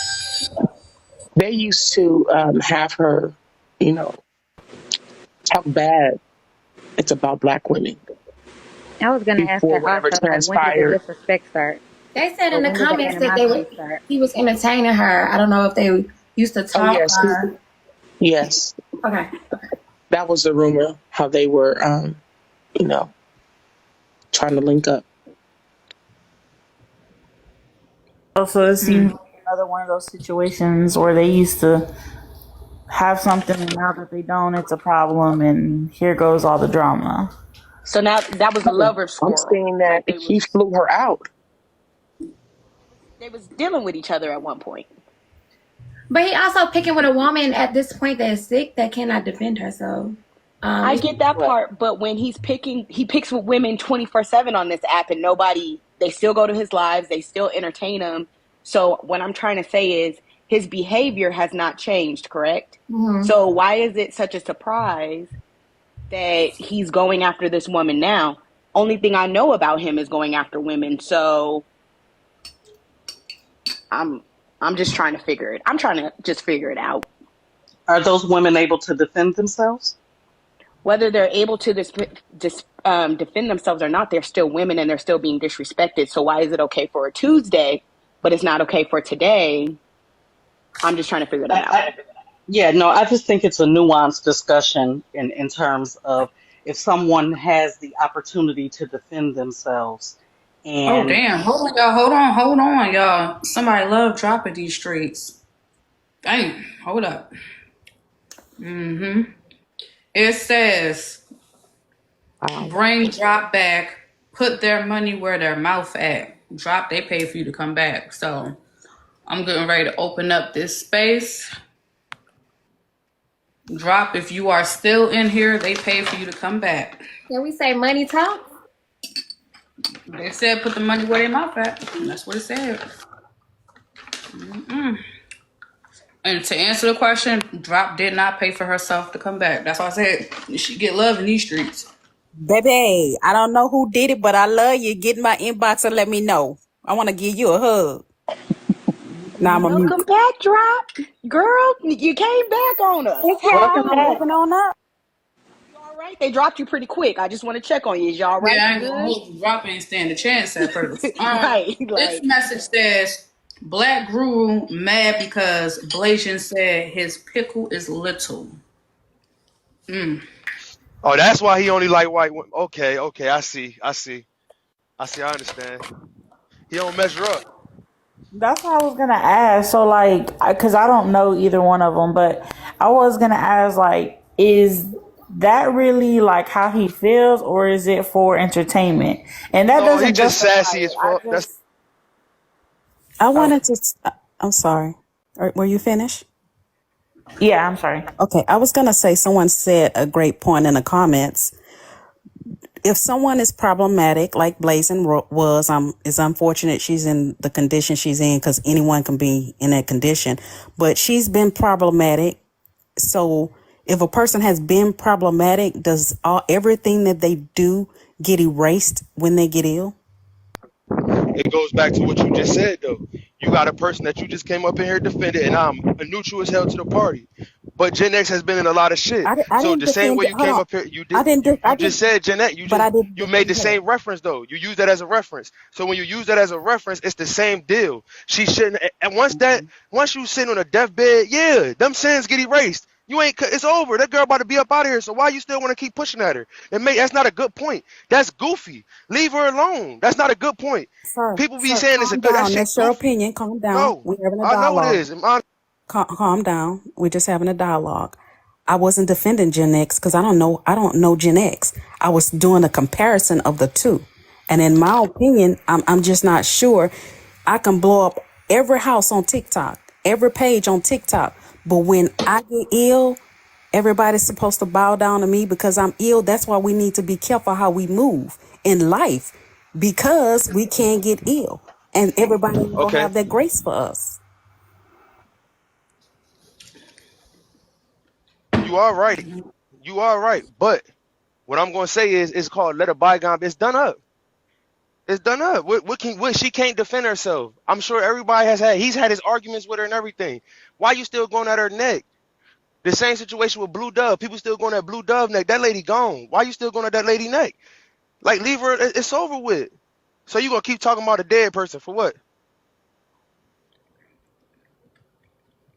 Speaker 2: they used to have her, you know, talk bad. It's about black women
Speaker 14: I was gonna ask
Speaker 2: before
Speaker 14: that
Speaker 2: whatever
Speaker 14: also. Like, when did the
Speaker 2: transpired.
Speaker 14: disrespect start?
Speaker 10: They said
Speaker 14: Or
Speaker 10: in the
Speaker 14: when did the
Speaker 10: comments that
Speaker 14: animosity start?
Speaker 10: he was entertaining her. I don't know if they used to
Speaker 2: Oh
Speaker 10: talk
Speaker 2: yes,
Speaker 10: or
Speaker 2: yes,
Speaker 10: okay.
Speaker 2: that was the rumor how they were, you know, trying to link up.
Speaker 12: Also, it seems like another one of those situations where they used to have something and now that they don't, it's a problem, and here goes all the drama.
Speaker 4: So now that was a lover's
Speaker 2: I'm
Speaker 4: quarrel.
Speaker 2: saying that
Speaker 4: Like they
Speaker 2: he
Speaker 4: was
Speaker 2: flew her out.
Speaker 4: they was dealing with each other at one point.
Speaker 10: But he also picking with a woman at this point that is sick that cannot defend herself.
Speaker 4: I get that part, but when he picks with women 24/7 on this app, and they still go to his lives, they still entertain him. So what I'm trying to say is his behavior has not changed, correct?
Speaker 10: Mhm.
Speaker 4: So why is it such a surprise that he's going after this woman now? Only thing I know about him is going after women. So I'm just trying to figure it. I'm trying to just figure it out.
Speaker 22: Are those women able to defend themselves?
Speaker 4: Whether they're able to defend themselves or not, they're still women and they're still being disrespected. So why is it okay for a Tuesday, but it's not okay for today? I'm just trying to figure that out.
Speaker 22: Yeah, no, I just think it's a nuanced discussion in terms of if someone has the opportunity to defend themselves
Speaker 1: Oh,
Speaker 22: and
Speaker 1: damn. Hold on, y'all. Hold on, y'all. Somebody love dropping these streets. Dang. Hold up. It says, bring drop back, put their money where their mouth at. Drop, they pay for you to come back. So I'm getting ready to open up this space. Drop, if you are still in here, they pay for you to come back.
Speaker 10: Can we say money talk?
Speaker 1: They said put the money where their mouth at. That's what it said. Mm-mm. And to answer the question, Drop did not pay for herself to come back. That's why I said she get love in these streets.
Speaker 18: Baby, I don't know who did it, but I love you. Get in my inbox and let me know. I want to give you a hug. Now I'm a mute.
Speaker 4: Welcome back, Drop. Girl, you came back on us.
Speaker 18: Welcome
Speaker 4: You
Speaker 18: back. On up.
Speaker 4: all right? They dropped you pretty quick. I just want to check on you. Is y'all right?
Speaker 1: Yeah, I
Speaker 4: You
Speaker 1: ain't gonna
Speaker 4: good?
Speaker 1: hold you. Drop ain't stand a chance at first.
Speaker 4: Right.
Speaker 1: This
Speaker 4: Like,
Speaker 1: message says Black Guru mad because Blasian said his pickle is little.
Speaker 11: Oh, that's why he only like white women. Okay, I see. I understand. He don't measure up.
Speaker 12: That's what I was gonna ask. So, like, because I don't know either one of them, but I was gonna ask, like, is that really like how he feels, or is it for entertainment? And that
Speaker 11: No, he
Speaker 12: doesn't
Speaker 11: just
Speaker 12: justify
Speaker 11: sassy
Speaker 12: it.
Speaker 11: as fuck. That's
Speaker 18: I
Speaker 12: Oh,
Speaker 18: wanted to. I'm sorry. Were you finished?
Speaker 12: yeah. I'm sorry.
Speaker 18: Okay, I was gonna say someone said a great point in the comments. If someone is problematic, like Blazing was, it's unfortunate she's in the condition she's in because anyone can be in that condition. But she's been problematic. So if a person has been problematic, does everything that they do get erased when they get ill?
Speaker 11: it goes back to what you just said though. You got a person that you just came up in here defended, and I'm a neutral as hell to the party. But Gen X has been in a lot of shit.
Speaker 18: I
Speaker 11: So
Speaker 18: didn't
Speaker 11: the same
Speaker 18: defend
Speaker 11: way
Speaker 18: it.
Speaker 11: you
Speaker 18: Hold
Speaker 11: came
Speaker 18: on.
Speaker 11: up here, you
Speaker 18: I
Speaker 11: did
Speaker 18: didn't.
Speaker 11: you just said Gen X.
Speaker 18: But I didn't
Speaker 11: You made the
Speaker 18: defend her.
Speaker 11: same reference though. You use that as a reference. So when you use that as a reference, it's the same deal. She shouldn't. And once you sit on a deathbed, yeah, them sins get erased. You ain't. It's over. That girl about to be up out of here. So why you still want to keep pushing at her? That's not a good point. That's goofy. Leave her alone. That's not a good point. People be
Speaker 18: Sir,
Speaker 11: saying it's a
Speaker 18: calm
Speaker 11: good. That
Speaker 18: down.
Speaker 11: shit
Speaker 18: That's your
Speaker 11: goofy.
Speaker 18: opinion. Calm down.
Speaker 11: No,
Speaker 18: We're having a
Speaker 11: I know it
Speaker 18: dialogue.
Speaker 11: is.
Speaker 18: Calm down. We're just having a dialogue. I wasn't defending Gen X because I don't know Gen X. I was doing a comparison of the two. And in my opinion, I'm just not sure. I can blow up every house on TikTok, every page on TikTok. But when I get ill, everybody's supposed to bow down to me because I'm ill. That's why we need to be careful how we move in life because we can get ill. And everybody ain't gonna
Speaker 11: Okay,
Speaker 18: have that grace for us.
Speaker 11: you are right. You are right. But what I'm gonna say is, it's called let a bygone. It's done up. It's done up. What she can't defend herself. I'm sure everybody he's had his arguments with her and everything. Why you still going at her neck? The same situation with Blue Dove. People still going at Blue Dove neck. That lady gone. Why you still going at that lady neck? Like, leave her. It's over with. So you gonna keep talking about a dead person for what?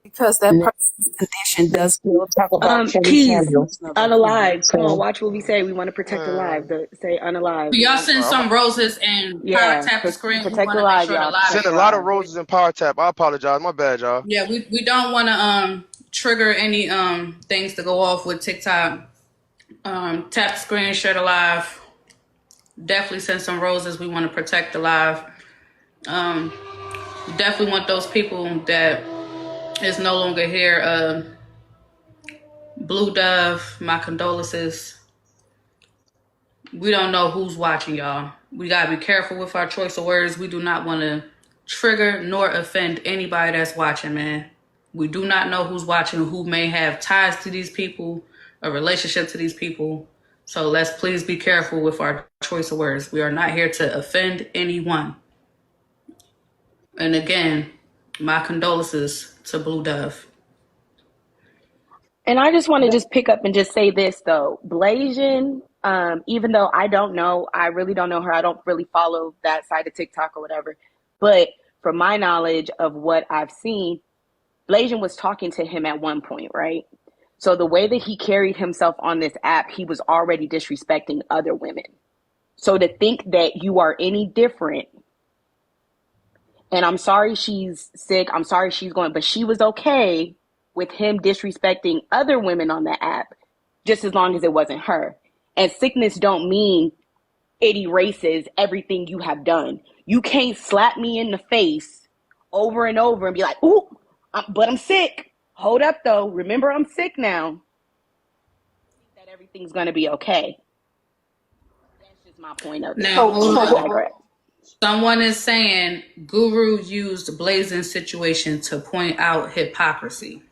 Speaker 18: Because that person's condition
Speaker 2: They
Speaker 18: does.
Speaker 2: still talk about Kelly
Speaker 4: Keys,
Speaker 2: Samuels.
Speaker 4: unalive. Come on,
Speaker 2: So
Speaker 4: watch what we say. We want to protect the live.
Speaker 11: Man,
Speaker 4: Say unalive.
Speaker 1: Y'all
Speaker 11: I'm
Speaker 1: send
Speaker 11: sorry.
Speaker 1: some roses and power
Speaker 4: Yeah,
Speaker 1: tap the screen. We
Speaker 4: protect
Speaker 1: want
Speaker 4: the
Speaker 1: to make
Speaker 4: live,
Speaker 1: sure the
Speaker 4: y'all.
Speaker 1: live
Speaker 11: Send
Speaker 4: Protect
Speaker 1: is
Speaker 11: a
Speaker 4: the
Speaker 11: lot of
Speaker 4: live.
Speaker 1: popping.
Speaker 11: roses and power tap. I apologize. My bad, y'all.
Speaker 1: Yeah, we don't want to trigger any things to go off with TikTok. Tap the screen, share the live. Definitely send some roses. We want to protect the live. Um, definitely want those people that is no longer here. Blue Dove, my condolences. We don't know who's watching, y'all. We gotta be careful with our choice of words. We do not want to trigger nor offend anybody that's watching, man. We do not know who's watching, who may have ties to these people, a relationship to these people. So let's please be careful with our choice of words. We are not here to offend anyone. And again, my condolences to Blue Dove.
Speaker 4: And I just want to just pick up and just say this though, Blasian. Even though I really don't know her. I don't really follow that side of TikTok or whatever. But from my knowledge of what I've seen, Blasian was talking to him at one point, right? So the way that he carried himself on this app, he was already disrespecting other women. So to think that you are any different, and I'm sorry she's sick, I'm sorry she's going, but she was okay with him disrespecting other women on the app, just as long as it wasn't her. And sickness don't mean it erases everything you have done. You can't slap me in the face over and over and be like, ooh, but I'm sick. Hold up though. Remember, I'm sick now. everything's going to be okay. That's just my point of it.
Speaker 1: Now, hold
Speaker 4: I
Speaker 1: on.
Speaker 4: digress.
Speaker 1: Someone is saying Guru used Blazing's situation to point out hypocrisy.